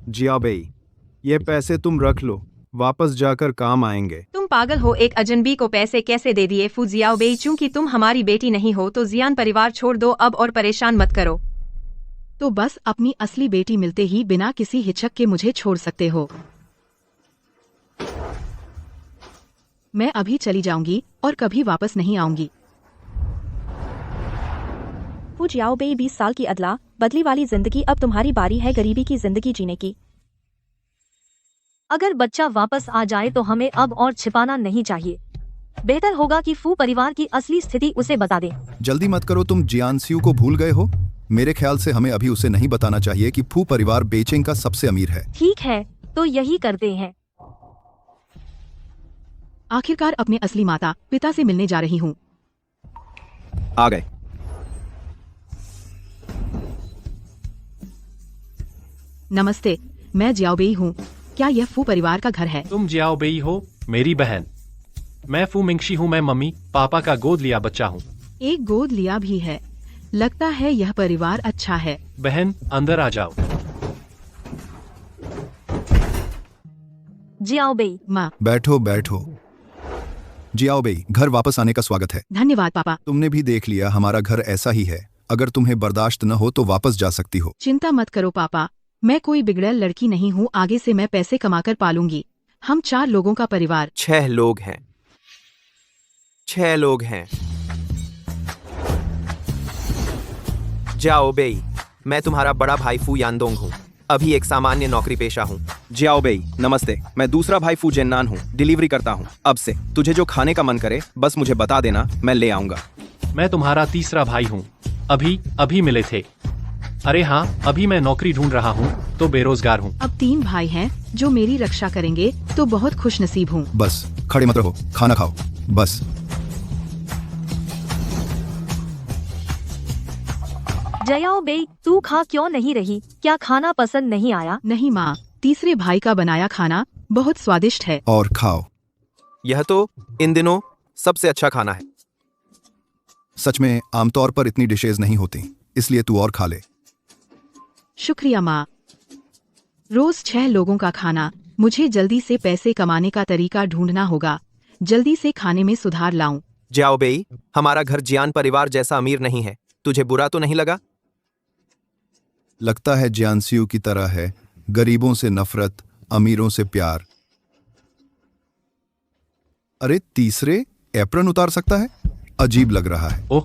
जियाबेई, ये पैसे तुम रख लो, वापस जाकर काम आएंगे। तुम पागल हो, एक अजनबी को पैसे कैसे दे दिए फू जियाओबेई? चूंकि तुम हमारी बेटी नहीं हो तो जियान परिवार छोड़ दो अब और परेशान मत करो। तो बस अपनी असली बेटी मिलते ही बिना किसी हिचक के मुझे छोड़ सकते हो। मैं अभी चली जाऊंगी और कभी वापस नहीं आऊंगी। फू जियाओबेई 20 साल की अदला बदली वाली जिंदगी, अब तुम्हारी बारी है गरीबी की जिंदगी जीने की। अगर बच्चा वापस आ जाए तो हमें अब और छिपाना नहीं चाहिए। बेहतर होगा कि फू परिवार की असली स्थिति उसे बता दे। जल्दी मत करो, तुम जियानसियू को भूल गए हो? मेरे ख्याल से हमें अभी उसे नहीं बताना चाहिए कि फू परिवार बेइजिंग का सबसे अमीर है। ठीक है, तो यही करते हैं। आखिरकार अपने असली माता पिता से मिलने जा रही हूँ। आ गए। नमस्ते, मैं जियाओबेई हूँ। क्या यह फू परिवार का घर है? तुम जियाओबेई हो, मेरी बहन। मैं फू मिंगशी हूँ, मैं मम्मी पापा का गोद लिया बच्चा हूँ। एक गोद लिया भी है। लगता है यह परिवार अच्छा है। बहन अंदर आ जाओ। जियाओबेई, माँ। बैठो बैठो। जियाओबेई, घर वापस आने का स्वागत है। धन्यवाद पापा। तुमने भी देख लिया, हमारा घर ऐसा ही है। अगर तुम्हें बर्दाश्त न हो तो वापस जा सकती हो। चिंता मत करो पापा, मैं कोई बिगड़ैल लड़की नहीं हूँ। आगे से मैं पैसे कमाकर पालूंगी। हम 4 लोगों का परिवार। 6 लोग हैं। 6 लोग हैं। जियाओबेई, मैं तुम्हारा बड़ा भाई फू यानदोंग हूँ। अभी एक सामान्य नौकरी पेशा हूँ। जियाओबेई नमस्ते, मैं दूसरा भाई फू जेन्नान हूँ, डिलीवरी करता हूँ। अब से तुझे जो खाने का मन करे बस मुझे बता देना, मैं ले आऊंगा। मैं तुम्हारा तीसरा भाई हूँ। अभी मिले थे। अरे हाँ, अभी मैं नौकरी ढूंढ रहा हूँ तो बेरोजगार हूँ। अब 3 भाई हैं जो मेरी रक्षा करेंगे तो बहुत खुश नसीब हूँ। बस खड़े मत रहो, खाना खाओ बस। जियाओबेई, तू खा क्यों नहीं रही? क्या खाना पसंद नहीं आया? नहीं माँ, तीसरे भाई का बनाया खाना बहुत स्वादिष्ट है। और खाओ। यह तो इन दिनों सबसे अच्छा खाना है। सच में आमतौर पर इतनी डिशेज नहीं होती, इसलिए तू और खा ले। शुक्रिया माँ। रोज 6 लोगों का खाना। मुझे जल्दी से पैसे कमाने का तरीका ढूंढना होगा। जल्दी से खाने में सुधार लाऊं। जियाओबेई, हमारा घर जियान परिवार जैसा अमीर नहीं है। तुझे बुरा तो नहीं लगा? लगता है जियानसियू की तरह है, गरीबों से नफरत, अमीरों से प्यार। अरे तीसरे एप्रन उतार सकता है? अजीब लग रहा है। ओह,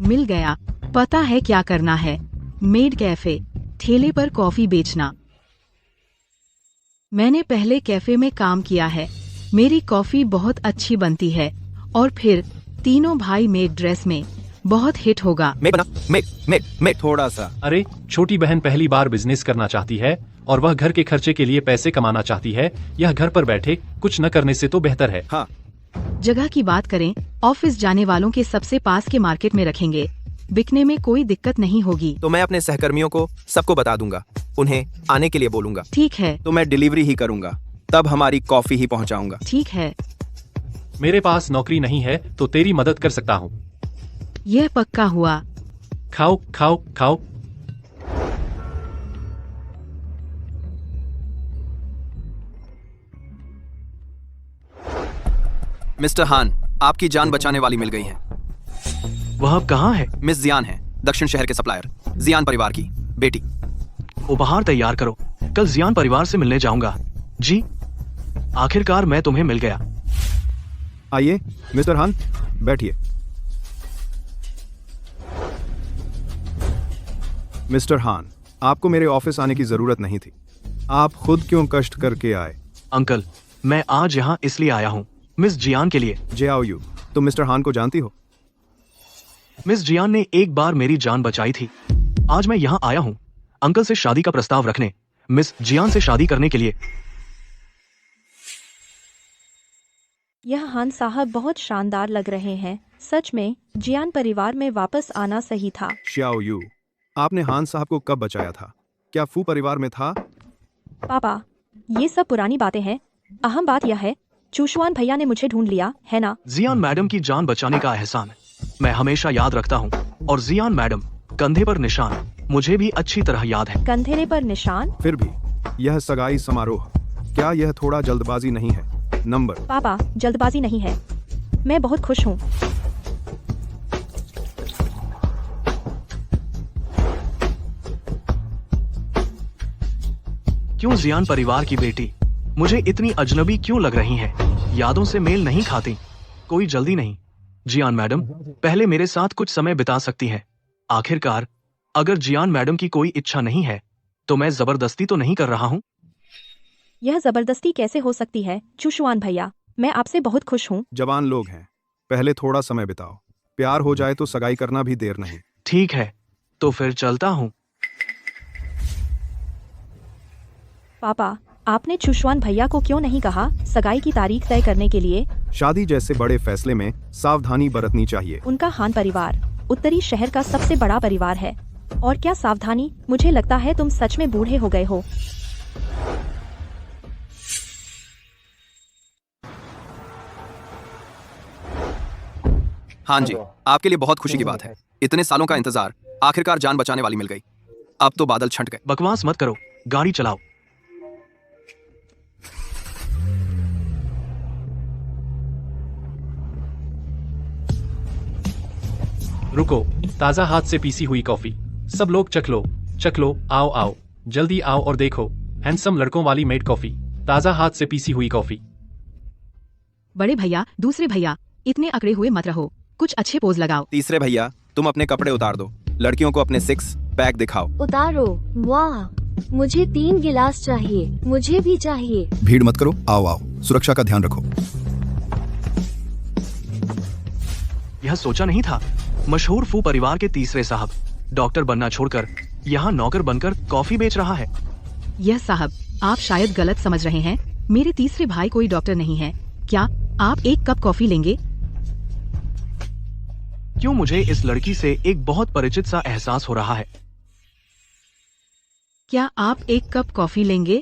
मिल गया। पता है क्या करना है। मेड कैफे, ठेले पर कॉफी बेचना। मैंने पहले कैफे में काम किया है। मेरी कॉफी बहुत अच्छी बनती है। और फिर तीनों भाई मेड ड्रेस में बहुत हिट होगा। मेक थोड़ा सा। अरे छोटी बहन पहली बार बिजनेस करना चाहती है और वह घर के खर्चे के लिए पैसे कमाना चाहती है। यह घर पर बैठे कुछ न करने से तो बेहतर है। हाँ, जगह की बात करें, ऑफिस जाने वालों के सबसे पास के मार्केट में रखेंगे। बिकने में कोई दिक्कत नहीं होगी। तो मैं अपने सहकर्मियों को सबको बता दूंगा, उन्हें आने के लिए बोलूंगा। ठीक है। तो मैं डिलीवरी ही करूंगा, तब हमारी कॉफी ही पहुंचाऊंगा। ठीक है। मेरे पास नौकरी नहीं है तो तेरी मदद कर सकता हूँ। यह पक्का हुआ। खाओ खाओ खाओ। मिस्टर हान, आपकी जान बचाने वाली मिल गई है। वह अब कहाँ है? मिस जियान है, दक्षिण शहर के सप्लायर, जियान परिवार की बेटी। उपहार तैयार करो, कल जियान परिवार से मिलने जाऊंगा। जी, आखिरकार मैं तुम्हें मिल गया। आइए मिस्टर हान, बैठिए। मिस्टर हान, आपको मेरे ऑफिस आने की जरूरत नहीं थी। आप खुद क्यों कष्ट करके आए? अंकल, मैं आज यहाँ इसलिए आया हूँ, मिस जियान के लिए। जियाओयू, तुम मिस्टर हान को जानती हो? मिस जियान ने एक बार मेरी जान बचाई थी। आज मैं यहाँ आया हूँ अंकल से शादी का प्रस्ताव रखने, मिस जियान से शादी करने के लिए। यह हान साहब बहुत शानदार लग रहे हैं। सच में जियान परिवार में वापस आना सही था। श्याओयू, आपने हान साहब को कब बचाया था? क्या फू परिवार में था? पापा, ये सब पुरानी बातें हैं। अहम बात यह है, चूशुआन भैया ने मुझे ढूंढ लिया है ना? जियान मैडम की जान बचाने का एहसान मैं हमेशा याद रखता हूँ। और जियान मैडम, कंधे पर निशान। मुझे भी अच्छी तरह याद है। कंधेरे पर निशान। फिर भी यह सगाई समारोह, क्या यह थोड़ा जल्दबाजी नहीं है? नंबर। पापा, जल्दबाजी नहीं है, मैं बहुत खुश हूँ। क्यों जियान परिवार की बेटी मुझे इतनी अजनबी क्यों लग रही है? यादों से मेल नहीं खाती। कोई जल्दी नहीं। जियान मैडम पहले मेरे साथ कुछ समय बिता सकती है। आखिरकार अगर जियान मैडम की कोई इच्छा नहीं है तो मैं जबरदस्ती तो नहीं कर रहा हूँ। यह जबरदस्ती कैसे हो सकती है? चुशुआन भैया, मैं आपसे बहुत खुश हूँ। जवान लोग हैं, पहले थोड़ा समय बिताओ। प्यार हो जाए तो सगाई करना भी देर नहीं। ठीक है, तो फिर चलता हूँ। पापा, आपने चुशुआन भैया को क्यों नहीं कहा सगाई की तारीख तय करने के लिए? शादी जैसे बड़े फैसले में सावधानी बरतनी चाहिए। उनका हान परिवार उत्तरी शहर का सबसे बड़ा परिवार है। और क्या सावधानी? मुझे लगता है तुम सच में बूढ़े हो गए हो। हाँ जी, आपके लिए बहुत खुशी की बात है। इतने सालों का इंतजार, आखिरकार जान बचाने वाली मिल गई। अब तो बादल छंट गए। बकवास मत करो, गाड़ी चलाओ। रुको, ताजा हाथ से पीसी हुई कॉफी। सब लोग चख लो, आओ आओ, जल्दी आओ और देखो, हैंडसम लड़कों वाली मेड कॉफी, ताजा हाथ से पीसी हुई कॉफी। बड़े भैया, दूसरे भैया, इतने अकड़े हुए मत रहो, कुछ अच्छे पोज लगाओ। तीसरे भैया, तुम अपने कपड़े उतार दो। लड़कियों को अपने सिक्स पैक दिखाओ। उतारो। वाह, मुझे 3 गिलास चाहिए। मुझे भी चाहिए। भीड़ मत करो, आओ आओ, सुरक्षा का ध्यान रखो। यह सोचा नहीं था, मशहूर फू परिवार के तीसरे साहब डॉक्टर बनना छोड़कर यहाँ नौकर बनकर कॉफी बेच रहा है। यह साहब, आप शायद गलत समझ रहे हैं। मेरे तीसरे भाई कोई डॉक्टर नहीं है। क्या आप एक कप कॉफी लेंगे? क्यों मुझे इस लड़की से एक बहुत परिचित सा एहसास हो रहा है। क्या आप एक कप कॉफी लेंगे?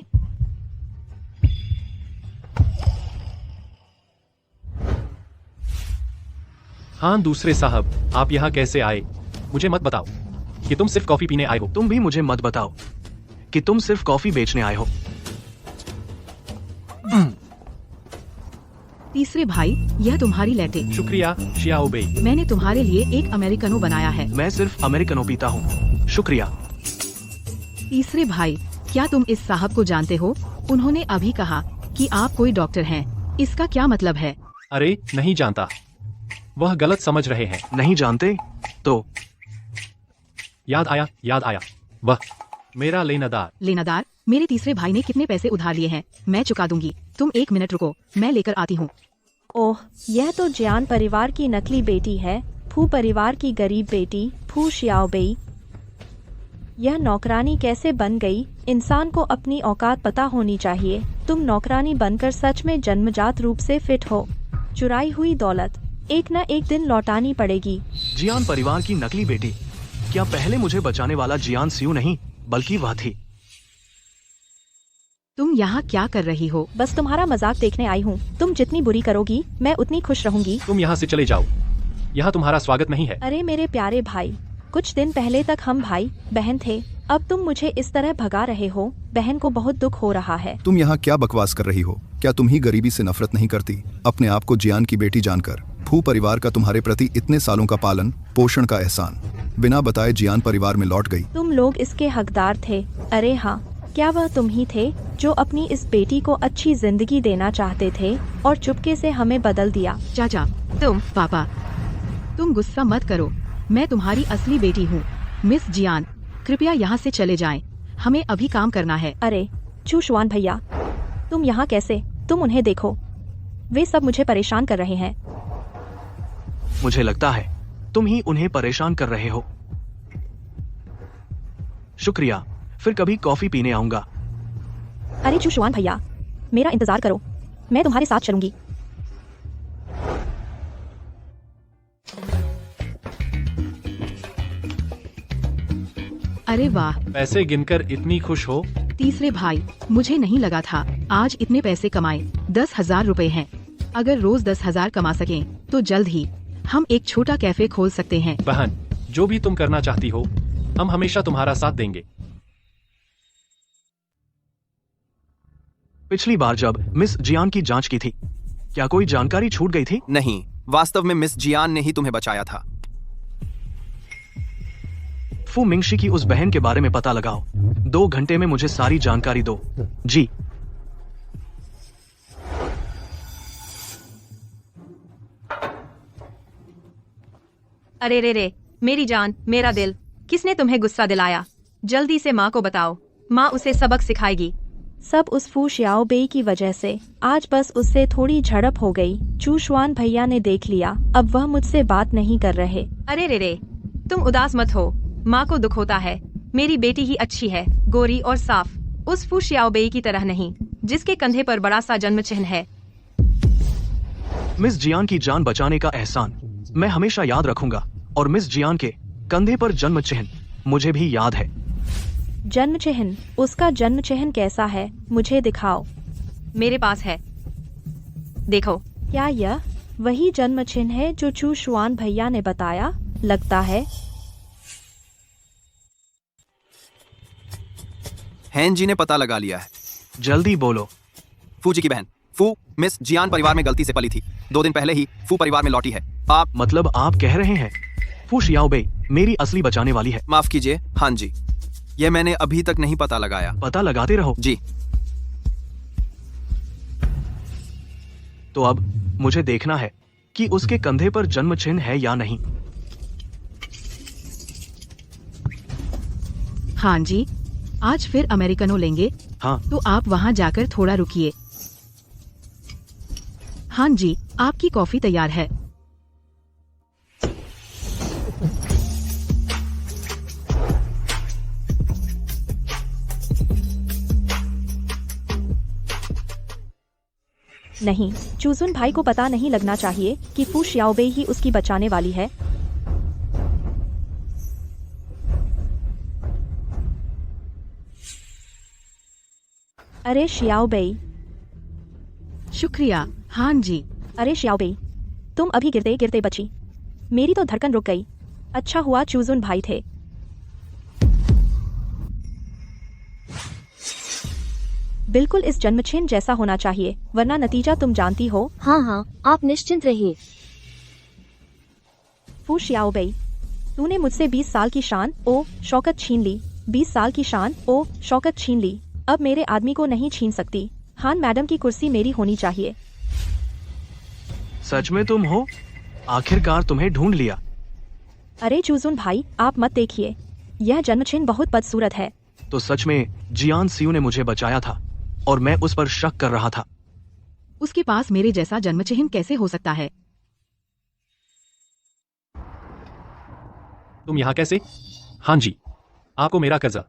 हाँ दूसरे साहब, आप यहाँ कैसे आए? मुझे मत बताओ कि तुम सिर्फ कॉफी पीने आए हो। तुम भी मुझे मत बताओ कि तुम सिर्फ कॉफी बेचने आए हो। तीसरे भाई, यह तुम्हारी लैटे। शुक्रिया शियाओ बेई। मैंने तुम्हारे लिए एक अमेरिकनो बनाया है। मैं सिर्फ अमेरिकनो पीता हूँ। शुक्रिया। तीसरे भाई, क्या तुम इस साहब को जानते हो? उन्होंने अभी कहा कि आप कोई डॉक्टर हैं। इसका क्या मतलब है? अरे नहीं जानता, वह गलत समझ रहे हैं। नहीं जानते तो? याद आया, वह मेरा लेनादार। लेनादार? मेरे तीसरे भाई ने कितने पैसे उधार लिए हैं? मैं चुका दूंगी। तुम 1 मिनट रुको, मैं लेकर आती हूँ। ओह, यह तो जियान परिवार की नकली बेटी है। फू परिवार की गरीब बेटी फू शियाओबेई। यह नौकरानी कैसे बन गई? इंसान को अपनी औकात पता होनी चाहिए। तुम नौकरानी बनकर सच में जन्मजात रूप से फिट हो। चुराई हुई दौलत एक न एक दिन लौटानी पड़ेगी। जियान परिवार की नकली बेटी? क्या पहले मुझे बचाने वाला जियान सियू नहीं बल्कि वह थी। तुम यहाँ क्या कर रही हो? बस तुम्हारा मजाक देखने आई हूँ। तुम जितनी बुरी करोगी मैं उतनी खुश रहूंगी। तुम यहाँ से चले जाओ, यहाँ तुम्हारा स्वागत नहीं है। अरे मेरे प्यारे भाई, कुछ दिन पहले तक हम भाई बहन थे, अब तुम मुझे इस तरह भगा रहे हो। बहन को बहुत दुख हो रहा है। तुम यहाँ क्या बकवास कर रही हो? क्या तुम ही गरीबी से नफरत नहीं करती? अपने आप को जियान की बेटी जानकर फू परिवार का तुम्हारे प्रति इतने सालों का पालन पोषण का एहसान बिना बताए जियान परिवार में लौट गई। तुम लोग इसके हकदार थे। अरे हाँ, क्या वह तुम ही थे जो अपनी इस बेटी को अच्छी जिंदगी देना चाहते थे और चुपके से हमें बदल दिया? चाचा, तुम पापा, तुम गुस्सा मत करो। मैं तुम्हारी असली बेटी हूँ। मिस जियान, कृपया यहाँ से चले जाएं। हमें अभी काम करना है। अरे चुशुआन भैया, तुम यहाँ कैसे? तुम उन्हें देखो, वे सब मुझे परेशान कर रहे हैं। मुझे लगता है तुम ही उन्हें परेशान कर रहे हो। शुक्रिया, फिर कभी कॉफी पीने आऊंगा। अरे चुशुआन भैया, मेरा इंतजार करो, मैं तुम्हारे साथ चलूंगी। अरे वाह, पैसे गिनकर इतनी खुश हो? तीसरे भाई, मुझे नहीं लगा था आज इतने पैसे कमाए। 10,000 रुपए हैं। अगर रोज 10,000 कमा सकें तो जल्द ही हम एक छोटा कैफे खोल सकते हैं। बहन, जो भी तुम करना चाहती हो हम हमेशा तुम्हारा साथ देंगे। पिछली बार जब मिस जियान की जांच की थी, क्या कोई जानकारी छूट गई थी? नहीं, वास्तव में मिस जियान ने ही तुम्हें बचाया था। फू मिंगशी की उस बहन के बारे में पता लगाओ। 2 घंटे में मुझे सारी जानकारी दो। जी। अरे रे रे, मेरी जान, मेरा दिल, किसने तुम्हें गुस्सा दिलाया? जल्दी से माँ को बताओ, माँ उसे सबक सिखाएगी। सब उस फू शियाओ बेई की वजह से। आज बस उससे थोड़ी झड़प हो गई। चू शुआन भैया ने देख लिया, अब वह मुझसे बात नहीं कर रहे। अरे रे रे, तुम उदास मत हो, माँ को दुख होता है। मेरी बेटी ही अच्छी है, गोरी और साफ, उस फू शियाओ बेई की तरह नहीं, जिसके कंधे पर बड़ा सा जन्म चिन्ह है। मिस जियान की जान बचाने का एहसान मैं हमेशा याद रखूंगा, और मिस जियान के कंधे पर जन्म चिन्ह मुझे भी याद है। जन्म चिन्ह? उसका जन्म चिन्ह कैसा है, मुझे दिखाओ। मेरे पास है, देखो। क्या यह वही जन्म चिन्ह है जो चू शुआन भैया ने बताया? लगता है। हैन जी ने पता लगा लिया है। जल्दी बोलो। फू जी की बहन फू मिस जियान परिवार में गलती से पली थी। 2 दिन पहले ही फू परिवार में लौटी है। आप मतलब आप कह रहे हैं फू शियाओ बेई मेरी असली बचाने वाली है? माफ कीजिए, हाँ जी, यह मैंने अभी तक नहीं पता लगाया। पता लगाते रहो। जी। तो अब मुझे देखना है कि उसके कंधे पर जन्म चिन्ह है या नहीं। हाँ जी, आज फिर अमेरिकनो लेंगे? हाँ। तो आप वहाँ जाकर थोड़ा रुकिए। हाँ जी, आपकी कॉफी तैयार है। नहीं, चूजुन भाई को पता नहीं लगना चाहिए कि फू शियाओबेई ही उसकी बचाने वाली है। अरे शियाओबेई। शुक्रिया। हाँ जी। अरे शियाओबेई, तुम अभी गिरते गिरते बची। मेरी तो धड़कन रुक गई। अच्छा हुआ चूजुन भाई थे। बिल्कुल इस जन्म चिन्ह जैसा होना चाहिए, वरना नतीजा तुम जानती हो। हाँ हाँ, आप निश्चिंत रहिए। फू शियाओबेई, तूने मुझसे 20 साल की शान ओ शौकत छीन ली। 20 साल की शान ओ शौकत छीन ली। अब मेरे आदमी को नहीं छीन सकती। हान मैडम की कुर्सी मेरी होनी चाहिए। सच में तुम हो? आखिरकार तुम्हें ढूंढ लिया। अरे चूजुन भाई, आप मत देखिए, यह जन्म चिन्ह बहुत बदसूरत है। तो सच में जियान सियू ने मुझे बचाया था और मैं उस पर शक कर रहा था। उसके पास मेरे जैसा जन्म चिन्ह कैसे हो सकता है? तुम यहाँ कैसे? हाँ जी, आपको मेरा कर्जा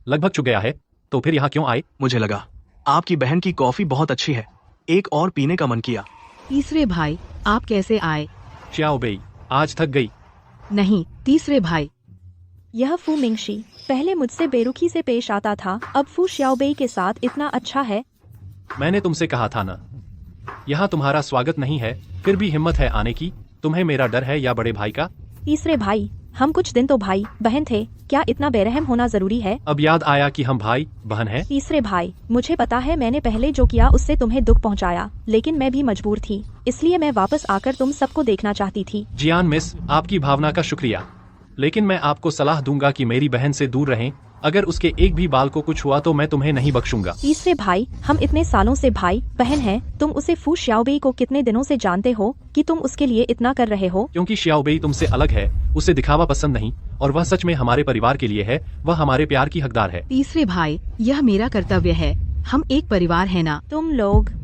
लगभग चुक गया है, तो फिर यहाँ क्यों आए? मुझे लगा आपकी बहन की कॉफी बहुत अच्छी है, एक और पीने का मन किया। तीसरे भाई, आप कैसे आए? शियाओ बेई आज थक गई। नहीं, तीसरे भाई। यह फू मिंगशी पहले मुझसे बेरुखी से पेश आता था, अब फू शियाओबेई के साथ इतना अच्छा है। मैंने तुमसे कहा था ना, यहाँ तुम्हारा स्वागत नहीं है, फिर भी हिम्मत है आने की। तुम्हें मेरा डर है या बड़े भाई का? तीसरे भाई, हम कुछ दिन तो भाई बहन थे, क्या इतना बेरहम होना जरूरी है? अब याद आया कि हम भाई बहन हैं। तीसरे भाई, मुझे पता है मैंने पहले जो किया उससे तुम्हें दुख पहुंचाया, लेकिन मैं भी मजबूर थी, इसलिए मैं वापस आकर तुम सबको देखना चाहती थी। जियान मिस, आपकी भावना का शुक्रिया, लेकिन मैं आपको सलाह दूंगा कि मेरी बहन से दूर रहें। अगर उसके एक भी बाल को कुछ हुआ तो मैं तुम्हें नहीं बख्शूंगा। तीसरे भाई, हम इतने सालों से भाई बहन हैं, तुम उसे फू शियाओबेई को कितने दिनों से जानते हो कि तुम उसके लिए इतना कर रहे हो? क्योंकि शियाओबेई तुमसे अलग है, उसे दिखावा पसंद नहीं, और वह सच में हमारे परिवार के लिए है, वह हमारे प्यार की हकदार है। तीसरे भाई, यह मेरा कर्तव्य है, हम एक परिवार है ना। तुम लोग।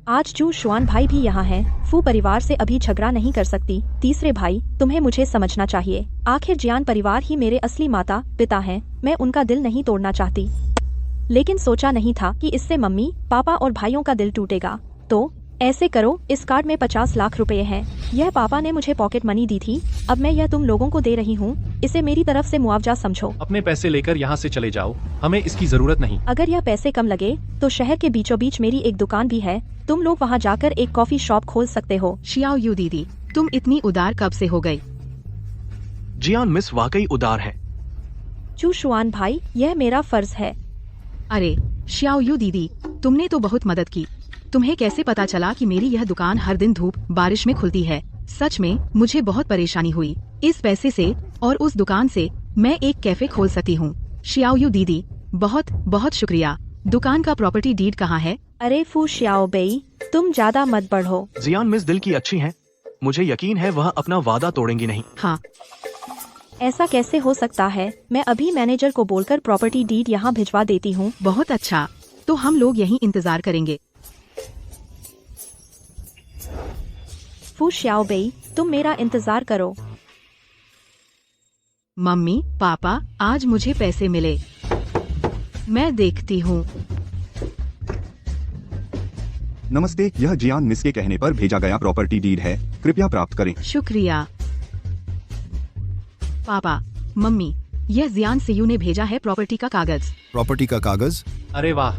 आज चू शुआन भाई भी यहाँ हैं, फू परिवार से अभी झगड़ा नहीं कर सकती। तीसरे भाई, तुम्हें मुझे समझना चाहिए, आखिर जियान परिवार ही मेरे असली माता पिता हैं, मैं उनका दिल नहीं तोड़ना चाहती, लेकिन सोचा नहीं था कि इससे मम्मी पापा और भाइयों का दिल टूटेगा। तो ऐसे करो, इस कार्ड में 50 लाख रुपए हैं, यह पापा ने मुझे पॉकेट मनी दी थी, अब मैं यह तुम लोगों को दे रही हूँ, इसे मेरी तरफ से मुआवजा समझो। अपने पैसे लेकर यहाँ से चले जाओ, हमें इसकी जरूरत नहीं। अगर यह पैसे कम लगे तो शहर के बीचों बीच मेरी एक दुकान भी है, तुम लोग वहाँ जाकर एक कॉफी शॉप खोल सकते हो। शियाओ यू दीदी, तुम इतनी उदार कब से हो गई? जियान मिस वाकई उदार है। चू शुआन भाई, यह मेरा फर्ज है। अरे श्याओयू दीदी, तुमने तो बहुत मदद की। तुम्हें कैसे पता चला कि मेरी यह दुकान हर दिन धूप बारिश में खुलती है? सच में मुझे बहुत परेशानी हुई। इस पैसे से और उस दुकान से मैं एक कैफे खोल सकती हूँ। श्याओयू दीदी, बहुत बहुत शुक्रिया। दुकान का प्रॉपर्टी डीड कहाँ है? अरे फू श्याओबेई, तुम ज्यादा मत बढ़ो। जियान मिस दिल की अच्छी हैं। मुझे यकीन है वह अपना वादा तोड़ेंगी नहीं। हाँ, ऐसा कैसे हो सकता है? मैं अभी मैनेजर को बोलकर प्रॉपर्टी डीड यहाँ भिजवा देती हूँ। बहुत अच्छा। तो हम लोग यहीं इंतजार करेंगे। फू श्याओबेई, तुम मेरा इंतजार करो। मम्मी पापा, आज मुझे पैसे मिले। मैं देखती हूँ। नमस्ते, यह जियान मिस के कहने पर भेजा गया प्रॉपर्टी डीड है, कृपया प्राप्त करें। शुक्रिया। पापा मम्मी, यह जियान सियू ने भेजा है प्रॉपर्टी का कागज। प्रॉपर्टी का कागज? अरे वाह,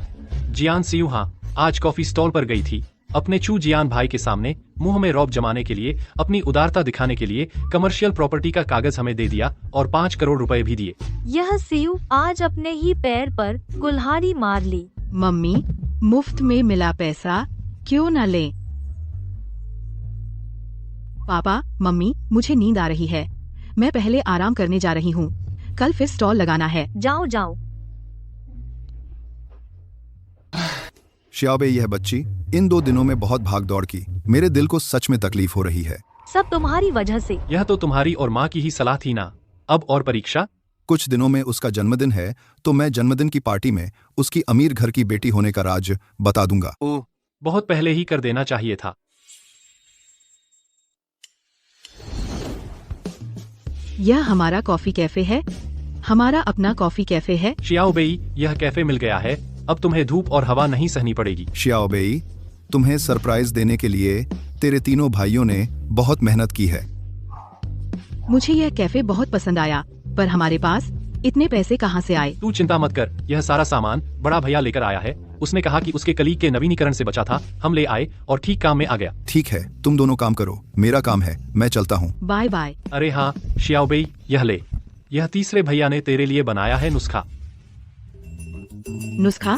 जियान सियू हाँ आज कॉफी स्टॉल पर गई थी। अपने चू जियान भाई के सामने मुंह में रौब जमाने के लिए, अपनी उदारता दिखाने के लिए कमर्शियल प्रॉपर्टी का कागज हमें दे दिया और 5 करोड़ रुपए भी दिए। यह सियू आज अपने ही पैर पर कुल्हाड़ी मार ली। मम्मी, मुफ्त में मिला पैसा क्यों न लें? पापा मम्मी, मुझे नींद आ रही है। मैं पहले आराम करने जा रही हूँ। कल फिर स्टॉल लगाना है। जाओ जाओ। श्याओबेई, यह बच्ची इन 2 दिनों में बहुत भाग दौड़ की। मेरे दिल को सच में तकलीफ हो रही है। सब तुम्हारी वजह से। यह तो तुम्हारी और माँ की ही सलाह थी ना। अब और परीक्षा? कुछ दिनों में उसका जन्मदिन है, तो मैं जन्मदिन की पार्टी में उसकी अमीर घर की बेटी होने का राज बता दूंगा। ओह, बहुत पहले ही कर देना चाहिए था। यह हमारा कॉफी कैफे है। हमारा अपना कॉफी कैफे है। श्याओबेई, यह कैफे मिल गया है। अब तुम्हें धूप और हवा नहीं सहनी पड़ेगी। श्याओबेई, तुम्हें सरप्राइज देने के लिए तेरे तीनों भाइयों ने बहुत मेहनत की है। मुझे यह कैफे बहुत पसंद आया, पर हमारे पास इतने पैसे कहाँ से आए? तू चिंता मत कर, यह सारा सामान बड़ा भैया लेकर आया है। उसने कहा कि उसके कलीग के नवीनीकरण से बचा था। हम ले आए और ठीक काम में आ गया। ठीक है, तुम दोनों काम करो, मेरा काम है, मैं चलता हूँ। Bye bye. अरे हाँ श्याओबेई, यह ले। यह तीसरे भैया ने तेरे लिए बनाया है नुस्खा। नुस्खा?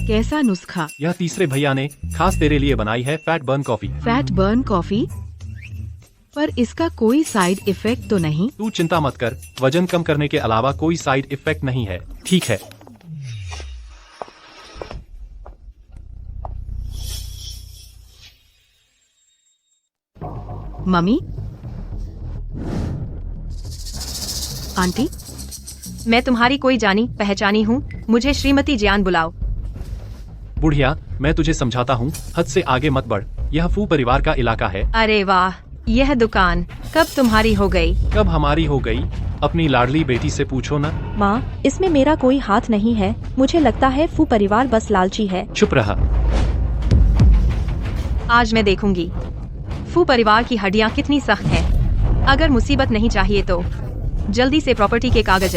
कैसा नुस्खा? यह तीसरे भैया ने खास तेरे लिए बनाई है fat burn coffee. Fat burn coffee? पर इसका कोई साइड इफेक्ट तो नहीं? तू चिंता मत कर, वजन कम करने के अलावा कोई साइड इफेक्ट नहीं है। ठीक है। मम्मी, आंटी, मैं तुम्हारी कोई जानी पहचानी हूँ। मुझे श्रीमती जियान बुलाओ। बुढ़िया, मैं तुझे समझाता हूँ, हद से आगे मत बढ़। यह फू परिवार का इलाका है। अरे वाह, यह दुकान कब तुम्हारी हो गई? कब हमारी हो गई? अपनी लाडली बेटी से पूछो ना। माँ, इसमें मेरा कोई हाथ नहीं है। मुझे लगता है फू परिवार बस लालची है। चुप रहा। आज मैं देखूंगी फू परिवार की हड्डियाँ कितनी सख्त हैं। अगर मुसीबत नहीं चाहिए तो जल्दी से प्रॉपर्टी के कागज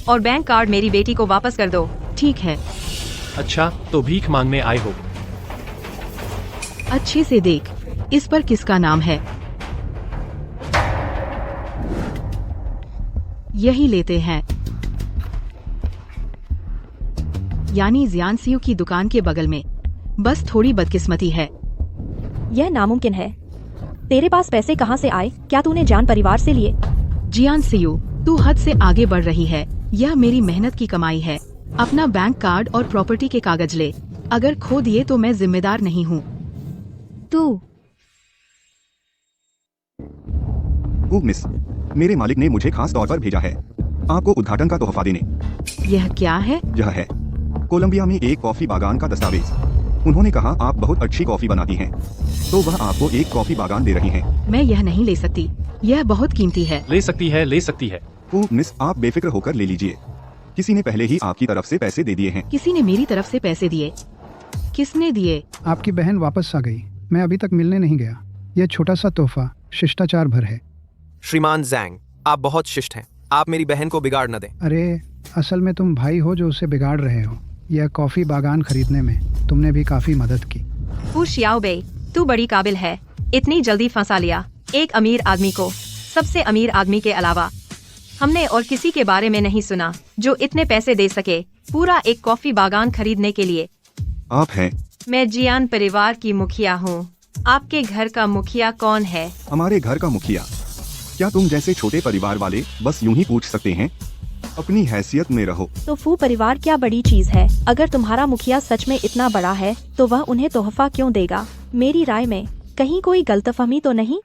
और बैंक कार्ड मेरी बेटी को वापस कर दो। ठीक है। अच्छा, तो भीख मांगने आए हो? अच्छे से देख, इस पर किसका नाम है? यही लेते हैं। यानी जियान सियू की दुकान के बगल में। बस थोड़ी बदकिस्मती है। यह नामुमकिन है। तेरे पास पैसे कहाँ से आए? क्या तूने जान परिवार से लिए? जियान सियू, तू हद से आगे बढ़ रही है। यह मेरी मेहनत की कमाई है। अपना बैंक कार्ड और प्रॉपर्टी के कागज ले। अगर खो दिए तो मैं जिम्मेदार नहीं हूँ। तू ओह मिस, मेरे मालिक ने मुझे खास तौर पर भेजा है आपको उद्घाटन का तोहफा देने। यह क्या है? यह है कोलंबिया में एक कॉफी बागान का दस्तावेज। उन्होंने कहा आप बहुत अच्छी कॉफी बनाती हैं, तो वह आपको एक कॉफी बागान दे रही हैं। मैं यह नहीं ले सकती, यह बहुत कीमती है। ले सकती है, ले सकती है। ओह मिस, आप बेफिक्र होकर ले लीजिए। किसी ने पहले ही आपकी तरफ से पैसे दे दिए हैं। किसी ने मेरी तरफ से पैसे दिए? किसने दिए? आपकी बहन वापस आ गई। मैं अभी तक मिलने नहीं गया। यह छोटा सा तोहफा शिष्टाचार भर है। श्रीमान जैंग, आप बहुत शिष्ट हैं। आप मेरी बहन को बिगाड़ न दें। अरे, असल में तुम भाई हो जो उसे बिगाड़ रहे हो। यह कॉफी बागान खरीदने में तुमने भी काफी मदद की। फू श्याओबेई, तू बड़ी काबिल है। इतनी जल्दी फंसा लिया एक अमीर आदमी को, सबसे अमीर आदमी के अलावा। हमने और किसी के बारे में नहीं सुना जो इतने पैसे दे सके पूरा एक कॉफी बागान खरीदने के लिए। आप हैं? मैं जियान परिवार की मुखिया हूँ। आपके घर का मुखिया कौन है? हमारे घर का मुखिया? क्या तुम जैसे छोटे परिवार वाले बस यूं ही पूछ सकते हैं? अपनी हैसियत में रहो। तो फू परिवार क्या बड़ी चीज है? अगर तुम्हारा मुखिया सच में इतना बड़ा है तो वह उन्हें तोहफा क्यों देगा? मेरी राय में कहीं कोई गलतफहमी तो नहीं?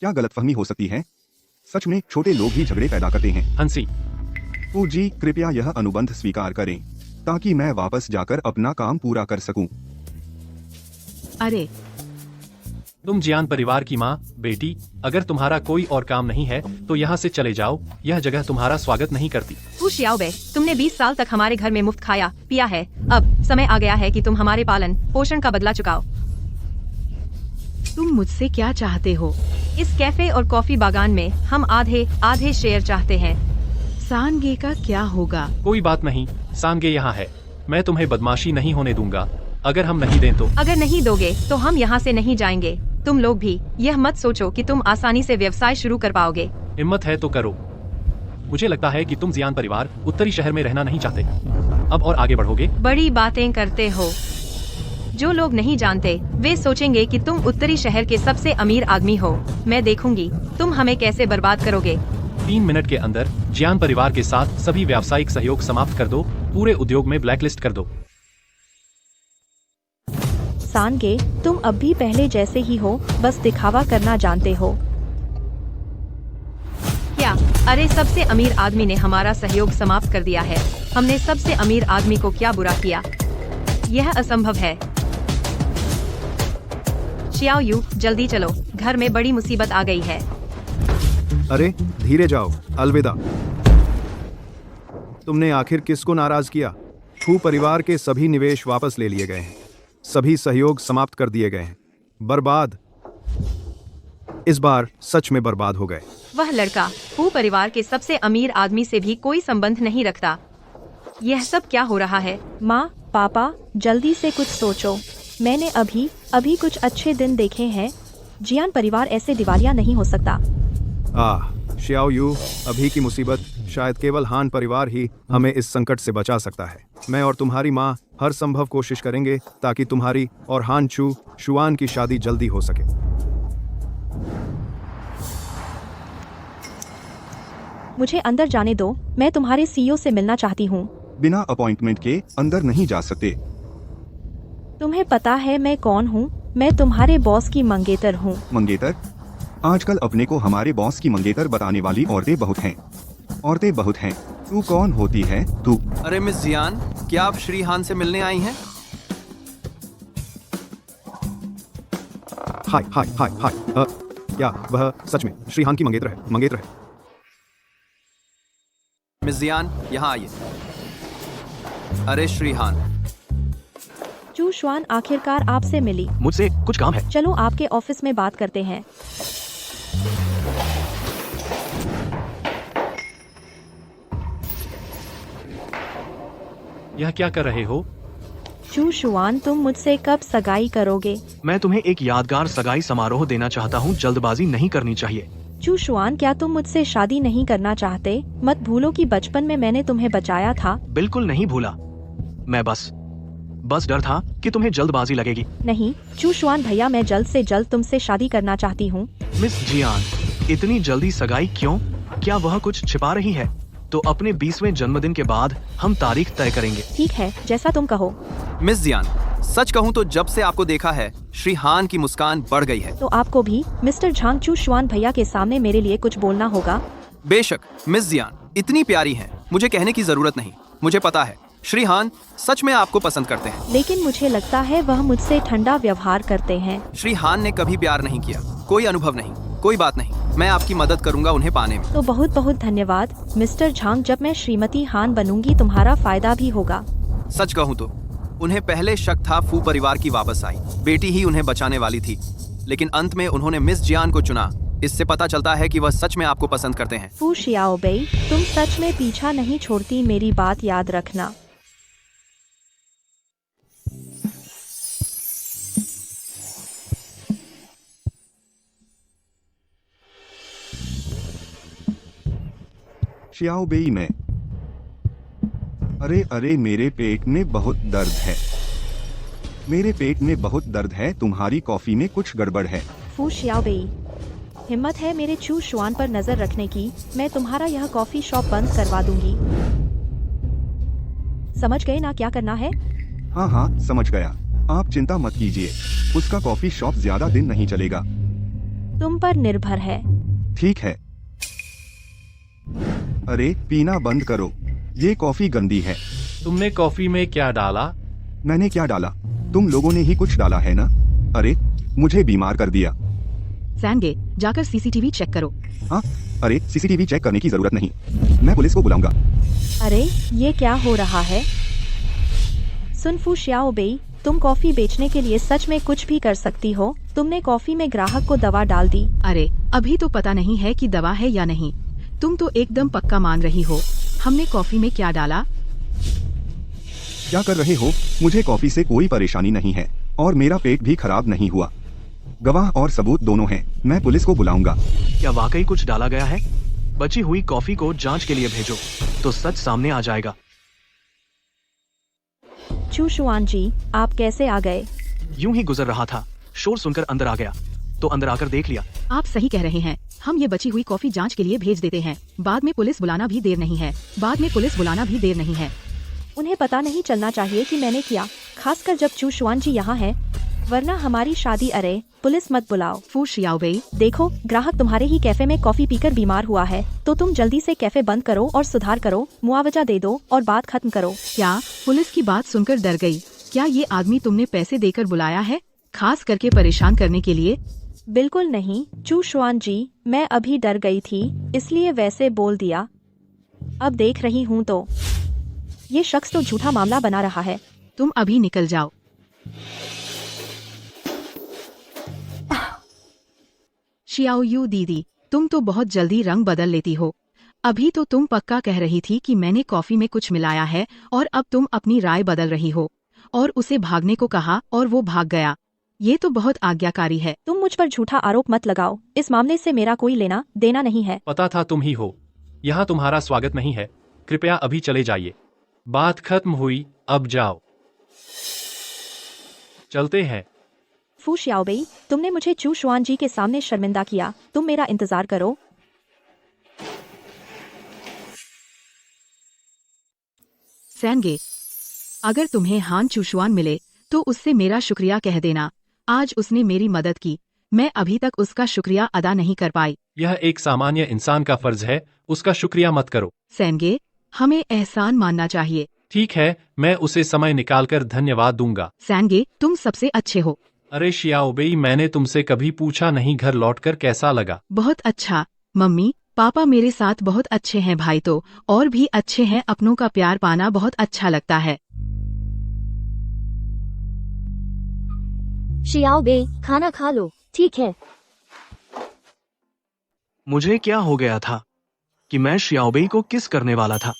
क्या गलतफहमी हो सकती है? सच में छोटे लोग ही झगड़े पैदा करते हैं। हंसी, फू जी कृपया यह अनुबंध स्वीकार करें ताकि मैं वापस जाकर अपना काम पूरा कर सकूं। अरे तुम जियान परिवार की माँ, बेटी, अगर तुम्हारा कोई और काम नहीं है तो यहाँ से चले जाओ। यह जगह तुम्हारा स्वागत नहीं करती। फू शियाओबे, तुमने 20 साल तक हमारे घर में मुफ्त खाया पिया है। अब समय आ गया है कि तुम हमारे पालन पोषण का बदला चुकाओ। तुम मुझसे क्या चाहते हो? इस कैफे और कॉफी बागान में हम आधे आधे शेयर चाहते हैं। सांगे का क्या होगा? कोई बात नहीं, सांगे यहाँ है। मैं तुम्हें बदमाशी नहीं होने दूंगा। अगर हम नहीं दें तो? अगर नहीं दोगे तो हम यहाँ से नहीं जाएंगे। तुम लोग भी यह मत सोचो कि तुम आसानी से व्यवसाय शुरू कर पाओगे। हिम्मत है तो करो। मुझे लगता है कि तुम जियान परिवार उत्तरी शहर में रहना नहीं चाहते। अब और आगे बढ़ोगे? बड़ी बातें करते हो। जो लोग नहीं जानते वे सोचेंगे कि तुम उत्तरी शहर के सबसे अमीर आदमी हो। मैं देखूंगी तुम हमें कैसे बर्बाद करोगे। 3 मिनट के अंदर जियान परिवार के साथ सभी व्यावसायिक सहयोग समाप्त कर दो। पूरे उद्योग में ब्लैकलिस्ट कर दो। सांगे, तुम अब भी पहले जैसे ही हो, बस दिखावा करना जानते हो। क्या? अरे सबसे अमीर आदमी ने हमारा सहयोग समाप्त कर दिया है। हमने सबसे अमीर आदमी को क्या बुरा किया? यह असंभव है। शियाओ यू, जल्दी चलो, घर में बड़ी मुसीबत आ गई है। अरे धीरे जाओ, अलविदा। तुमने आखिर किसको नाराज किया? फू परिवार के सभी निवेश वापस ले लिए गए हैं। सभी सहयोग समाप्त कर दिए गए हैं। बर्बाद। इस बार सच में बर्बाद हो गए। वह लड़का फू परिवार के सबसे अमीर आदमी से भी कोई संबंध नहीं रखता। यह सब क्या हो रहा है? माँ, पापा, जल्दी से कुछ सोचो। मैंने अभी कुछ अच्छे दिन देखे हैं। जियान परिवार ऐसे दिवालिया नहीं हो सकता। शियाओ यू, अभी की मुसीबत शायद केवल हान परिवार ही हमें इस संकट से बचा सकता है। मैं और तुम्हारी माँ हर संभव कोशिश करेंगे ताकि तुम्हारी और हान चू शुआन की शादी जल्दी हो सके। मुझे अंदर जाने दो, मैं तुम्हारे सीईओ से मिलना चाहती हूँ। बिना अपॉइंटमेंट के अंदर नहीं जा सकते। तुम्हें पता है मैं कौन हूँ? मैं तुम्हारे बॉस की मंगेतर हूँ। मंगेतर? आजकल अपने को हमारे बॉस की मंगेतर बताने वाली औरतें बहुत हैं। औरतें बहुत हैं। तू कौन होती है तू? अरे मिस जियान, क्या आप श्री हान से मिलने आई हैं? हाय हाय हाय हाय। क्या वह सच में श्री हान की मंगेतर है? मंगेतर है। मिस जियान, यहाँ आइए। अरे श्री हान। चू शुआन आखिरकार आपसे मिली। मुझसे कुछ काम है। चलो आपके ऑफिस में बात करते हैं। यह क्या कर रहे हो? चू शुआन, तुम मुझसे कब सगाई करोगे? मैं तुम्हें एक यादगार सगाई समारोह देना चाहता हूँ। जल्दबाजी नहीं करनी चाहिए। चू शुआन, क्या तुम मुझसे शादी नहीं करना चाहते? मत भूलो कि बचपन में मैंने तुम्हें बचाया था। बिल्कुल नहीं भूला। मैं बस डर था कि तुम्हें जल्दबाजी लगेगी। नहीं चू शुआन भैया, मैं जल्द से जल्द तुमसे शादी करना चाहती हूँ। मिस जियान, इतनी जल्दी सगाई क्यों? क्या वह कुछ छिपा रही है? तो अपने 20वें जन्मदिन के बाद हम तारीख तय करेंगे। ठीक है, जैसा तुम कहो। मिस जियान, सच कहूँ तो जब से आपको देखा है श्री हान की मुस्कान बढ़ गई है। तो आपको भी मिस्टर झांग चू शुआन भैया के सामने मेरे लिए कुछ बोलना होगा। बेशक मिस जियान, इतनी प्यारी हैं, मुझे कहने की जरूरत नहीं। मुझे पता है श्री हान सच में आपको पसंद करते हैं। लेकिन मुझे लगता है वह मुझसे ठंडा व्यवहार करते हैं। श्री हान ने कभी प्यार नहीं किया, कोई अनुभव नहीं। कोई बात नहीं, मैं आपकी मदद करूंगा उन्हें पाने में। तो बहुत बहुत धन्यवाद मिस्टर झांग। जब मैं श्रीमती हान बनूंगी तुम्हारा फायदा भी होगा। सच कहूँ तो उन्हें पहले शक था फू परिवार की वापस आई बेटी ही उन्हें बचाने वाली थी, लेकिन अंत में उन्होंने मिस जियान को चुना। इससे पता चलता है कि वह सच में आपको पसंद करते हैं। फू शियाओबेई, तुम सच में पीछा नहीं छोड़ती, मेरी बात याद रखना। शियाओ बेई मैं। अरे अरे मेरे पेट में बहुत दर्द है। मेरे पेट में बहुत दर्द है, तुम्हारी कॉफी में कुछ गड़बड़ है। फू शियाओबेई, हिम्मत है मेरे चू शुआन पर नजर रखने की, मैं तुम्हारा यह कॉफी शॉप बंद करवा दूंगी। समझ गए ना क्या करना है? हाँ हाँ समझ गया, आप चिंता मत कीजिए, उसका कॉफी शॉप ज्यादा दिन नहीं चलेगा। तुम पर निर्भर है। ठीक है। अरे पीना बंद करो, ये कॉफी गंदी है। तुमने कॉफी में क्या डाला? मैंने क्या डाला? तुम लोगों ने ही कुछ डाला है ना? अरे मुझे बीमार कर दिया। सैनगे, जाकर सीसीटीवी चेक करो। हाँ, अरे सीसीटीवी चेक करने की जरूरत नहीं, मैं पुलिस को बुलाऊंगा। अरे ये क्या हो रहा है? सुन फू शियाओबेई, तुम कॉफी बेचने के लिए सच में कुछ भी कर सकती हो। तुमने कॉफी में ग्राहक को दवा डाल दी। अरे अभी तो पता नहीं है कि दवा है या नहीं, तुम तो एकदम पक्का मान रही हो। हमने कॉफी में क्या डाला? क्या कर रहे हो? मुझे कॉफी से कोई परेशानी नहीं है और मेरा पेट भी खराब नहीं हुआ। गवाह और सबूत दोनों हैं, मैं पुलिस को बुलाऊंगा। क्या वाकई कुछ डाला गया है? बची हुई कॉफी को जांच के लिए भेजो, तो सच सामने आ जाएगा। चू शुआन जी, आप कैसे आ गए? यूं ही गुजर रहा था, शोर सुनकर अंदर आ गया, तो अंदर आकर देख लिया। आप सही कह रहे हैं, हम ये बची हुई कॉफी जांच के लिए भेज देते हैं। बाद में पुलिस बुलाना भी देर नहीं है। उन्हें पता नहीं चलना चाहिए कि मैंने किया, खासकर जब चू शुआन जी यहाँ हैं, वरना हमारी शादी। अरे पुलिस मत बुलाओ। फू शियाओबेई, देखो ग्राहक तुम्हारे ही कैफे में कॉफी पीकर बीमार हुआ है, तो तुम जल्दी से कैफे बंद करो और सुधार करो, मुआवजा दे दो और बात खत्म करो। क्या पुलिस की बात सुनकर डर गई? क्या ये आदमी तुमने पैसे देकर बुलाया है, खास करके परेशान करने के लिए? बिल्कुल नहीं चू शुआन जी, मैं अभी डर गई थी इसलिए वैसे बोल दिया। अब देख रही हूँ तो ये शख्स तो झूठा मामला बना रहा है। तुम अभी निकल जाओ। शियाओयू दीदी, तुम तो बहुत जल्दी रंग बदल लेती हो। अभी तो तुम पक्का कह रही थी कि मैंने कॉफी में कुछ मिलाया है, और अब तुम अपनी राय बदल रही हो और उसे भागने को कहा और वो भाग गया। ये तो बहुत आज्ञाकारी है। तुम मुझ पर झूठा आरोप मत लगाओ, इस मामले से मेरा कोई लेना देना नहीं है। पता था तुम ही हो। यहाँ तुम्हारा स्वागत नहीं है, कृपया अभी चले जाइए। बात खत्म हुई, अब जाओ। चलते हैं। फू शियाओबेई, तुमने मुझे चू शुआन जी के सामने शर्मिंदा किया, तुम मेरा इंतजार करो। सैनगे, अगर तुम्हें हान चूशुआन मिले तो उससे मेरा शुक्रिया कह देना। आज उसने मेरी मदद की, मैं अभी तक उसका शुक्रिया अदा नहीं कर पाई। यह एक सामान्य इंसान का फर्ज है, उसका शुक्रिया मत करो। सैनगे, हमें एहसान मानना चाहिए। ठीक है, मैं उसे समय निकालकर धन्यवाद दूंगा। सैनगे, तुम सबसे अच्छे हो। अरे शियाओबेई, मैंने तुमसे कभी पूछा नहीं घर लौटकर कैसा लगा? बहुत अच्छा। मम्मी पापा मेरे साथ बहुत अच्छे हैं, भाई तो और भी अच्छे हैं। अपनों का प्यार पाना बहुत अच्छा लगता है। शियाओबेई, खाना खा लो। ठीक है। मुझे क्या हो गया था कि मैं शियाओबेई को किस करने वाला था?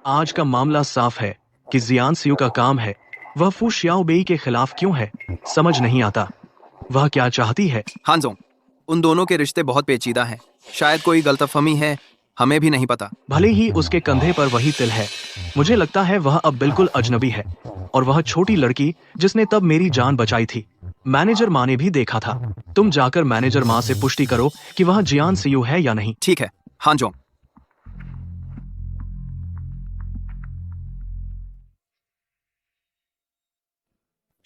आज का मामला साफ है कि जियान सियू का काम है। वह फू शियाओबेई के खिलाफ क्यों है, समझ नहीं आता। वह क्या चाहती है? हांजोंग, उन दोनों के रिश्ते बहुत पेचीदा हैं। शायद कोई गलतफहमी है, हमें भी नहीं पता। भले ही उसके कंधे पर वही तिल है, मुझे लगता है वह अब बिल्कुल अजनबी है। और वह छोटी लड़की जिसने तब मेरी जान बचाई थी, मैनेजर माँ ने भी देखा था। तुम जाकर मैनेजर माँ से पुष्टि करो कि वह जियान सियू है या नहीं। ठीक है हांजोंग।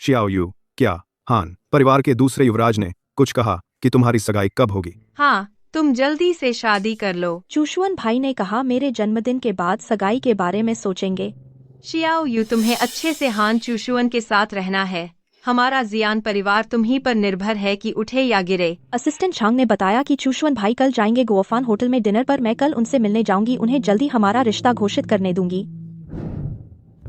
शियाओयू, क्या हान परिवार के दूसरे युवराज ने कुछ कहा कि तुम्हारी सगाई कब होगी? हाँ, तुम जल्दी से शादी कर लो। चूशुअन भाई ने कहा मेरे जन्मदिन के बाद सगाई के बारे में सोचेंगे। शियाओयू, तुम्हें अच्छे से हान चूशुअन के साथ रहना है। हमारा जियान परिवार तुम ही पर निर्भर है कि उठे या गिरे। असिस्टेंट छांग ने बताया कि चूशुअन भाई कल जाएंगे गुओफान होटल में डिनर पर। मैं कल उनसे मिलने जाऊंगी, उन्हें जल्दी हमारा रिश्ता घोषित करने दूंगी।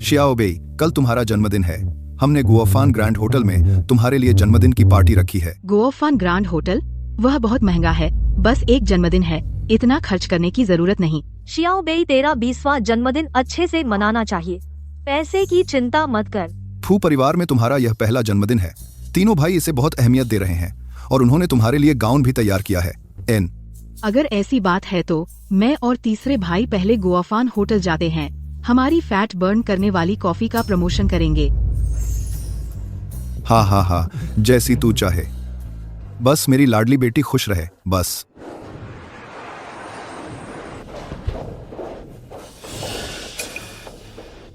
शियाओबेई, कल तुम्हारा जन्मदिन है। हमने गुओफान ग्रैंड होटल में तुम्हारे लिए जन्मदिन की पार्टी रखी है। गुओफान ग्रैंड होटल? वह बहुत महंगा है। बस एक जन्मदिन है, इतना खर्च करने की जरूरत नहीं। शियाओबेई, तेरा 20वां जन्मदिन अच्छे से मनाना चाहिए। पैसे की चिंता मत कर। फू परिवार में तुम्हारा यह पहला जन्मदिन है। तीनों भाई इसे बहुत अहमियत दे रहे हैं और उन्होंने तुम्हारे लिए गाउन भी तैयार किया है। एन अगर ऐसी बात है तो मैं और तीसरे भाई पहले गोवाफान होटल जाते हैं। हमारी फैट बर्न करने वाली कॉफी का प्रमोशन करेंगे। हाँ हाँ हाँ, जैसी तू चाहे, बस मेरी लाडली बेटी खुश रहे बस।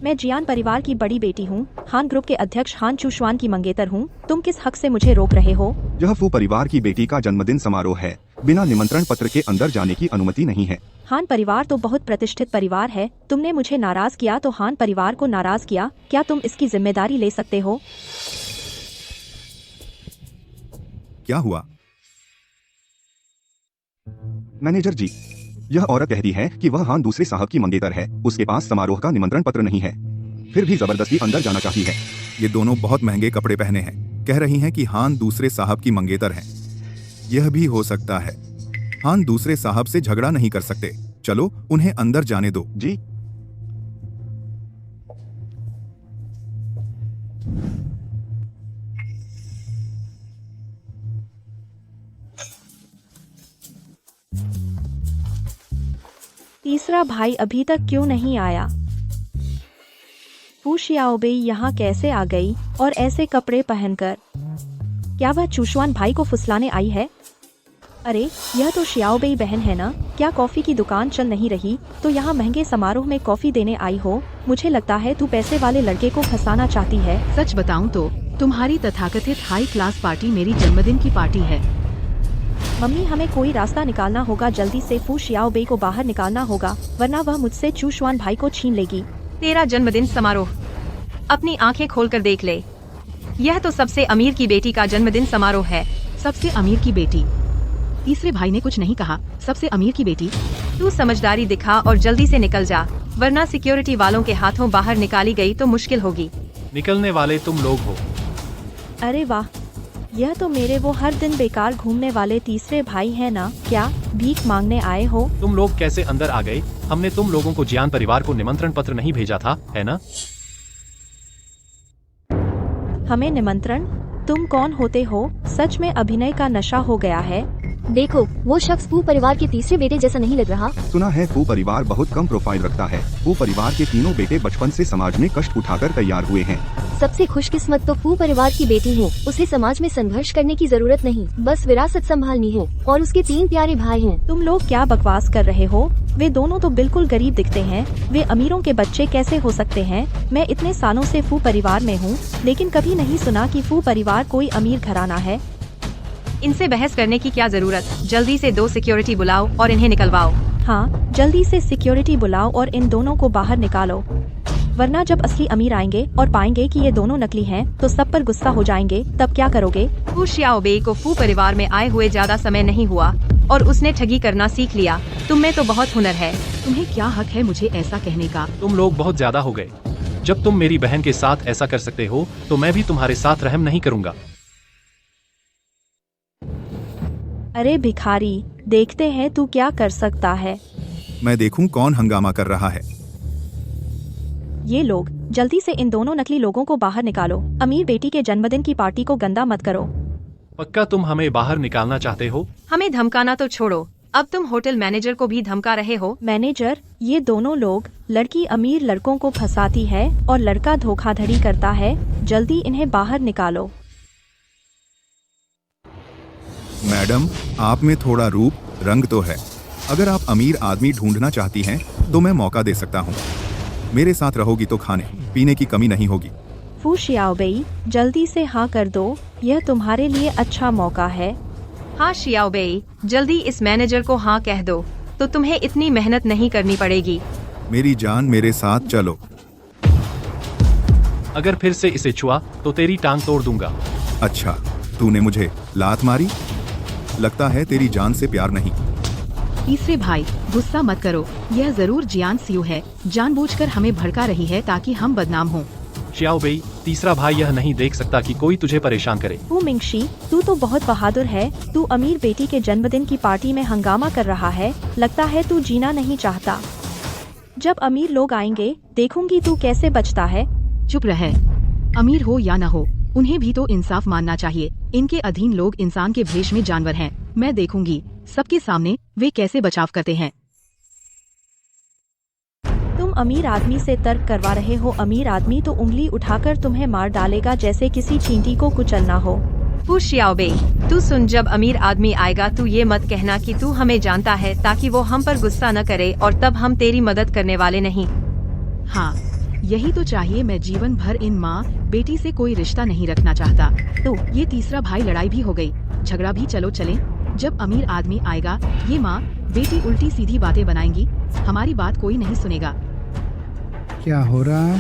मैं जियान परिवार की बड़ी बेटी हूँ, हान ग्रुप के अध्यक्ष हान चूशवान की मंगेतर हूँ। तुम किस हक से मुझे रोक रहे हो? यह फू परिवार की बेटी का जन्मदिन समारोह है, बिना निमंत्रण पत्र के अंदर जाने की अनुमति नहीं है। हान परिवार तो बहुत प्रतिष्ठित परिवार है, तुमने मुझे नाराज किया तो हान परिवार को नाराज किया, क्या तुम इसकी जिम्मेदारी ले सकते हो? क्या हुआ? मैनेजर जी, यह औरत कहती है कि वह हान दूसरे साहब की मंगेतर है, उसके पास समारोह का निमंत्रण पत्र नहीं है, फिर भी जबरदस्ती अंदर जाना चाहती है। ये दोनों बहुत महंगे कपड़े पहने हैं, कह रही हैं कि हान दूसरे साहब की मंगेतर हैं। यह भी हो सकता है, हान दूसरे साहब से झगड़ा नहीं कर सकते। चलो उन्हें अंदर जाने दो। जी। तीसरा भाई अभी तक क्यों नहीं आया? फू शियाओबेई यहाँ कैसे आ गई और ऐसे कपड़े पहनकर? क्या वह चूशवान भाई को फुसलाने आई है? अरे यह तो शियाओबेई बहन है ना? क्या कॉफी की दुकान चल नहीं रही तो यहाँ महंगे समारोह में कॉफी देने आई हो? मुझे लगता है तू पैसे वाले लड़के को फंसाना चाहती है। सच बताऊं तो तुम्हारी तथाकथित हाई क्लास पार्टी मेरी जन्मदिन की पार्टी है। मम्मी, हमें कोई रास्ता निकालना होगा, जल्दी से फू शियाओबेई को बाहर निकालना होगा, वरना वह मुझसे चूशवान भाई को छीन लेगी। तेरा जन्मदिन समारोह अपनी आंखें खोलकर देख ले, यह तो सबसे अमीर की बेटी का जन्मदिन समारोह है। सबसे अमीर की बेटी? तीसरे भाई ने कुछ नहीं कहा। सबसे अमीर की बेटी? तू समझदारी दिखा और जल्दी से निकल जा, वरना सिक्योरिटी वालों के हाथों बाहर निकाली गई तो मुश्किल होगी। निकलने वाले तुम लोग हो। अरे वाह, यह तो मेरे वो हर दिन बेकार घूमने वाले तीसरे भाई हैं ना? क्या भीख मांगने आए हो? तुम लोग कैसे अंदर आ गए? हमने तुम लोगों को जियान परिवार को निमंत्रण पत्र नहीं भेजा था, है ना? हमें निमंत्रण? तुम कौन होते हो? सच में अभिनय का नशा हो गया है। देखो, वो शख्स फू परिवार के तीसरे बेटे जैसा नहीं लग रहा। सुना है फू परिवार बहुत कम प्रोफाइल रखता है। फू परिवार के तीनों बेटे बचपन से समाज में कष्ट उठाकर तैयार हुए हैं। सबसे खुशकिस्मत तो फू परिवार की बेटी हूँ, उसे समाज में संघर्ष करने की जरूरत नहीं, बस विरासत संभालनी है। और उसके 3 प्यारे भाई हैं। तुम लोग क्या बकवास कर रहे हो? वे दोनों तो बिल्कुल गरीब दिखते हैं, वे अमीरों के बच्चे कैसे हो सकते हैं? मैं इतने सालों से फू परिवार में हूँ, लेकिन कभी नहीं सुना कि फू परिवार कोई अमीर घराना है। इनसे बहस करने की क्या जरूरत? जल्दी से 2 सिक्योरिटी बुलाओ और इन्हें निकलवाओ। हाँ, जल्दी से सिक्योरिटी बुलाओ और इन दोनों को बाहर निकालो, वरना जब असली अमीर आएंगे और पाएंगे कि ये दोनों नकली हैं, तो सब पर गुस्सा हो जाएंगे। तब क्या करोगे? फू शियाओबेई को फू परिवार में आए हुए ज्यादा समय नहीं हुआ और उसने ठगी करना सीख लिया। तुम में तो बहुत हुनर है। तुम्हें क्या हक है मुझे ऐसा कहने का? तुम लोग बहुत ज्यादा हो गए। जब तुम मेरी बहन के साथ ऐसा कर सकते हो तो मैं भी तुम्हारे साथ रहम नहीं करूँगा। अरे भिखारी, देखते हैं तू क्या कर सकता है। मैं देखूं कौन हंगामा कर रहा है। ये लोग, जल्दी से इन दोनों नकली लोगों को बाहर निकालो। अमीर बेटी के जन्मदिन की पार्टी को गंदा मत करो। पक्का तुम हमें बाहर निकालना चाहते हो? हमें धमकाना तो छोड़ो, अब तुम होटल मैनेजर को भी धमका रहे हो। मैनेजर, ये दोनों लोग, लड़की अमीर लड़कों को फंसाती है और लड़का धोखाधड़ी करता है। जल्दी इन्हें बाहर निकालो। मैडम, आप में थोड़ा रूप रंग तो है। अगर आप अमीर आदमी ढूंढना चाहती हैं तो मैं मौका दे सकता हूँ। मेरे साथ रहोगी तो खाने पीने की कमी नहीं होगी। फू शियाओबेई, जल्दी से हाँ कर दो, यह तुम्हारे लिए अच्छा मौका है। हाँ शियाओबेई, जल्दी इस मैनेजर को हाँ कह दो, तो तुम्हें इतनी मेहनत नहीं करनी पड़ेगी। मेरी जान, मेरे साथ चलो। अगर फिर से इसे छुआ तो तेरी टांग तोड़ दूंगा। अच्छा, तूने मुझे लात मारी? लगता है तेरी जान से प्यार नहीं। तीसरे भाई, गुस्सा मत करो, यह जरूर जियान सियू है, जानबूझकर हमें भड़का रही है ताकि हम बदनाम हों। शियाओबेई, तीसरा भाई यह नहीं देख सकता कि कोई तुझे परेशान करे। फू मिंगशी, तू तो बहुत बहादुर है। तू अमीर बेटी के जन्मदिन की पार्टी में हंगामा कर रहा है। लगता है तू जीना नहीं चाहता। जब अमीर लोग आएंगे, देखूंगी तू कैसे बचता है। चुप रहे। अमीर हो या न हो, उन्हें भी तो इंसाफ मानना चाहिए। इनके अधीन लोग इंसान के भेष में जानवर हैं। मैं देखूंगी सबके सामने वे कैसे बचाव करते हैं। तुम अमीर आदमी से तर्क करवा रहे हो। अमीर आदमी तो उंगली उठाकर तुम्हें मार डालेगा जैसे किसी चींटी को कुचलना हो। फू शियाओबेई, तू सुन, जब अमीर आदमी आएगा तू ये मत कहना कि तू हमें जानता है, ताकि वो हम पर गुस्सा न करे और तब हम तेरी मदद करने वाले नहीं। हाँ, यही तो चाहिए। मैं जीवन भर इन माँ बेटी से कोई रिश्ता नहीं रखना चाहता। तो ये तीसरा भाई लड़ाई भी हो गई, झगड़ा भी। चलो चलें। जब अमीर आदमी आएगा ये माँ बेटी उल्टी सीधी बातें बनाएंगी, हमारी बात कोई नहीं सुनेगा। क्या हो रहा है?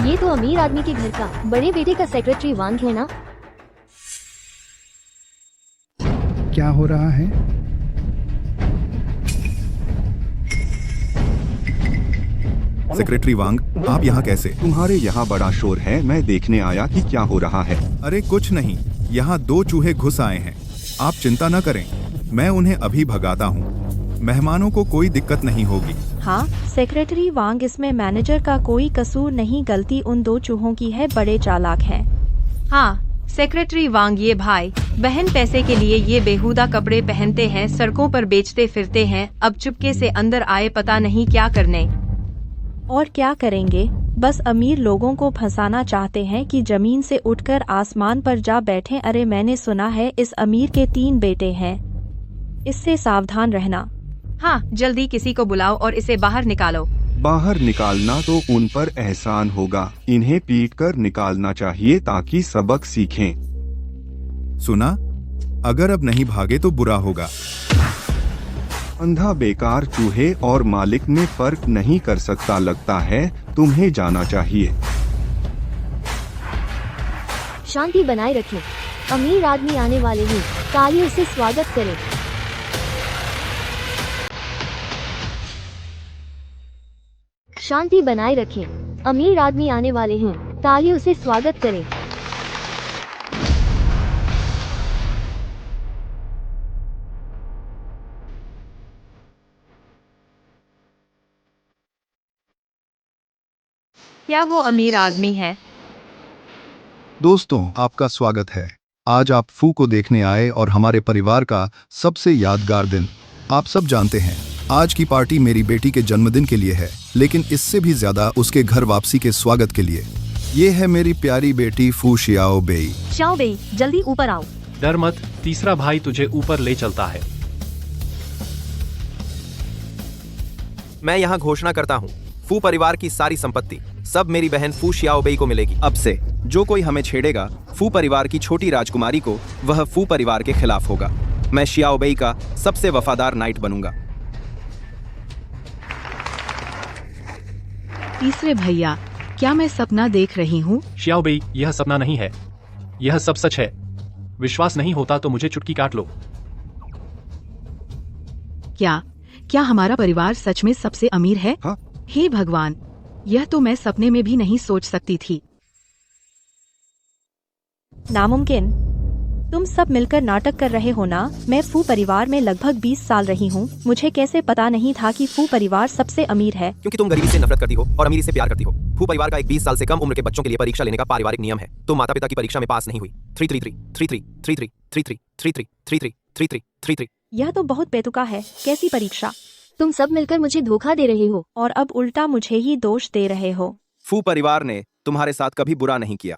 ये तो अमीर आदमी के घर का बड़े बेटे का सेक्रेटरी वांग है ना। क्या हो रहा है? सेक्रेटरी वांग, आप यहाँ कैसे? तुम्हारे यहाँ बड़ा शोर है, मैं देखने आया कि क्या हो रहा है। अरे कुछ नहीं, यहाँ 2 चूहे घुस आए हैं। आप चिंता न करें, मैं उन्हें अभी भगाता हूँ। मेहमानों को कोई दिक्कत नहीं होगी। हाँ सेक्रेटरी वांग, इसमें मैनेजर का कोई कसूर नहीं, गलती उन 2 चूहों की है, बड़े चालाक हैं। हाँ सेक्रेटरी वांग, ये भाई बहन पैसे के लिए ये बेहुदा कपड़े पहनते हैं, सड़कों पर बेचते फिरते हैं। अब चुपके से अंदर आए, पता नहीं क्या करने। और क्या करेंगे, बस अमीर लोगों को फंसाना चाहते हैं कि जमीन से उठकर आसमान पर जा बैठे। अरे मैंने सुना है इस अमीर के 3 बेटे हैं, इससे सावधान रहना। हाँ जल्दी किसी को बुलाओ और इसे बाहर निकालो। बाहर निकालना तो उन पर एहसान होगा, इन्हें पीट कर निकालना चाहिए ताकि सबक सीखें। सुना, अगर अब नहीं भागे तो बुरा होगा। अंधा बेकार चूहे और मालिक में फर्क नहीं कर सकता लगता है, तुम्हें जाना चाहिए। शांति बनाए रखें, अमीर आदमी आने वाले हैं, तालियों से स्वागत करें। शांति बनाए रखें, अमीर आदमी आने वाले हैं, तालियों से स्वागत करें। क्या वो अमीर आदमी है? दोस्तों, आपका स्वागत है। आज आप फू को देखने आए और हमारे परिवार का सबसे यादगार दिन। आप सब जानते हैं, आज की पार्टी मेरी बेटी के जन्मदिन के लिए है, लेकिन इससे भी ज्यादा उसके घर वापसी के स्वागत के लिए। ये है मेरी प्यारी बेटी फू शियाओबेई। शियाओबेई, जल्दी ऊपर आओ। डर मत, तीसरा भाई तुझे ऊपर ले चलता है। मैं यहाँ घोषणा करता हूँ, फू परिवार की सारी संपत्ति सब मेरी बहन फू शियाओबेई को मिलेगी। अब से जो कोई हमें छेड़ेगा फू परिवार की छोटी राजकुमारी को, वह फू परिवार के खिलाफ होगा। मैं शियाओबेई का सबसे वफादार नाइट बनूंगा। तीसरे भैया, क्या मैं सपना देख रही हूँ? शियाओबेई, यह सपना नहीं है, यह सब सच है। विश्वास नहीं होता तो मुझे चुटकी काट लो। क्या हमारा परिवार सच में सबसे अमीर है? हाँ। हे भगवान, यह तो मैं सपने में भी नहीं सोच सकती थी। नामुमकिन, तुम सब मिलकर नाटक कर रहे हो ना। मैं फू परिवार में लगभग 20 साल रही हूँ, मुझे कैसे पता नहीं था कि फू परिवार सबसे अमीर है। क्योंकि तुम गरीबी से नफरत करती हो और अमीरी से प्यार करती हो। फू परिवार का एक 20 साल से कम उम्र के बच्चों के लिए परीक्षा लेने का पारिवारिक नियम है। तुम माता पिता की परीक्षा में पास नहीं हुई। 333 यह तो बहुत बेतुका है। कैसी परीक्षा? तुम सब मिलकर मुझे धोखा दे रहे हो और अब उल्टा मुझे ही दोष दे रहे हो। फू परिवार ने तुम्हारे साथ कभी बुरा नहीं किया,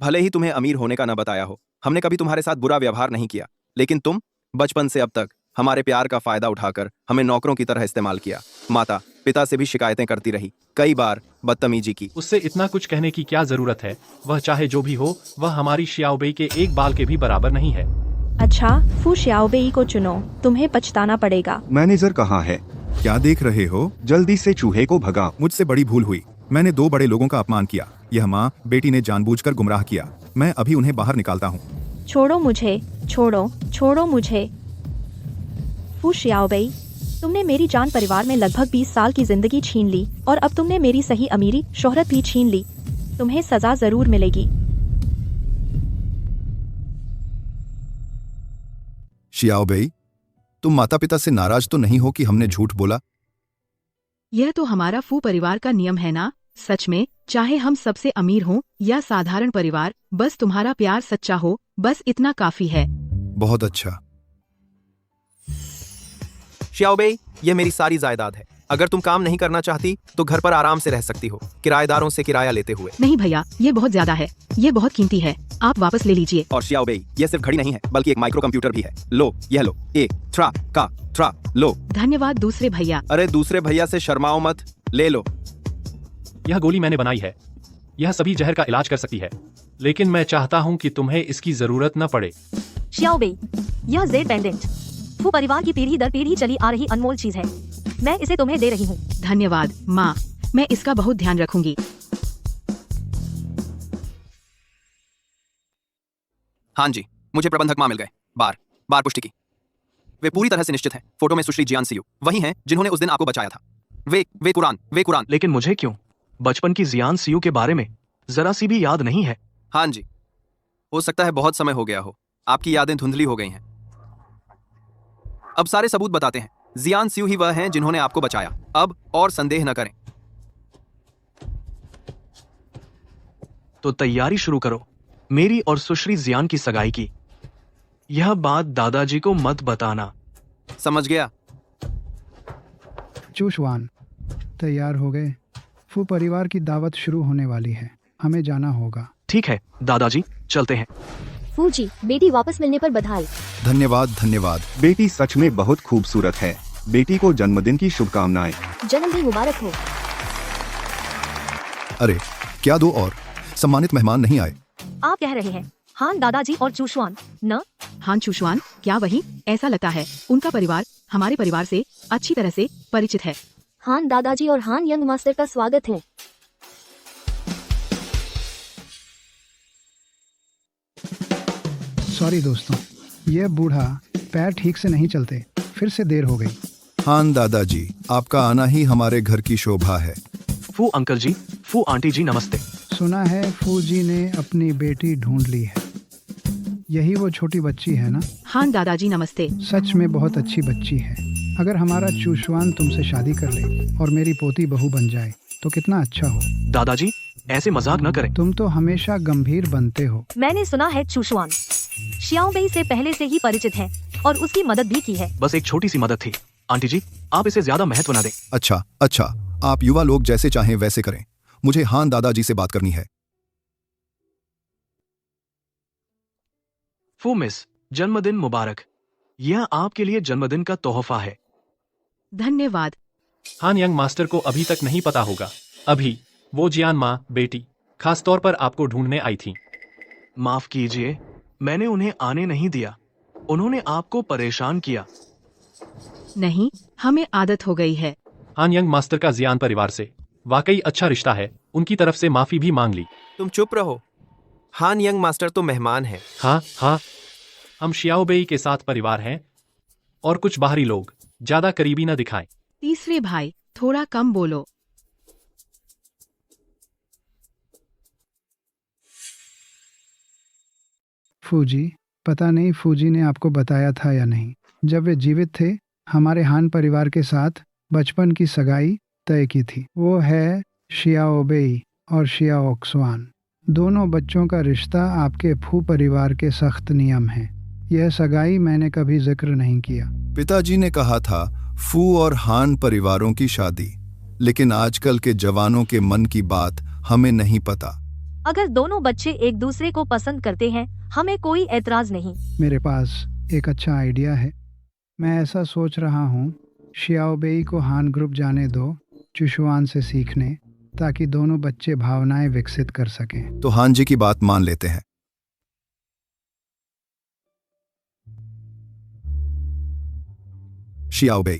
भले ही तुम्हें अमीर होने का न बताया हो। हमने कभी तुम्हारे साथ बुरा व्यवहार नहीं किया, लेकिन तुम बचपन से अब तक हमारे प्यार का फायदा उठाकर हमें नौकरों की तरह इस्तेमाल किया। माता पिता से भी शिकायतें करती रही, कई बार बदतमीजी की। उससे इतना कुछ कहने की क्या जरूरत है? वह चाहे जो भी हो, वह हमारी शियाओबेई के एक बाल के भी बराबर नहीं है। अच्छा, फू शियाओबेई को चुनो, तुम्हें पछताना पड़ेगा। मैनेजर कहाँ है? क्या देख रहे हो? जल्दी से चूहे को भगा। मुझसे बड़ी भूल हुई, मैंने 2 बड़े लोगों का अपमान किया। यह माँ बेटी ने जानबूझकर गुमराह किया। मैं अभी उन्हें बाहर निकालता हूँ। छोड़ो मुझे, छोड़ो मुझे। फू शियाओबेई, तुमने मेरी जान परिवार में लगभग 20 साल की जिंदगी छीन ली और अब तुमने मेरी सही अमीरी शोहरत भी छीन ली। तुम्हें सजा जरूर मिलेगी। शियाओबेई, तुम माता पिता से नाराज तो नहीं हो कि हमने झूठ बोला? यह तो हमारा फू परिवार का नियम है ना। सच में, चाहे हम सबसे अमीर हों या साधारण परिवार, बस तुम्हारा प्यार सच्चा हो, बस इतना काफी है। बहुत अच्छा। श्याओबेई, यह मेरी सारी जायदाद है। अगर तुम काम नहीं करना चाहती तो घर पर आराम से रह सकती हो, किराएदारों से किराया लेते हुए। नहीं भैया, ये बहुत ज्यादा है, ये बहुत कीमती है, आप वापस ले लीजिए। और श्याओबेई, यह सिर्फ घड़ी नहीं है बल्कि एक माइक्रो कंप्यूटर भी है। लो, यह लो, ए ट्रा का ट्रा लो। धन्यवाद दूसरे भैया। अरे दूसरे भैया से शर्माओ मत, ले लो। यह गोली मैंने बनाई है, यह सभी जहर का इलाज कर सकती है, लेकिन मैं चाहता हूँ कि तुम्हें इसकी जरूरत न पड़े। श्याओबेई, यह जेड पेंडेंट फू परिवार की पीढ़ी दर पीढ़ी चली आ रही अनमोल चीज है, मैं इसे तुम्हें दे रही हूँ। धन्यवाद माँ, मैं इसका बहुत ध्यान रखूंगी। हाँ जी, मुझे प्रबंधक माँ मिल गए। बार पुष्टि की। वे पूरी तरह से निश्चित हैं। फोटो में सुश्री जियान सियू वही हैं जिन्होंने उस दिन आपको बचाया था। वे कुरान। लेकिन मुझे क्यों बचपन की जियान सियू के बारे में जरा सी भी याद नहीं है। हाँ जी, हो सकता है बहुत समय हो गया हो, आपकी यादें धुंधली हो गई हैं। अब सारे सबूत बताते हैं, जियान सियू ही वह हैं जिन्होंने आपको बचाया। अब और संदेह न करें। तो तैयारी शुरू करो मेरी और सुश्री जियान की सगाई की। यह बात दादाजी को मत बताना। समझ गया। चूशवान, तैयार हो गए? फू परिवार की दावत शुरू होने वाली है, हमें जाना होगा। ठीक है दादाजी, चलते हैं। फू जी, बेटी वापस मिलने पर बधाई। धन्यवाद। बेटी सच में बहुत खूबसूरत है। बेटी को जन्मदिन की शुभकामनाएं। जन्मदिन मुबारक हो। अरे क्या दो और सम्मानित मेहमान नहीं आए? आप कह रहे हैं हान दादाजी और चूशवान न? हान चुशवान, क्या वही? ऐसा लगता है उनका परिवार हमारे परिवार से अच्छी तरह से परिचित है। हान दादाजी और हान यंग मास्टर का स्वागत है। सॉरी दोस्तों, यह बूढ़ा पैर ठीक से नहीं चलते, फिर से देर हो गई। हान दादाजी, आपका आना ही हमारे घर की शोभा है। फू अंकल जी, फू आंटी जी, नमस्ते। सुना है फू जी ने अपनी बेटी ढूंढ ली है। यही वो छोटी बच्ची है ना? हान दादाजी नमस्ते। सच में बहुत अच्छी बच्ची है। अगर हमारा चूशवान तुमसे शादी कर ले और मेरी पोती बहू बन जाए तो कितना अच्छा हो। दादाजी, ऐसे मजाक न करें। तुम तो हमेशा गंभीर बनते हो। मैंने सुना है चूशवान श्याओबेई से पहले से ही परिचित है और उसकी मदद भी की है। बस एक छोटी सी मदद थी। आंटी जी, आप इसे ज्यादा महत्व न दें। अच्छा, आप युवा लोग जैसे चाहें वैसे करें। मुझे हान दादाजी से बात करनी है। फू मिस, जन्मदिन मुबारक। यह आपके लिए जन्मदिन का तोहफा है। धन्यवाद। हान यंग मास्टर को अभी तक नहीं पता होगा। अभी वो जियान माँ बेटी खास तौर पर आपको ढूंढने आई थी। माफ कीजिए, मैंने उन्हें आने नहीं दिया। उन्होंने आपको परेशान किया। नहीं, हमें आदत हो गई है। हान यंग मास्टर का जियान परिवार से वाकई अच्छा रिश्ता है, उनकी तरफ से माफी भी मांग ली। तुम चुप रहो, हान यंग मास्टर तो मेहमान है। हाँ, हम श्याओबेई के साथ परिवार हैं और कुछ बाहरी लोग, ज्यादा करीबी न दिखाएं। तीसरे भाई, थोड़ा कम बोलो। फूजी, पता नहीं फूजी ने आपको बताया था या नहीं, जब वे जीवित थे हमारे हान परिवार के साथ बचपन की सगाई तय की थी। वो है शियाओबेई और शियाओक्सवान। दोनों बच्चों का रिश्ता आपके फू परिवार के सख्त नियम हैं। यह सगाई मैंने कभी जिक्र नहीं किया। पिताजी ने कहा था फू और हान परिवारों की शादी, लेकिन आजकल के जवानों के मन की बात हमें नहीं पता। अगर दोनों बच्चे एक दूसरे को पसंद करते हैं, हमें कोई एतराज नहीं। मेरे पास एक अच्छा आइडिया है। मैं ऐसा सोच रहा हूँ, शियाओबेई को हान ग्रुप जाने दो चुशवान से सीखने, ताकि दोनों बच्चे भावनाएं विकसित कर सकें। तो हान जी की बात मान लेते हैं। शियाओबेई,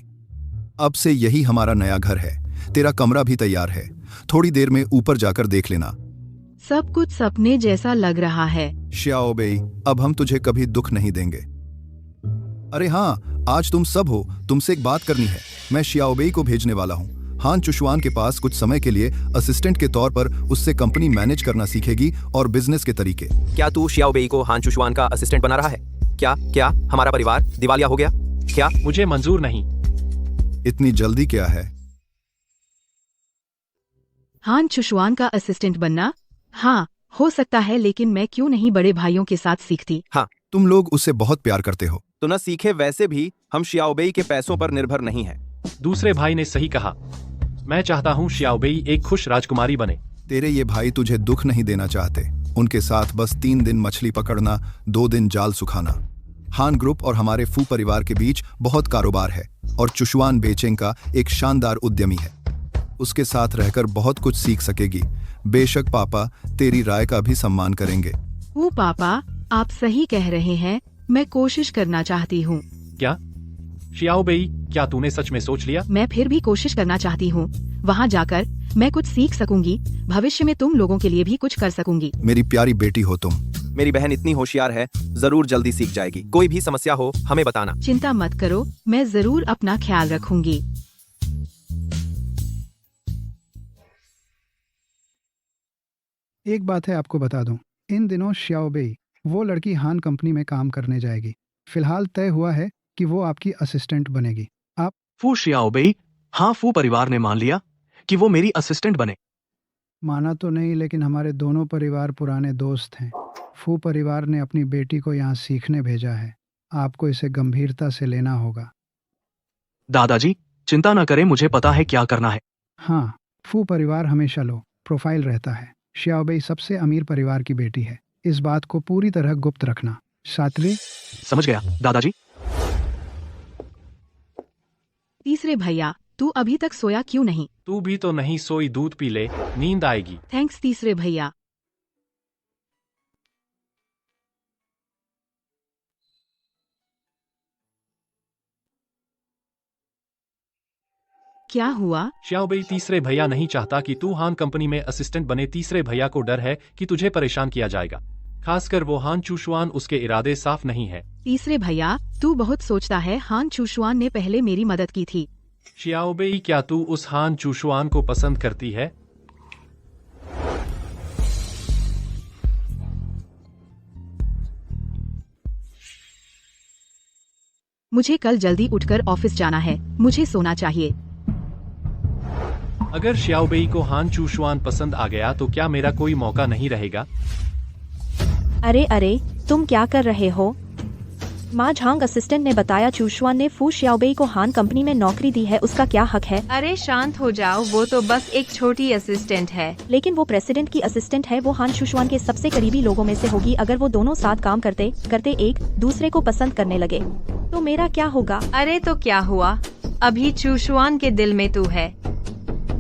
अब से यही हमारा नया घर है। तेरा कमरा भी तैयार है, थोड़ी देर में ऊपर जाकर देख लेना। सब कुछ सपने जैसा लग रहा है। शियाओबेई, अब हम तुझे कभी दुख नहीं देंगे। अरे हाँ, आज तुम सब हो, तुमसे एक बात करनी है। मैं शियाओबेई को भेजने वाला हूँ हान चुशवान के पास कुछ समय के लिए असिस्टेंट के तौर पर। उससे कंपनी मैनेज करना सीखेगी और बिजनेस के तरीके। क्या तू शियाओबेई को हान चुशवान का असिस्टेंट बना रहा है? क्या हमारा परिवार दिवालिया हो गया क्या? मुझे मंजूर नहीं। इतनी जल्दी क्या है? हान चुशवान का असिस्टेंट बनना? हाँ, हो सकता है, लेकिन मैं क्यों नहीं बड़े भाइयों के साथ सीखती। हाँ, तुम लोग उससे बहुत प्यार करते हो। तो न सीखे, वैसे भी हम शियाओबेई के पैसों पर निर्भर नहीं हैं। दूसरे भाई ने सही कहा। मैं चाहता हूँ शियाओबेई एक खुश राजकुमारी बने। तेरे ये भाई तुझे दुख नहीं देना चाहते। उनके साथ बस 3 दिन मछली पकड़ना, 2 दिन जाल सुखाना। हान ग्रुप और हमारे फू परिवार के बीच बहुत कारोबार है और चुशुआन बेचेंग का एक शानदार उद्यमी है। उसके साथ रहकर बहुत कुछ सीख सकेगी। बेशक पापा तेरी राय का भी सम्मान करेंगे। वो पापा, आप सही कह रहे हैं। मैं कोशिश करना चाहती हूँ। क्या शियाओबेई, क्या तूने सच में सोच लिया? मैं फिर भी कोशिश करना चाहती हूँ। वहाँ जाकर मैं कुछ सीख सकूंगी। भविष्य में तुम लोगों के लिए भी कुछ कर सकूंगी। मेरी प्यारी बेटी हो तुम। मेरी बहन इतनी होशियार है, जरूर जल्दी सीख जाएगी। कोई भी समस्या हो हमें बताना। चिंता मत करो, मैं जरूर अपना ख्याल रखूंगी। एक बात है आपको बता दूं, इन दिनों शियाओबेई, वो लड़की हान कंपनी में काम करने जाएगी। फिलहाल तय हुआ है कि वो आपकी असिस्टेंट बनेगी। आप फू शियाओबेई, हाँ फू परिवार ने मान लिया कि वो मेरी असिस्टेंट बने। माना तो नहीं, लेकिन हमारे दोनों परिवार पुराने दोस्त हैं। फू परिवार ने अपनी बेटी को यहाँ सीखने भेजा है। आपको इसे गंभीरता से लेना होगा। दादाजी चिंता न करें, मुझे पता है क्या करना है। हाँ, फू परिवार हमेशा लो प्रोफाइल रहता है। शियाओबेई सबसे अमीर परिवार की बेटी है। इस बात को पूरी तरह गुप्त रखना। सातवें। समझ गया दादाजी। तीसरे भैया, तू अभी तक सोया क्यों नहीं? तू भी तो नहीं सोई, दूध पी ले, नींद आएगी। थैंक्स तीसरे भैया। क्या हुआ? शियाओबेई, तीसरे भैया नहीं चाहता कि तू हान कंपनी में असिस्टेंट बने। तीसरे भैया को डर है कि तुझे परेशान किया जाएगा, खासकर वो हान चुशुआन। उसके इरादे साफ नहीं है। तीसरे भैया, तू बहुत सोचता है। हान चुशुआन ने पहले मेरी मदद की थी। शियाओबेई, क्या तू उस हान चुशुआन को पसंद करती है? मुझे कल जल्दी उठकर ऑफिस जाना है। मुझे सोना चाहिए। अगर शियाओबेई को हान चुशुआन पसंद आ गया तो क्या मेरा कोई मौका नहीं रहेगा? अरे अरे, तुम क्या कर रहे हो? माँ झांग असिस्टेंट ने बताया चुशुआन ने फू शियाओबेई को हान कंपनी में नौकरी दी है। उसका क्या हक है? अरे शांत हो जाओ, वो तो बस एक छोटी असिस्टेंट है। लेकिन वो प्रेसिडेंट की असिस्टेंट है। वो हान चुशुआन के सबसे करीबी लोगों में से होगी। अगर वो दोनों साथ काम करते करते एक दूसरे को पसंद करने लगे तो मेरा क्या होगा? अरे तो क्या हुआ, अभी चुशुआन के दिल में तू है।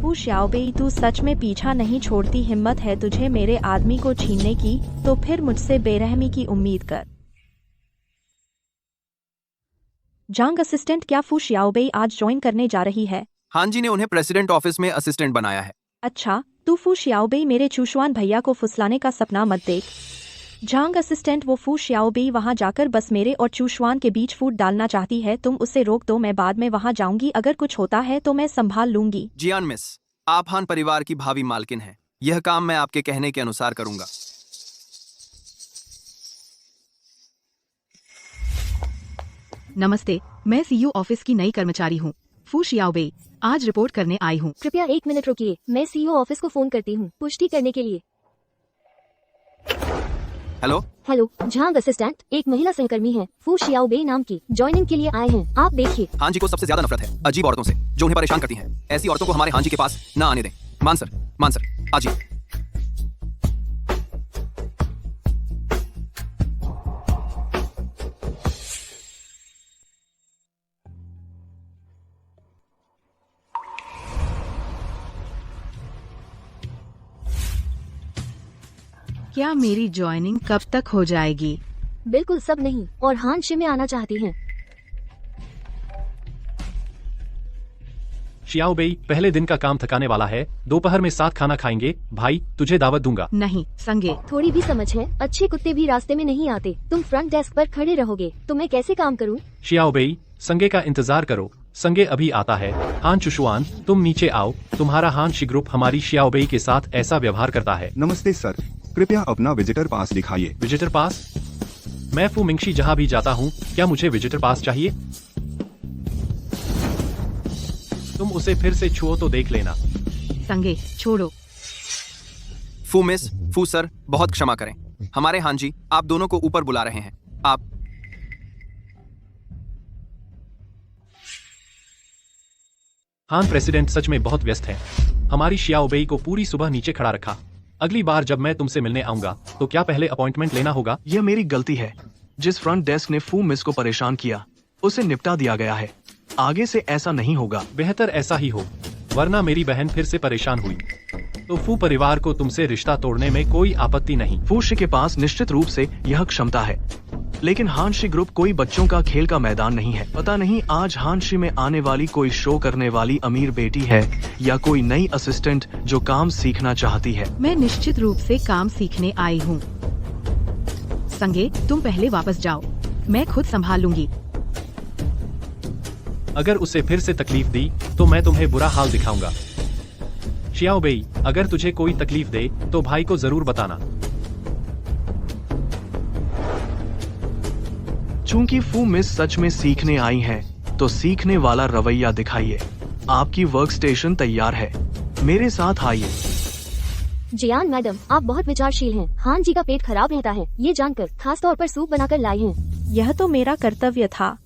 फू शियाओबेई, तू सच में पीछा नहीं छोड़ती। हिम्मत है तुझे मेरे आदमी को छीनने की, तो फिर मुझसे बेरहमी की उम्मीद कर। जांग असिस्टेंट, क्या फू शियाओबेई आज ज्वाइन करने जा रही है? हान जी ने उन्हें प्रेसिडेंट ऑफिस में असिस्टेंट बनाया है। अच्छा, तू फू शियाओबेई मेरे चुशुआन भैया को फुसलाने का सपना मत देख। जांग असिस्टेंट, वो फू शियाओबेई वहाँ जाकर बस मेरे और चुशुआन के बीच फूट डालना चाहती है। तुम उसे रोक दो, मैं बाद में वहाँ जाऊंगी। अगर कुछ होता है तो मैं संभाल लूंगी। जियान मिस, आप हान परिवार की भावी मालकिन हैं। यह काम मैं आपके कहने के अनुसार करूंगा। नमस्ते, मैं सीयू ऑफिस की नई कर्मचारी हूँ। फू शियाओबेई, आज रिपोर्ट करने आई हूँ। कृपया 1 मिनट रुकिए, मैं सीईओ ऑफिस को फोन करती हूँ पुष्टि करने के लिए। हेलो हेलो, झांग असिस्टेंट, एक महिला सहकर्मी है फू शियाओबेई नाम की, ज्वाइनिंग के लिए आए हैं। आप देखिए। हान जी को सबसे ज्यादा नफरत है अजीब औरतों से जो उन्हें परेशान करती हैं। ऐसी औरतों को हमारे हान जी के पास न आने दें। मान सर, आजी। क्या मेरी ज्वाइनिंग कब तक हो जाएगी? बिल्कुल सब नहीं, और हान शे में आना चाहती हैं। शियाओबेई, पहले दिन का काम थकाने वाला है। दोपहर में साथ खाना खाएंगे। भाई, तुझे दावत दूंगा। नहीं संगे। थोड़ी भी समझ है, अच्छे कुत्ते भी रास्ते में नहीं आते। तुम फ्रंट डेस्क पर खड़े रहोगे तो मैं कैसे काम करूं? शियाओबेई, संगे का इंतजार करो, संगे अभी आता है। हान चुशुआन, तुम नीचे आओ। तुम्हारा हान शी ग्रुप हमारी शियाओबेई के साथ ऐसा व्यवहार करता है। नमस्ते सर, कृपया अपना विजिटर पास दिखाइए। विजिटर पास? मैं फू मिंगशी जहाँ भी जाता हूँ, क्या मुझे विजिटर पास चाहिए? तुम उसे फिर से छुओ तो देख लेना। संगे छोड़ो। फू मिस, फू सर, बहुत क्षमा करें। हमारे हान जी आप दोनों को ऊपर बुला रहे हैं। आप हान प्रेसिडेंट सच में बहुत व्यस्त है। हमारी शियाओबेई को पूरी सुबह नीचे खड़ा रखा। अगली बार जब मैं तुमसे मिलने आऊंगा तो क्या पहले अपॉइंटमेंट लेना होगा? यह मेरी गलती है। जिस फ्रंट डेस्क ने फू मिस को परेशान किया उसे निपटा दिया गया है। आगे से ऐसा नहीं होगा। बेहतर ऐसा ही हो, वरना मेरी बहन फिर से परेशान हुई तो फू परिवार को तुमसे रिश्ता तोड़ने में कोई आपत्ति नहीं। फूशी के पास निश्चित रूप से यह क्षमता है, लेकिन हानशी ग्रुप कोई बच्चों का खेल का मैदान नहीं है। पता नहीं आज हानशी में आने वाली कोई शो करने वाली अमीर बेटी है या कोई नई असिस्टेंट जो काम सीखना चाहती है। मैं निश्चित रूप से काम सीखने आई हूँ। संगे, तुम पहले वापस जाओ, मैं खुद संभाल लूंगी। अगर उसे फिर से तकलीफ दी तो मैं तुम्हें बुरा हाल दिखाऊंगा। शियाओबेई, अगर तुझे कोई तकलीफ दे तो भाई को जरूर बताना। चूंकि फू मिस सच में सीखने आई हैं, तो सीखने वाला रवैया दिखाइए। आपकी वर्क स्टेशन तैयार है, मेरे साथ आइए। जियान मैडम, आप बहुत विचारशील हैं। हान जी का पेट खराब रहता है, ये जानकर खास तौर पर सूप बनाकर लाई हैं। यह तो मेरा कर्तव्य था।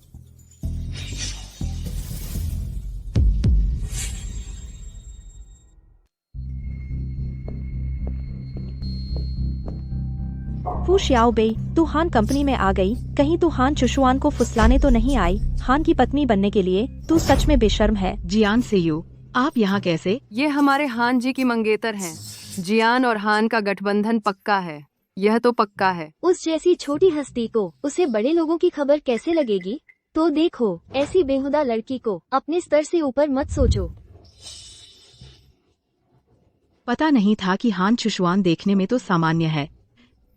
फू शियाओबेई, तू हान कंपनी में आ गई। कहीं तू हान चुशुआन को फुसलाने तो नहीं आई? हान की पत्नी बनने के लिए तू सच में बेशर्म है। जियान सेयू, आप यहाँ कैसे? ये हमारे हान जी की मंगेतर हैं। जियान और हान का गठबंधन पक्का है, यह तो पक्का है। उस जैसी छोटी हस्ती को उसे बड़े लोगों की खबर कैसे लगेगी? तो देखो, ऐसी बेहुदा लड़की को अपने स्तर से ऊपर मत सोचो। पता नहीं था कि हान चुशुआन देखने में तो सामान्य है,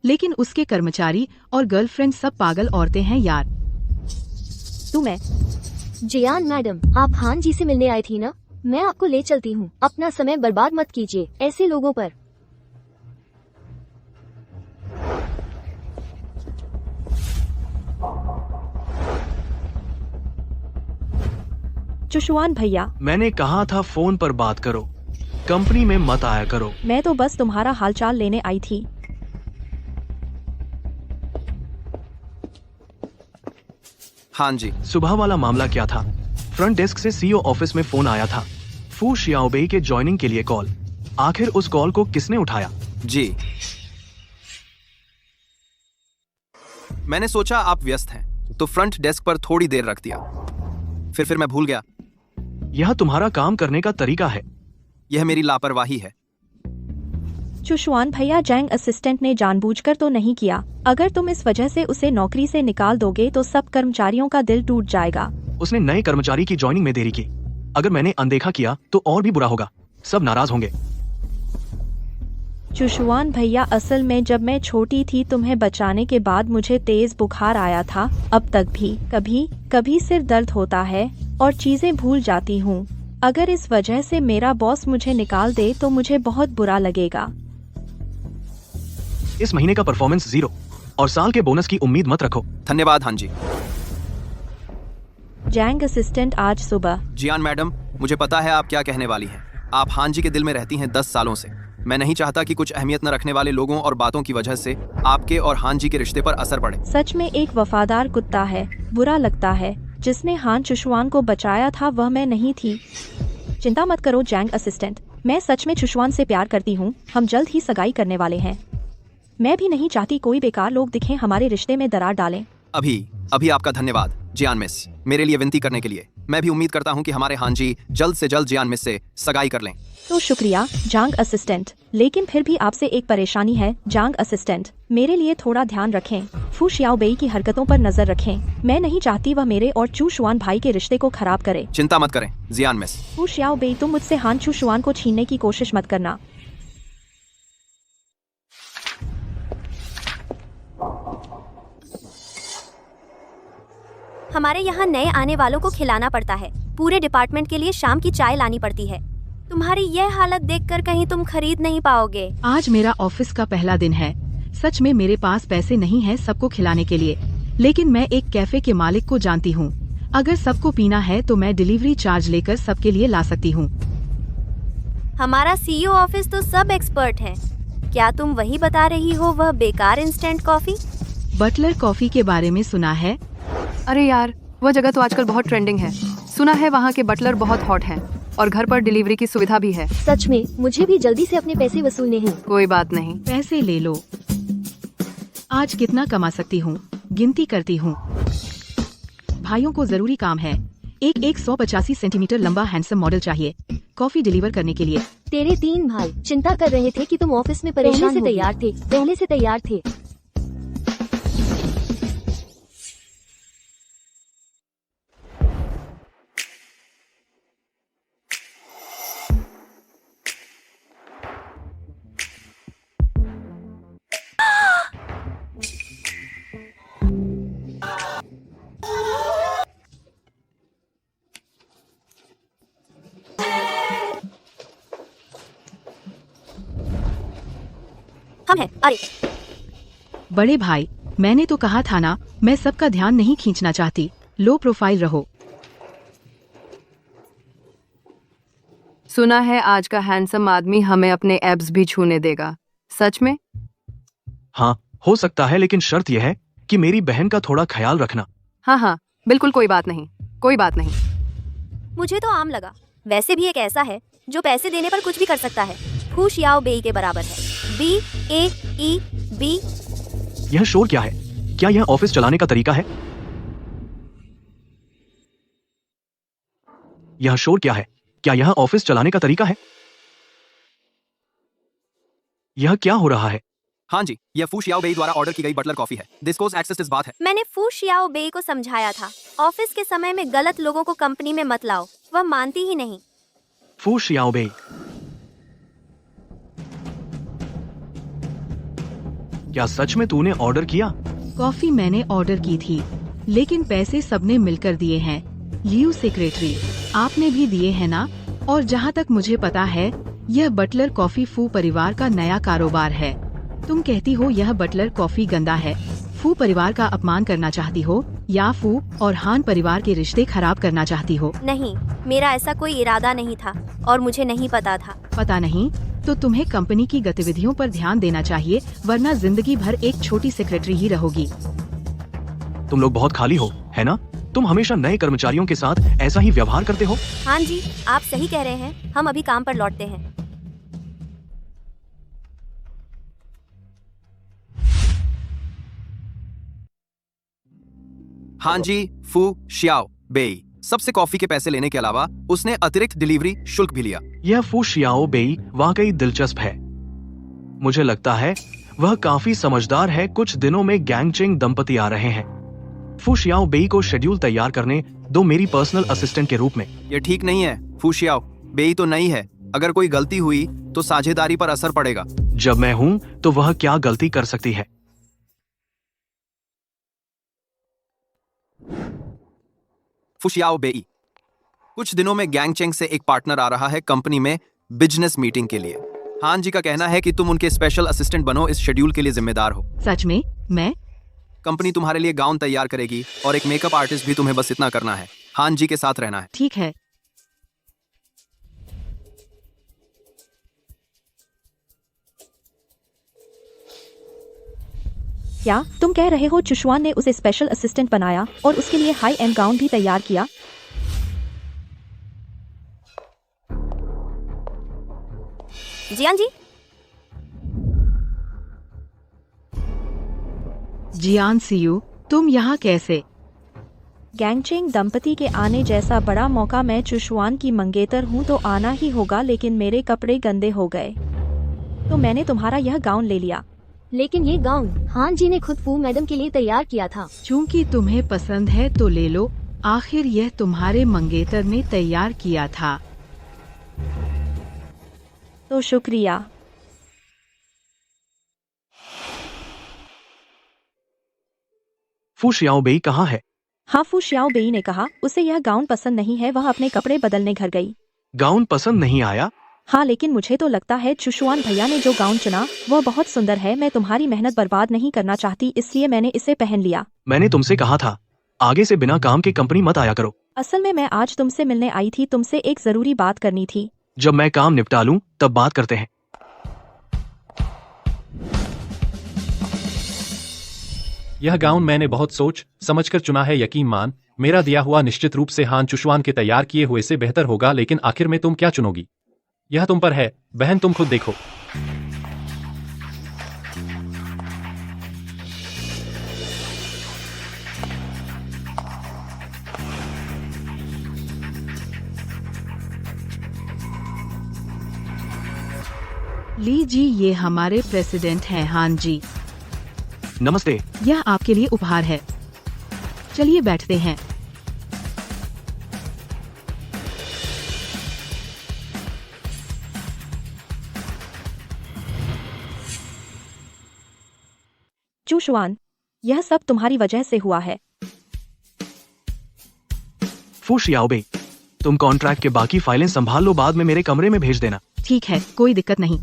लेकिन उसके कर्मचारी और गर्लफ्रेंड सब पागल औरतें हैं यार। मैं जियान मैडम, आप हान जी से मिलने आई थी ना? मैं आपको ले चलती हूँ। अपना समय बर्बाद मत कीजिए ऐसे लोगों पर। चुशुआन भैया, मैंने कहा था फोन पर बात करो, कंपनी में मत आया करो। मैं तो बस तुम्हारा हालचाल लेने आई थी। हाँ जी। सुबह वाला मामला क्या था? फ्रंट डेस्क से सीईओ ऑफिस में फोन आया था, फू शियाओबेई के ज्वाइनिंग के लिए कॉल। आखिर उस कॉल को किसने उठाया? जी, मैंने सोचा आप व्यस्त हैं तो फ्रंट डेस्क पर थोड़ी देर रख दिया, फिर मैं भूल गया। यह तुम्हारा काम करने का तरीका है। यह मेरी लापरवाही है। चुशुआन भैया, जैंग असिस्टेंट ने जानबूझकर तो नहीं किया। अगर तुम इस वजह से उसे नौकरी से निकाल दोगे तो सब कर्मचारियों का दिल टूट जाएगा। उसने नए कर्मचारी की ज्वाइनिंग में देरी की। अगर मैंने अनदेखा किया तो और भी बुरा होगा, सब नाराज होंगे। चुशुआन भैया, असल में जब मैं छोटी थी तुम्हें बचाने के बाद मुझे तेज बुखार आया था। अब तक भी कभी कभी सिर दर्द होता है और चीजें भूल जाती हूँ। अगर इस वजह से मेरा बॉस मुझे निकाल दे तो मुझे बहुत बुरा लगेगा। इस महीने का परफॉर्मेंस 0 और साल के बोनस की उम्मीद मत रखो। धन्यवाद हान जी। जैंग असिस्टेंट, आज सुबह। जियान मैडम, मुझे पता है आप क्या कहने वाली हैं। आप हान जी के दिल में रहती हैं 10 सालों से। मैं नहीं चाहता कि कुछ अहमियत न रखने वाले लोगों और बातों की वजह से आपके और हान जी के रिश्ते पर असर पड़े। सच में एक वफादार कुत्ता है। बुरा लगता है जिसने हान चुशुआन को बचाया था वह मैं नहीं थी। चिंता मत करो जैंग असिस्टेंट, मैं सच में चुशुआन से प्यार करती हूँ। हम जल्द ही सगाई करने वाले हैं। मैं भी नहीं चाहती कोई बेकार लोग दिखें हमारे रिश्ते में दरार डालें। अभी आपका धन्यवाद जियान मिस, मेरे लिए विनती करने के लिए। मैं भी उम्मीद करता हूं कि हमारे हान जी जल्द से जल्द जियान मिस से सगाई कर लें। तो शुक्रिया जांग असिस्टेंट, लेकिन फिर भी आपसे एक परेशानी है जांग असिस्टेंट। मेरे लिए थोड़ा ध्यान रखें। फू शियाओबेई की हरकतों पर नजर रखें। मैं नहीं चाहती वह मेरे और चुशुआन भाई के रिश्ते को खराब करे। चिंता मत करें जियान मिस। फू शियाओबेई, तुम मुझसे हान चुशुआन को छीनने की कोशिश मत करना। हमारे यहाँ नए आने वालों को खिलाना पड़ता है। पूरे डिपार्टमेंट के लिए शाम की चाय लानी पड़ती है। तुम्हारी यह हालत देखकर कहीं तुम खरीद नहीं पाओगे। आज मेरा ऑफिस का पहला दिन है। सच में मेरे पास पैसे नहीं है सबको खिलाने के लिए, लेकिन मैं एक कैफे के मालिक को जानती हूँ। अगर सबको पीना है तो मैं डिलीवरी चार्ज लेकर सबके लिए ला सकती हूँ। हमारा सीईओ ऑफिस तो सब एक्सपर्ट है। क्या तुम वही बता रही हो, वह बेकार इंस्टेंट कॉफी? बटलर कॉफी के बारे में सुना है? अरे यार, वह जगह तो आजकल बहुत ट्रेंडिंग है। सुना है वहाँ के बटलर बहुत हॉट हैं। और घर पर डिलीवरी की सुविधा भी है। सच में मुझे भी जल्दी से अपने पैसे वसूलने हैं। कोई बात नहीं। पैसे ले लो। आज कितना कमा सकती हूँ, गिनती करती हूँ। भाइयों को जरूरी काम है। एक 185 सेंटीमीटर लंबा हैंडसम मॉडल चाहिए कॉफी डिलीवर करने के लिए। तेरे 3 भाई चिंता कर रहे थे कि तुम ऑफिस में पहले से तैयार थे। हम हैं। अरे बड़े भाई, मैंने तो कहा था ना, मैं सबका ध्यान नहीं खींचना चाहती। लो प्रोफाइल रहो। सुना है आज का हैंडसम आदमी हमें अपने एब्स भी छूने देगा। सच में? हाँ, हो सकता है, लेकिन शर्त यह है कि मेरी बहन का थोड़ा ख्याल रखना। हाँ, बिल्कुल कोई बात नहीं। मुझे तो आम लगा। वैसे भी एक ऐसा है जो पैसे देने पर कुछ भी कर सकता है। फू शियाओ बेई के बराबर है। BAEB। यह शोर क्या है? क्या यह ऑफिस चलाने का तरीका है? यह शोर क्या है? क्या यह ऑफिस चलाने का तरीका है? यह क्या हो रहा है? हाँ जी, यह फू शियाओ बेई द्वारा ऑर्डर की गई बटलर कॉफी है। दिस कोर्स एक्सेस इस बात है। मैंने फू शियाओ बेई को समझाया था, ऑफिस के समय में गलत लोगों को कंपनी में मत लाओ। वह मानती ही नहीं। फू शियाओ बेई, क्या सच में तूने ऑर्डर किया? कॉफी मैंने ऑर्डर की थी, लेकिन पैसे सबने मिलकर दिए हैं। लियू सेक्रेटरी, आपने भी दिए हैं ना? और जहाँ तक मुझे पता है, यह बटलर कॉफी फू परिवार का नया कारोबार है। तुम कहती हो यह बटलर कॉफी गंदा है। फू परिवार का अपमान करना चाहती हो या फू और हान परिवार के रिश्ते खराब करना चाहती हो? नहीं, मेरा ऐसा कोई इरादा नहीं था और मुझे नहीं पता था। पता नहीं तो तुम्हें कंपनी की गतिविधियों पर ध्यान देना चाहिए, वरना जिंदगी भर एक छोटी सेक्रेटरी ही रहोगी। तुम लोग बहुत खाली हो, है ना? तुम हमेशा नए कर्मचारियों के साथ ऐसा ही व्यवहार करते हो। हाँ जी, आप सही कह रहे हैं। हम अभी काम पर लौटते हैं। हाँ जी, फू शियाओ बेई सबसे कॉफी के पैसे लेने के अलावा उसने अतिरिक्त डिलीवरी शुल्क भी लिया। यह फू शियाओ बेई वाकई दिलचस्प है। मुझे लगता है वह काफी समझदार है। कुछ दिनों में गैंगचेंग दंपति आ रहे हैं। फू शियाओ बेई को शेड्यूल तैयार करने दो मेरी पर्सनल असिस्टेंट के रूप में। यह ठीक नहीं है। फू शियाओ बेई तो नई है। अगर कोई गलती हुई तो साझेदारी पर असर पड़ेगा। जब मैं हूँ तो वह क्या गलती कर सकती है? फू शियाओ बेई, कुछ दिनों में गैंगचेंग से एक पार्टनर आ रहा है कंपनी में बिजनेस मीटिंग के लिए। हान जी का कहना है कि तुम उनके स्पेशल असिस्टेंट बनो, इस शेड्यूल के लिए जिम्मेदार हो। सच में? मैं? कंपनी तुम्हारे लिए गाउन तैयार करेगी और एक मेकअप आर्टिस्ट भी। तुम्हें बस इतना करना है, हान जी के साथ रहना है। ठीक है। क्या तुम कह रहे हो चुशवान ने उसे स्पेशल असिस्टेंट बनाया और उसके लिए हाई एंड गाउन भी तैयार किया? जियान जी, जियान सीयू, तुम यहाँ कैसे? गैंगचेंग दंपति के आने जैसा बड़ा मौका। मैं चुशवान की मंगेतर हूँ तो आना ही होगा, लेकिन मेरे कपड़े गंदे हो गए तो मैंने तुम्हारा यह गाउन ले लिया। लेकिन ये गाउन हान जी ने खुद फू मैडम के लिए तैयार किया था। चूंकि तुम्हें पसंद है तो ले लो। आखिर यह तुम्हारे मंगेतर ने तैयार किया था। तो शुक्रिया। फू शियाओ बेई कहाँ है? हाँ, फू शियाओ बेई ने कहा उसे यह गाउन पसंद नहीं है। वह अपने कपड़े बदलने घर गई। गाउन पसंद नहीं आया? हाँ, लेकिन मुझे तो लगता है चुशवान भैया ने जो गाउन चुना वह बहुत सुंदर है। मैं तुम्हारी मेहनत बर्बाद नहीं करना चाहती, इसलिए मैंने इसे पहन लिया। मैंने तुमसे कहा था आगे से बिना काम के कंपनी मत आया करो। असल में मैं आज तुमसे मिलने आई थी। तुमसे एक जरूरी बात करनी थी। जब मैं काम निपटा लूं तब बात करते हैं। यह गाउन मैंने बहुत सोच समझकर चुना है। यकीन मान, मेरा दिया हुआ निश्चित रूप से हान चुशवान के तैयार किए हुए से बेहतर होगा, लेकिन आखिर में तुम क्या चुनोगी यह तुम पर है बहन, तुम खुद देखो। लीजिए, ये हमारे प्रेसिडेंट हैं हान जी। नमस्ते। यह आपके लिए उपहार है। चलिए बैठते हैं। चूशवान, यह सब तुम्हारी वजह से हुआ है। फू शियाओबेई, तुम कॉन्ट्रैक्ट के बाकी फाइलें संभाल लो, बाद में मेरे कमरे में भेज देना। ठीक है, कोई दिक्कत नहीं।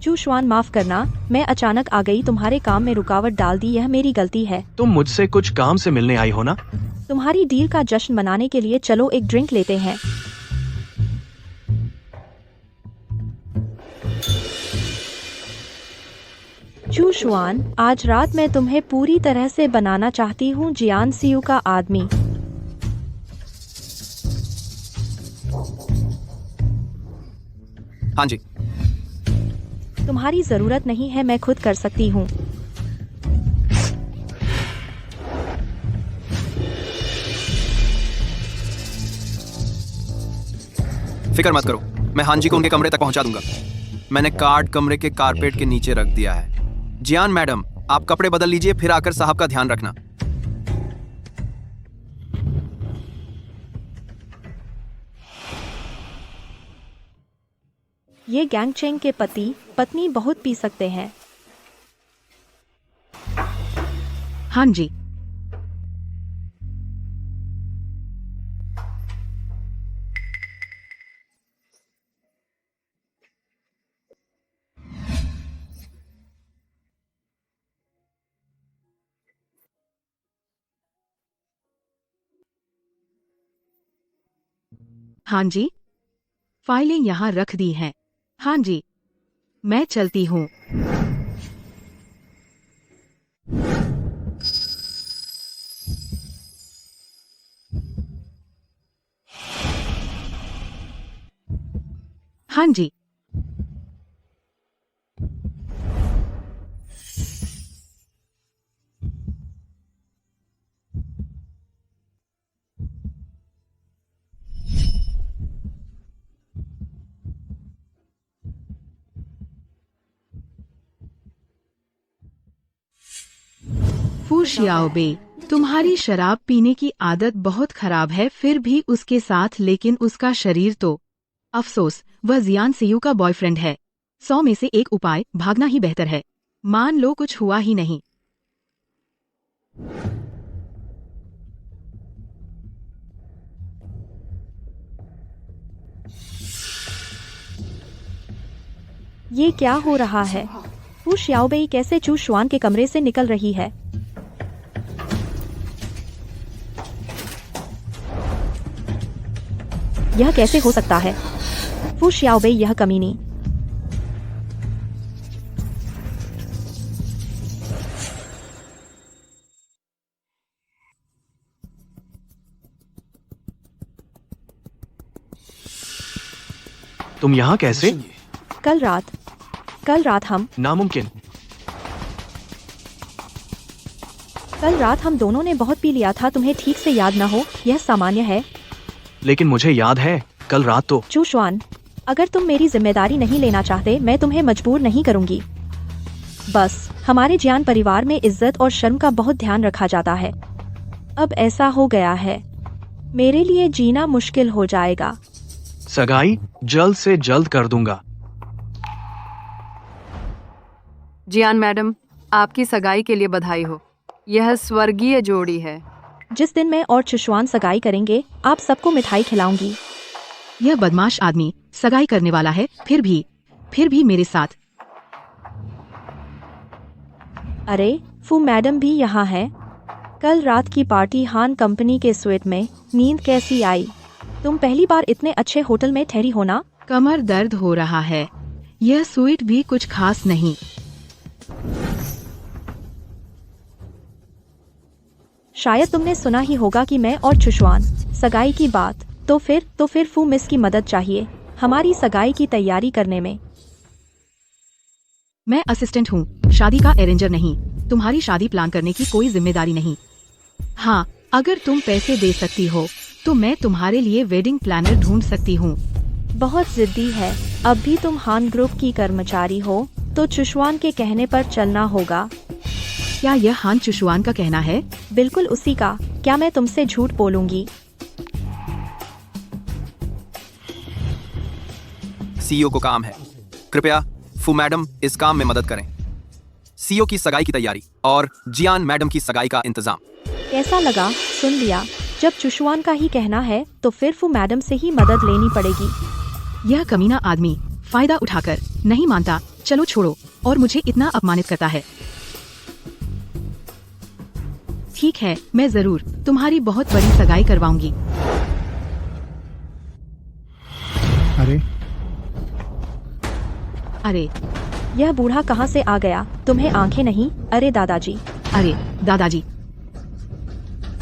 चूशवान, माफ करना, मैं अचानक आ गई, तुम्हारे काम में रुकावट डाल दी, यह मेरी गलती है। तुम मुझसे कुछ काम से मिलने आई हो ना? तुम्हारी डील का जश्न मनाने के लिए चलो एक ड्रिंक लेते हैं। चूशवान, आज रात मैं तुम्हें पूरी तरह से बनाना चाहती हूँ जियान सियू का आदमी। हाँ जी। तुम्हारी जरूरत नहीं है, मैं खुद कर सकती हूँ। फिक्र मत करो, मैं हान जी को उनके कमरे तक पहुंचा दूंगा। मैंने कार्ड कमरे के कारपेट के नीचे रख दिया है। जियान मैडम, आप कपड़े बदल लीजिए, फिर आकर साहब का ध्यान रखना। ये गैंगचेंग के पति पत्नी बहुत पी सकते हैं। हाँ जी। हाँ जी, फाइलें यहाँ रख दी हैं। हाँ जी, मैं चलती हूँ। हाँ जी। फू शियाओबेई, तुम्हारी शराब पीने की आदत बहुत खराब है, फिर भी उसके साथ लेकिन उसका शरीर तो। अफसोस, वह जियान सियू का बॉयफ्रेंड है। 100 में से एक उपाय, भागना ही बेहतर है। मान लो कुछ हुआ ही नहीं। ये क्या हो रहा है? फू शियाओबेई कैसे चूशवान के कमरे से निकल रही है? यह कैसे हो सकता है? फू शियाओबेई, यह कमीनी। तुम यहाँ कैसे? कल रात हम नामुमकिन। कल रात हम दोनों ने बहुत पी लिया था, तुम्हें ठीक से याद न हो, यह सामान्य है। लेकिन मुझे याद है, कल रात तो। चूशवान, अगर तुम मेरी जिम्मेदारी नहीं लेना चाहते, मैं तुम्हें मजबूर नहीं करूंगी। बस हमारे जियान परिवार में इज्जत और शर्म का बहुत ध्यान रखा जाता है। अब ऐसा हो गया है, मेरे लिए जीना मुश्किल हो जाएगा। सगाई जल्द से जल्द कर दूंगा। जियान मैडम, आपकी सगाई के लिए बधाई हो। यह स्वर्गीय जोड़ी है। जिस दिन मैं और चुशवान सगाई करेंगे, आप सबको मिठाई खिलाऊंगी। यह बदमाश आदमी सगाई करने वाला है, फिर भी मेरे साथ। अरे, फू मैडम भी यहाँ है। कल रात की पार्टी हान कंपनी के स्वीट में, नींद कैसी आई? तुम पहली बार इतने अच्छे होटल में ठहरी हो ना? कमर दर्द हो रहा है। यह स्वीट भी कुछ खास नहीं। शायद तुमने सुना ही होगा कि मैं और चुशवान सगाई की बात। तो फिर फू मिस की मदद चाहिए हमारी सगाई की तैयारी करने में। मैं असिस्टेंट हूँ, शादी का अरेंजर नहीं। तुम्हारी शादी प्लान करने की कोई जिम्मेदारी नहीं। हाँ, अगर तुम पैसे दे सकती हो तो मैं तुम्हारे लिए वेडिंग प्लानर ढूंढ सकती हूँ। बहुत जिद्दी है। अब भी तुम हान ग्रुप की कर्मचारी हो तो चुशवान के कहने पर चलना होगा। क्या यह हान चुशवान का कहना है? बिल्कुल उसी का। क्या मैं तुमसे झूठ बोलूंगी? सीईओ को काम है, कृपया फू मैडम इस काम में मदद करें। सीईओ की सगाई की तैयारी और जियान मैडम की सगाई का इंतजाम। कैसा लगा? सुन लिया। जब चुशवान का ही कहना है तो फिर फू मैडम से ही मदद लेनी पड़ेगी। यह कमीना आदमी फायदा उठाकर नहीं मानता। चलो छोड़ो, और मुझे इतना अपमानित करता है। ठीक है, मैं जरूर तुम्हारी बहुत बड़ी सगाई करवाऊंगी। अरे अरे यह बूढ़ा कहाँ से आ गया? तुम्हें आंखें नहीं? अरे दादाजी। अरे दादाजी,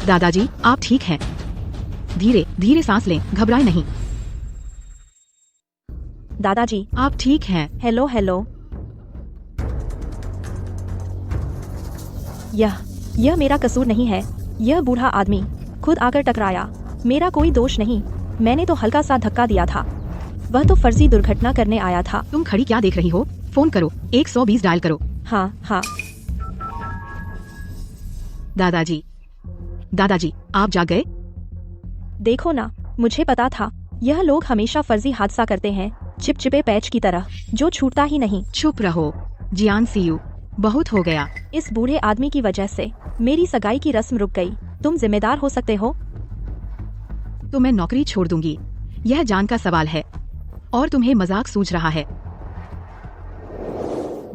दादाजी आप ठीक हैं? धीरे धीरे सांस लें, घबराएं नहीं। दादाजी आप ठीक हैं? Hello hello. यह मेरा कसूर नहीं है। यह बूढ़ा आदमी खुद आकर टकराया। मेरा कोई दोष नहीं। मैंने तो हल्का सा धक्का दिया था। वह तो फर्जी दुर्घटना करने आया था। तुम खड़ी क्या देख रही हो? फोन करो, 120 डायल करो। हाँ। दादाजी, दादाजी आप जाग गए? देखो ना, मुझे पता था। यह लोग हमेशा फर्जी हादसा करते हैं, चिपचिपे पैच की तरह, जो छूटता ही नहीं। चुप रहो जियान सीयू, बहुत हो गया। इस बूढ़े आदमी की वजह से मेरी सगाई की रस्म रुक गई। तुम जिम्मेदार हो सकते हो? तो मैं नौकरी छोड़ दूंगी। यह जान का सवाल है, और तुम्हें मजाक सूझ रहा है।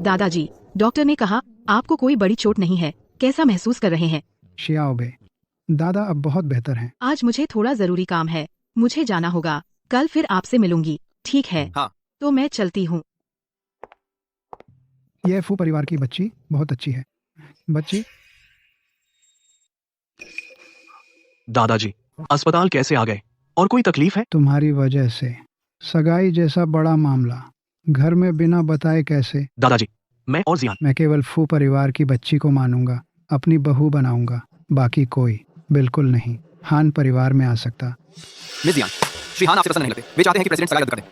दादाजी, डॉक्टर ने कहा आपको कोई बड़ी चोट नहीं है। कैसा महसूस कर रहे हैं? शियाओबे, दादा अब बहुत बेहतर हैं। आज मुझे थोड़ा जरूरी काम है, मुझे जाना होगा। कल फिर आपसे मिलूंगी, ठीक है? हाँ। तो मैं चलती हूँ। यह फू परिवार की बच्ची बहुत अच्छी है। बच्ची, दादाजी अस्पताल कैसे आ गए? और कोई तकलीफ है? तुम्हारी वजह से सगाई जैसा बड़ा मामला घर में बिना बताए कैसे? दादाजी, मैं और जियान। मैं केवल फू परिवार की बच्ची को मानूंगा, अपनी बहू बनाऊंगा। बाकी कोई बिल्कुल नहीं हान परिवार में आ सकता। मिस जियान, श्री हान आपसे पसंद नहीं लगते। वे चाहते हैं कि प्रेसिडेंट सगाई रद्द कर दें।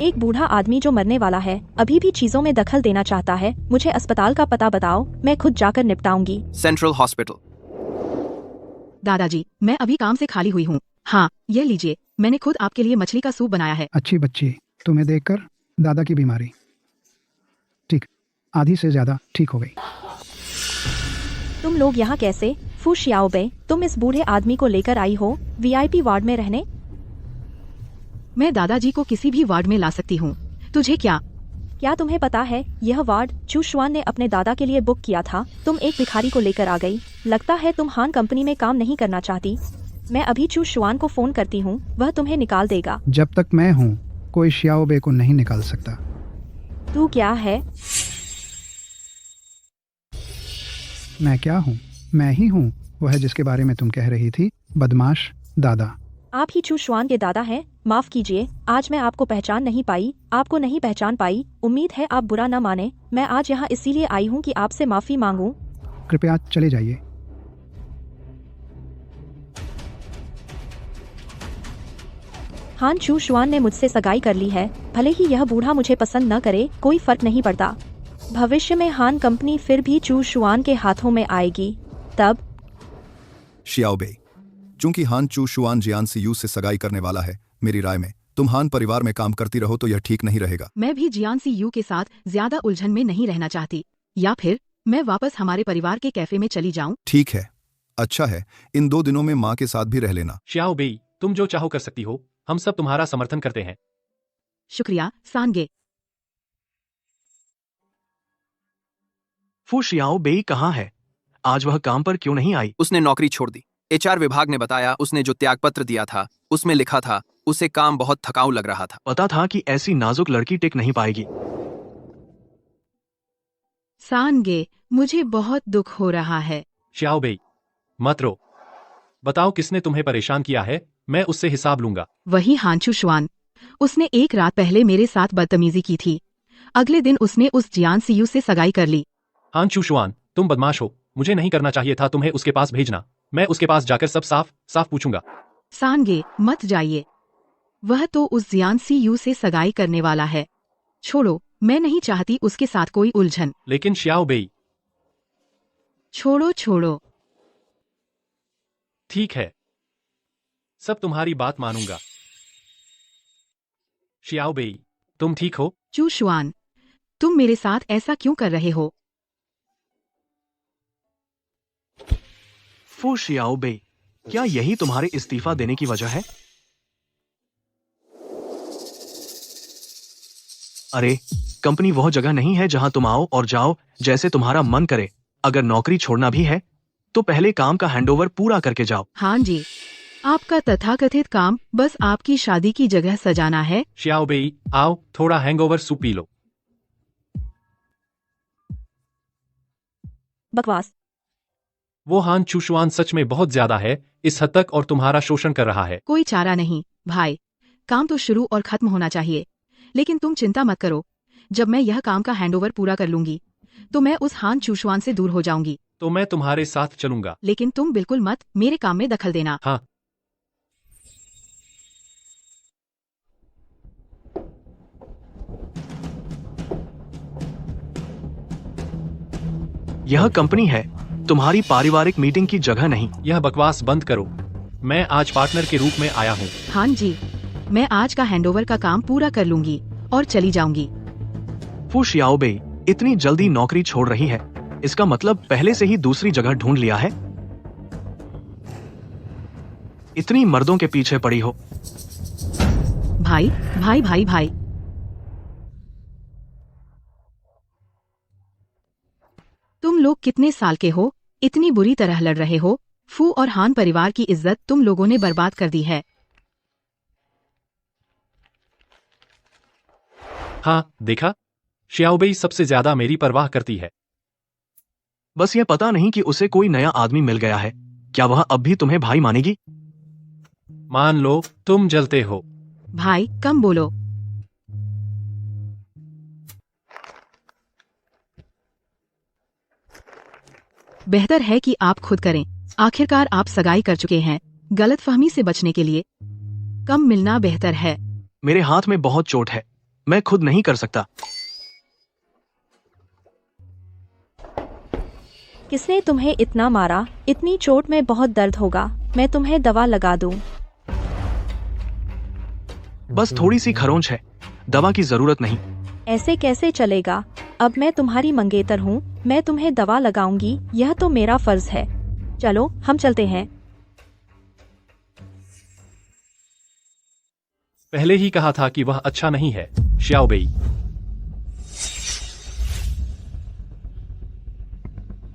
एक बूढ़ा आदमी जो मरने वाला है अभी भी चीजों में दखल देना चाहता है। मुझे अस्पताल का पता बताओ, मैं खुद जाकर निपटाऊंगी। Central hospital. दादाजी, मैं अभी काम से खाली हुई हूँ। हाँ, ये लीजिए, मैंने खुद आपके लिए मछली का सूप बनाया है। अच्छी बच्ची, तुम्हें देखकर दादा की बीमारी ठीक आधी से ज्यादा ठीक हो गई। तुम लोग यहाँ कैसे? फू शियाओबे, तुम इस बूढ़े आदमी को लेकर आई हो वीआईपी वार्ड में रहने? मैं दादाजी को किसी भी वार्ड में ला सकती हूँ। तुझे क्या तुम्हें पता है यह वार्ड चूशवान ने अपने दादा के लिए बुक किया था? तुम एक भिखारी को लेकर आ गई। लगता है तुम हान कंपनी में काम नहीं करना चाहती। मैं अभी चूशवान को फोन करती हूँ, वह तुम्हें निकाल देगा। जब तक मैं हूँ कोई शियाओबे को नहीं निकाल सकता। तू क्या है? मैं क्या हूँ? मैं ही हूँ वह जिसके बारे में तुम कह रही थी, बदमाश दादा। आप ही चूशवान के दादा हैं? माफ कीजिए, आज मैं आपको पहचान नहीं पाई। उम्मीद है आप बुरा न माने। मैं आज यहाँ इसीलिए आई हूँ कि आपसे माफी मांगूं। कृपया चले जाइए। हान चूशवान ने मुझसे सगाई कर ली है। भले ही यह बूढ़ा मुझे पसंद न करे, कोई फर्क नहीं पड़ता। भविष्य में हान कंपनी फिर भी चूशवान के हाथों में आएगी। तब शियाओबे, चूंकि हान चू शुआन जियान सीयू से सगाई करने वाला है, मेरी राय में तुम हान परिवार में काम करती रहो तो यह ठीक नहीं रहेगा। मैं भी जियान सीयू के साथ ज्यादा उलझन में नहीं रहना चाहती, या फिर मैं वापस हमारे परिवार के कैफे में चली जाऊं। ठीक है, अच्छा है, इन 2 दिनों में माँ के साथ भी रह लेना। श्याओ बेई, तुम जो चाहो कर सकती हो। हम सब तुम्हारा समर्थन करते हैं। शुक्रिया सांगे। फू शियाओ बेई कहाँ है? आज वह काम पर क्यों नहीं आई? उसने नौकरी छोड़ दी। एचआर विभाग ने बताया उसने जो त्यागपत्र दिया था उसमें लिखा था उसे काम बहुत थकाऊ लग रहा था। पता था कि ऐसी नाजुक लड़की टिक नहीं पाएगी। सांगे, मुझे बहुत दुख हो रहा है। श्याओ बेई, मत रो। बताओ किसने तुम्हें परेशान किया है, मैं उससे हिसाब लूंगा। वही हांचू शुआन। उसने एक रात पहले मेरे साथ बदतमीजी की थी। अगले दिन उसने उस जियान सीयू से सगाई कर ली। हान चुशुआन, तुम बदमाश हो। मुझे नहीं करना चाहिए था तुम्हें उसके पास भेजना। मैं उसके पास जाकर सब साफ साफ पूछूंगा। सांगे, मत जाइए। वह तो उस जियान सीयू से सगाई करने वाला है। छोड़ो, मैं नहीं चाहती उसके साथ कोई उलझन। लेकिन श्याओ बेई। छोड़ो छोड़ो। ठीक है, सब तुम्हारी बात मानूंगा। श्याओ बेई, तुम ठीक हो? चू शुआन, तुम मेरे साथ ऐसा क्यों कर रहे हो? फू शियाओ बेई, क्या यही तुम्हारे इस्तीफा देने की वजह है? अरे, कंपनी वह जगह नहीं है जहां तुम आओ और जाओ जैसे तुम्हारा मन करे। अगर नौकरी छोड़ना भी है तो पहले काम का हैंडओवर पूरा करके जाओ। हाँ जी, आपका तथाकथित काम बस आपकी शादी की जगह सजाना है। श्याओ बेई, आओ थोड़ा हैंगओवर सूप पी लो। बकवास। वो हान चुशुआन सच में बहुत ज्यादा है, इस हद तक और तुम्हारा शोषण कर रहा है। कोई चारा नहीं भाई, काम तो शुरू और खत्म होना चाहिए। लेकिन तुम चिंता मत करो, जब मैं यह काम का हैंडओवर पूरा कर लूंगी तो मैं उस हान चुशुआन से दूर हो जाऊंगी। तो मैं तुम्हारे साथ चलूंगा। लेकिन तुम बिल्कुल मत मेरे काम में दखल देना। हाँ। यह कंपनी है, तुम्हारी पारिवारिक मीटिंग की जगह नहीं। यह बकवास बंद करो। मैं आज पार्टनर के रूप में आया हूँ। हाँ जी, मैं आज का हैंडओवर का काम पूरा कर लूंगी और चली जाऊंगी। फू शियाओ बेई इतनी जल्दी नौकरी छोड़ रही है, इसका मतलब पहले से ही दूसरी जगह ढूंढ लिया है। इतनी मर्दों के पीछे पड़ी हो। भाई भाई भाई भाई, तुम लोग कितने साल के हो, इतनी बुरी तरह लड़ रहे हो। फू और हान परिवार की इज्जत तुम लोगों ने बर्बाद कर दी है। हाँ, देखा, श्याओ बेई सबसे ज्यादा मेरी परवाह करती है। बस ये पता नहीं कि उसे कोई नया आदमी मिल गया है। क्या वह अब भी तुम्हें भाई मानेगी? मान लो तुम जलते हो। भाई कम बोलो। बेहतर है कि आप खुद करें। आखिरकार आप सगाई कर चुके हैं। गलतफहमी से बचने के लिए कम मिलना बेहतर है। मेरे हाथ में बहुत चोट है, मैं खुद नहीं कर सकता। किसने तुम्हें इतना मारा? इतनी चोट में बहुत दर्द होगा। मैं तुम्हें दवा लगा दूं? बस थोड़ी सी खरोंच है, दवा की जरूरत नहीं। ऐसे कैसे चलेगा? अब मैं तुम्हारी मंगेतर हूँ, मैं तुम्हें दवा लगाऊंगी, यह तो मेरा फर्ज है। चलो हम चलते हैं। पहले ही कहा था कि वह अच्छा नहीं है। श्याओ बेई,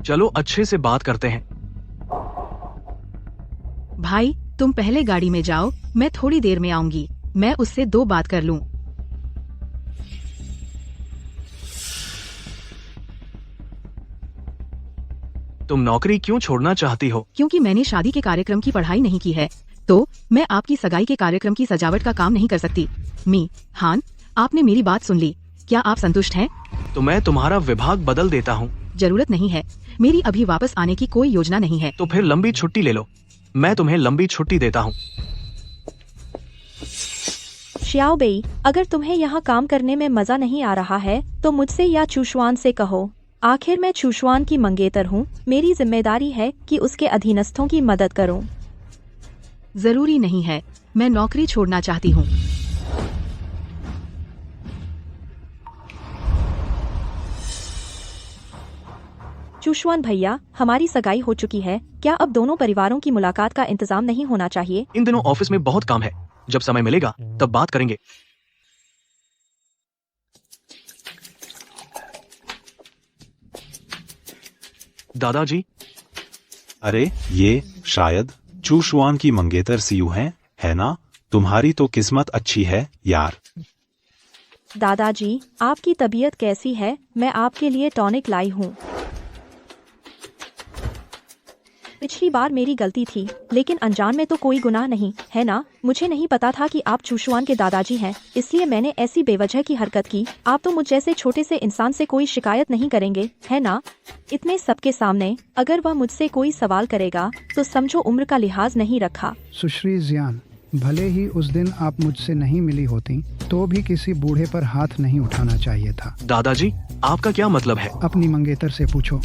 चलो अच्छे से बात करते हैं। भाई तुम पहले गाड़ी में जाओ, मैं थोड़ी देर में आऊंगी। मैं उससे 2 बात कर लूं। तुम नौकरी क्यों छोड़ना चाहती हो? क्योंकि मैंने शादी के कार्यक्रम की पढ़ाई नहीं की है, तो मैं आपकी सगाई के कार्यक्रम की सजावट का काम नहीं कर सकती। मी हान, आपने मेरी बात सुन ली, क्या आप संतुष्ट हैं? तो मैं तुम्हारा विभाग बदल देता हूँ। जरूरत नहीं है, मेरी अभी वापस आने की कोई योजना नहीं है। तो फिर लंबी छुट्टी ले लो, मैं तुम्हें लंबी छुट्टी देता हूँ। श्याओ बेई, अगर तुम्हें यहाँ काम करने में मजा नहीं आ रहा है तो मुझसे या चुशुआन से कहो। आखिर मैं चुशुआन की मंगेतर हूँ, मेरी जिम्मेदारी है कि उसके अधीनस्थों की मदद करूँ। जरूरी नहीं है, मैं नौकरी छोड़ना चाहती हूँ। चुशुआन भैया, हमारी सगाई हो चुकी है, क्या अब दोनों परिवारों की मुलाकात का इंतजाम नहीं होना चाहिए? इन दिनों ऑफिस में बहुत काम है, जब समय मिलेगा तब बात करेंगे। दादाजी। अरे ये शायद चुशुआन की मंगेतर सीयू हैं, है ना? तुम्हारी तो किस्मत अच्छी है यार। दादाजी, आपकी तबीयत कैसी है? मैं आपके लिए टॉनिक लाई हूँ। पिछली बार मेरी गलती थी, लेकिन अनजान में तो कोई गुनाह नहीं, है ना? मुझे नहीं पता था कि आप चूशुआन के दादाजी हैं, इसलिए मैंने ऐसी बेवजह की हरकत की। आप तो मुझ जैसे छोटे से इंसान से कोई शिकायत नहीं करेंगे, है ना? इतने सबके सामने अगर वह मुझसे कोई सवाल करेगा तो समझो उम्र का लिहाज नहीं रखा। सुश्री जियान, भले ही उस दिन आप मुझसे नहीं मिली होती तो भी किसी बूढ़े पर हाथ नहीं उठाना चाहिए था। दादाजी, आपका क्या मतलब है? अपनी मंगेतर से पूछो।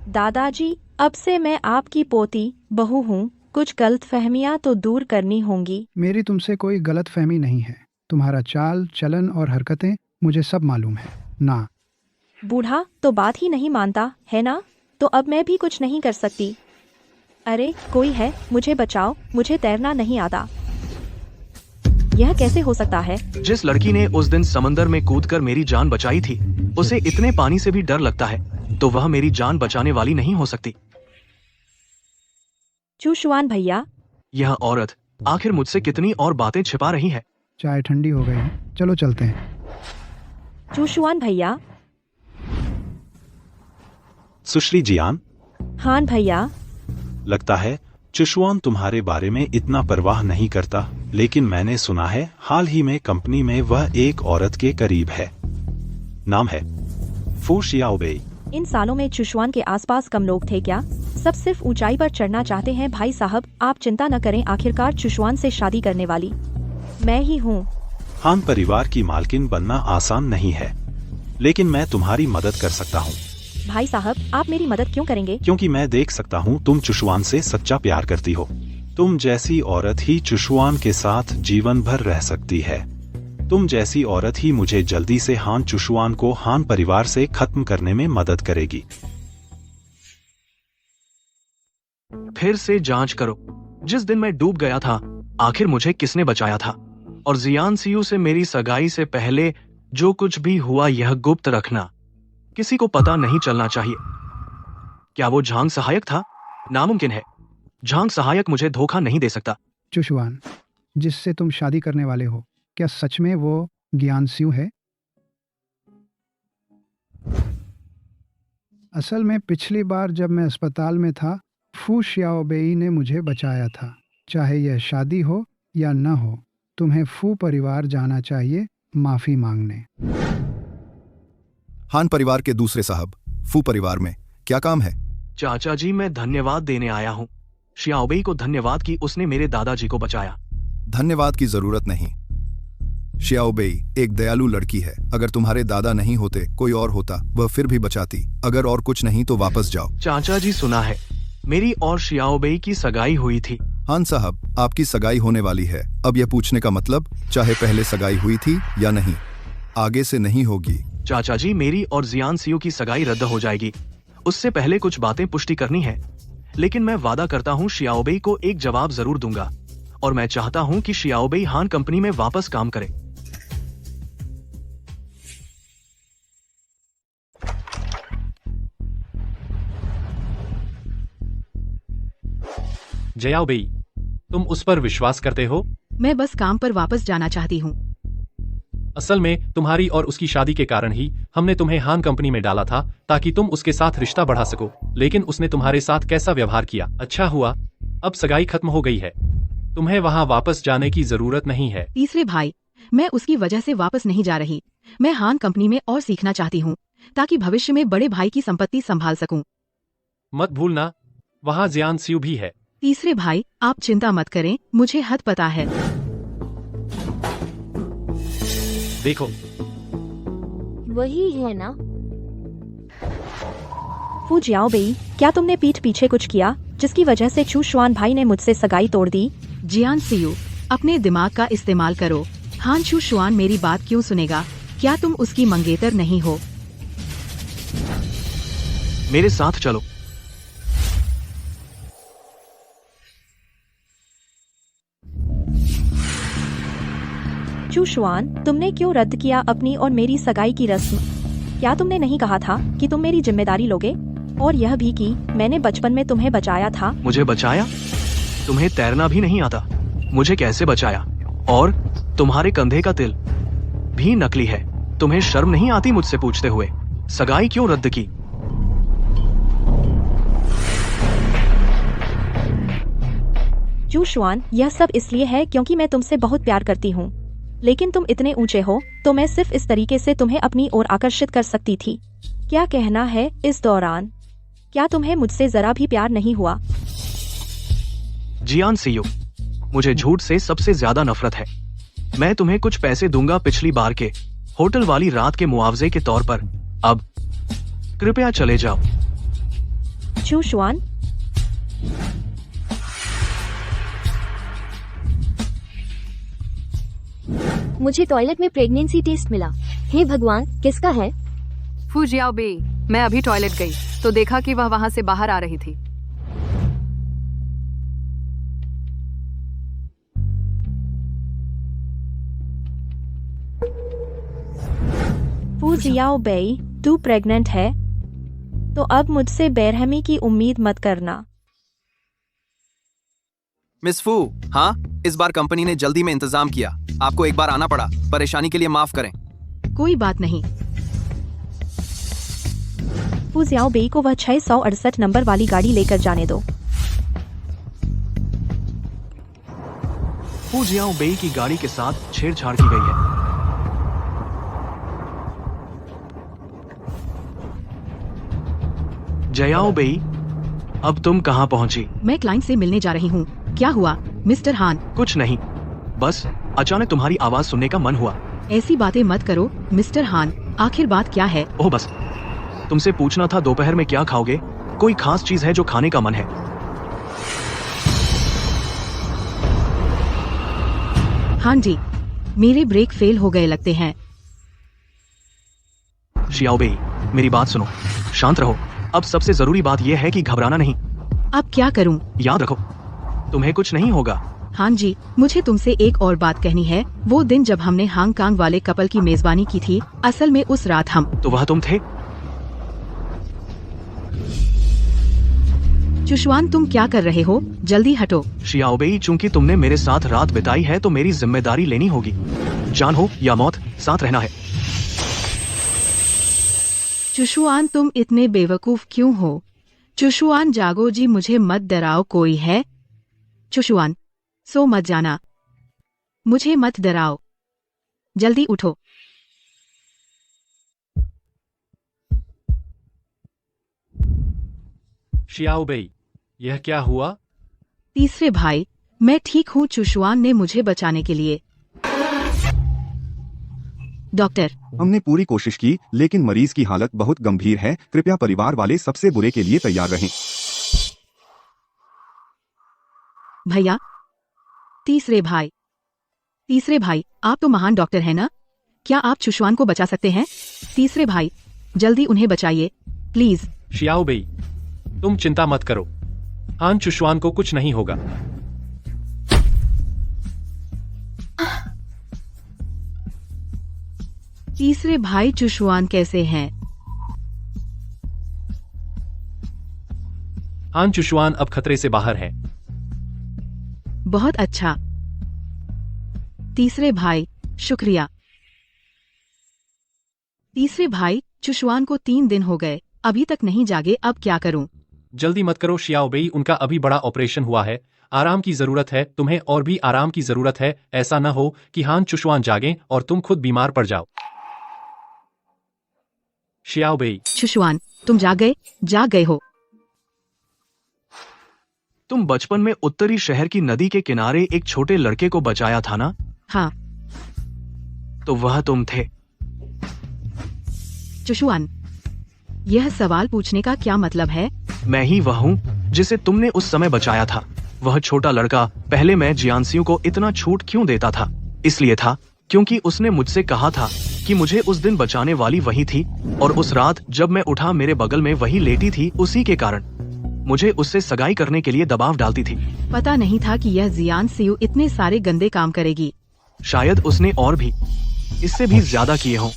दादाजी, अब से मैं आपकी पोती बहू हूँ, कुछ गलतफहमियां तो दूर करनी होंगी। मेरी तुमसे कोई गलतफहमी नहीं है। तुम्हारा चाल चलन और हरकतें मुझे सब मालूम है ना। बूढ़ा तो बात ही नहीं मानता, है ना? तो अब मैं भी कुछ नहीं कर सकती। अरे कोई है, मुझे बचाओ, मुझे तैरना नहीं आता। यह कैसे हो सकता है? जिस लड़की ने उस दिन समंदर में कूदकर मेरी जान बचाई थी, उसे इतने पानी से भी डर लगता है, तो वह मेरी जान बचाने वाली नहीं हो सकती। चूशुआन भैया, यह औरत आखिर मुझसे कितनी और बातें छिपा रही है। चाय ठंडी हो गई है, चलो चलते हैं। चूशुआन भैया। सुश्री जियान, हान भैया। लगता है चुशुआन तुम्हारे बारे में इतना परवाह नहीं करता, लेकिन मैंने सुना है हाल ही में कंपनी में वह एक औरत के करीब है। नाम है फू शियाओबेई। इन सालों में चूशुआन के आसपास कम लोग थे क्या? सब सिर्फ ऊंचाई पर चढ़ना चाहते हैं। भाई साहब, आप चिंता न करें, आखिरकार चूशुआन से शादी करने वाली मैं ही हूँ। हान परिवार की मालकिन बनना आसान नहीं है, लेकिन मैं तुम्हारी मदद कर सकता हूँ। भाई साहब, आप मेरी मदद क्यों करेंगे? क्योंकि मैं देख सकता हूँ तुम चुशुआन से सच्चा प्यार करती हो। तुम जैसी औरत ही चुशुआन के साथ जीवन भर रह सकती है। तुम जैसी औरत ही मुझे जल्दी से हान चुशुआन को हान परिवार से खत्म करने में मदद करेगी। फिर से जांच करो। जिस दिन मैं डूब गया था, आखिर मुझे किसने बचाया था? और जियान सियू से मेरी सगाई से पहले जो कुछ भी हुआ, यह गुप्त रखना। किसी को पता नहीं चलना चाहिए। क्या वो झांग सहायक था? नामुमकिन है। झांग सहायक मुझे धोखा नहीं दे सकता। चुशुआन, जिससे तुम शादी करने वाले हो, क्या सच में वो ज्ञानस्यू है? असल में पिछली बार जब मैं अस्पताल में था, फू शियाओबेई ने मुझे बचाया था। चाहे यह शादी हो या न हो, तुम्हें फू परिवार जाना चाहिए माफी मांगने। हान परिवार के दूसरे साहब, फू परिवार में क्या काम है? चाचा जी, मैं धन्यवाद देने आया हूँ। शियाओबेई को धन्यवाद कि उसने मेरे दादाजी को बचाया। धन्यवाद की जरूरत नहीं। शियाओबेई एक दयालु लड़की है। अगर तुम्हारे दादा नहीं होते, कोई और होता, वह फिर भी बचाती। अगर और कुछ नहीं तो वापस जाओ। चाचा जी, सुना है मेरी और शियाओबेई की सगाई हुई थी। हान साहब, आपकी सगाई होने वाली है। अब यह पूछने का मतलब, चाहे पहले सगाई हुई थी या नहीं, आगे से नहीं होगी। चाचा जी, मेरी और जियान सियू की सगाई रद्द हो जाएगी। उससे पहले कुछ बातें पुष्टि करनी है, लेकिन मैं वादा करता हूँ शियाओबेई को एक जवाब जरूर दूंगा। और मैं चाहता हूँ कि शियाओबेई हान कंपनी में वापस काम करे। जयाओबेई, तुम उस पर विश्वास करते हो? मैं बस काम पर वापस जाना चाहती हूँ। असल में तुम्हारी और उसकी शादी के कारण ही हमने तुम्हें हान कंपनी में डाला था, ताकि तुम उसके साथ रिश्ता बढ़ा सको। लेकिन उसने तुम्हारे साथ कैसा व्यवहार किया? अच्छा हुआ अब सगाई खत्म हो गई है, तुम्हें वहाँ वापस जाने की जरूरत नहीं है। तीसरे भाई, मैं उसकी वजह से वापस नहीं जा रही। मैं हान कंपनी में और सीखना चाहती हूँ, ताकि भविष्य में बड़े भाई की संपत्ति संभाल सकूं। मत भूलना, वहाँ जियान सियू भी है। तीसरे भाई, आप चिंता मत करें, मुझे हद पता है। देखो, वही है ना? फू जियाओबेई, क्या तुमने पीठ पीछे कुछ किया जिसकी वजह से चूशुआन भाई ने मुझसे सगाई तोड़ दी? जियान सियू, अपने दिमाग का इस्तेमाल करो। हान चूशुआन मेरी बात क्यों सुनेगा? क्या तुम उसकी मंगेतर नहीं हो? मेरे साथ चलो। चूशुआन, तुमने क्यों रद्द किया अपनी और मेरी सगाई की रस्म? क्या तुमने नहीं कहा था कि तुम मेरी जिम्मेदारी लोगे? और यह भी कि मैंने बचपन में तुम्हें बचाया था। मुझे बचाया? तुम्हें तैरना भी नहीं आता, मुझे कैसे बचाया? और तुम्हारे कंधे का तिल भी नकली है। तुम्हें शर्म नहीं आती मुझसे पूछते हुए? सगाई क्यों रद्द की? चुशुआन, यह सब इसलिए है क्योंकि मैं तुमसे बहुत प्यार करती हूँ। लेकिन तुम इतने ऊंचे हो तो मैं सिर्फ इस तरीके से तुम्हें अपनी ओर आकर्षित कर सकती थी। क्या कहना है इस दौरान? क्या तुम्हें मुझसे जरा भी प्यार नहीं हुआ? जियान सीयू, मुझे झूठ से सबसे ज्यादा नफरत है। मैं तुम्हें कुछ पैसे दूंगा पिछली बार के होटल वाली रात के मुआवजे के तौर पर। अब कृपया चले जाओ। चुशुआन, मुझे टॉयलेट में प्रेगनेंसी टेस्ट मिला। हे भगवान, किसका है? फू जियाओबेई, मैं अभी टॉयलेट गई तो देखा कि वह वहां से बाहर आ रही थी। फू जियाओबेई, तू प्रेग्नेंट है तो अब मुझसे बेरहमी की उम्मीद मत करना। मिस फू, हाँ, इस बार कंपनी ने जल्दी में इंतजाम किया। आपको एक बार आना पड़ा, परेशानी के लिए माफ करें। कोई बात नहीं। फू जियाओबेई को वह 668 नंबर वाली गाड़ी लेकर जाने दो। फू जियाओबेई की गाड़ी के साथ छेड़छाड़ की गई है। जयाओबेई, अब तुम कहाँ पहुँची? मैं क्लाइंट से मिलने जा रही हूँ। क्या हुआ मिस्टर हान? कुछ नहीं, बस अचानक तुम्हारी आवाज सुनने का मन हुआ। ऐसी बातें मत करो मिस्टर हान, आखिर बात क्या है? ओह बस, तुमसे पूछना था दोपहर में क्या खाओगे? कोई खास चीज है जो खाने का मन है? हाँ जी, मेरे ब्रेक फेल हो गए लगते हैं। शियाओबेई, मेरी बात सुनो, शांत रहो। अब सबसे जरूरी बात यह है कि घबराना नहीं। अब क्या करूं? याद रखो, तुम्हें कुछ नहीं होगा। हाँ जी, मुझे तुमसे एक और बात कहनी है। वो दिन जब हमने हांगकांग वाले कपल की मेजबानी की थी, असल में उस रात हम। तो वह तुम थे? चुशुआन, तुम क्या कर रहे हो? जल्दी हटो। शियाओबेई, चूंकि तुमने मेरे साथ रात बिताई है तो मेरी जिम्मेदारी लेनी होगी। जान हो या मौत, साथ रहना है। चुशुआन, तुम इतने बेवकूफ क्यों हो? चुशुआन, जागो जी, मुझे मत डराओ। कोई है? चुशुआन, सो मत जाना, मुझे मत डराओ, जल्दी उठो। शियाओबेई, यह क्या हुआ? तीसरे भाई, मैं ठीक हूँ। चुशुआन ने मुझे बचाने के लिए। डॉक्टर, हमने पूरी कोशिश की लेकिन मरीज की हालत बहुत गंभीर है। कृपया परिवार वाले सबसे बुरे के लिए तैयार रहें। भैया, तीसरे भाई, आप तो महान डॉक्टर हैं ना? क्या आप चुशुआन को बचा सकते हैं? तीसरे भाई, जल्दी उन्हें बचाइए प्लीज। शियाओबेई, तुम चिंता मत करो, हान चुशुआन को कुछ नहीं होगा। तीसरे भाई, चुशुआन कैसे हैं? हान चुशुआन अब खतरे से बाहर है। बहुत अच्छा। तीसरे भाई, शुक्रिया। तीसरे भाई, चुशुआन को 3 दिन हो गए, अभी तक नहीं जागे, अब क्या करूं? जल्दी मत करो शियाओबेई, उनका अभी बड़ा ऑपरेशन हुआ है। आराम की जरूरत है, तुम्हें और भी आराम की जरूरत है। ऐसा न हो कि हान चुशुआन जागें और तुम खुद बीमार पड़ जाओ। शियाओबेई, चुशुआन, तुम जाग गए हो। तुम बचपन में उत्तरी शहर की नदी के किनारे एक छोटे लड़के को बचाया था ना? हाँ। तो वह तुम थे। चुशुआन, यह सवाल पूछने का क्या मतलब है? मैं ही वह हूँ जिसे तुमने उस समय बचाया था। वह छोटा लड़का। पहले मैं जियानसियों को इतना छूट क्यों देता था? इसलिए था क्योंकि उसने मुझसे कहा था कि मुझे उस दिन बचाने वाली वही थी, और उस रात जब मैं उठा मेरे बगल में वही लेटी थी। उसी के कारण मुझे उससे सगाई करने के लिए दबाव डालती थी। पता नहीं था कि यह जियान सियू इतने सारे गंदे काम करेगी। शायद उसने और भी, इससे भी ज्यादा किए हों।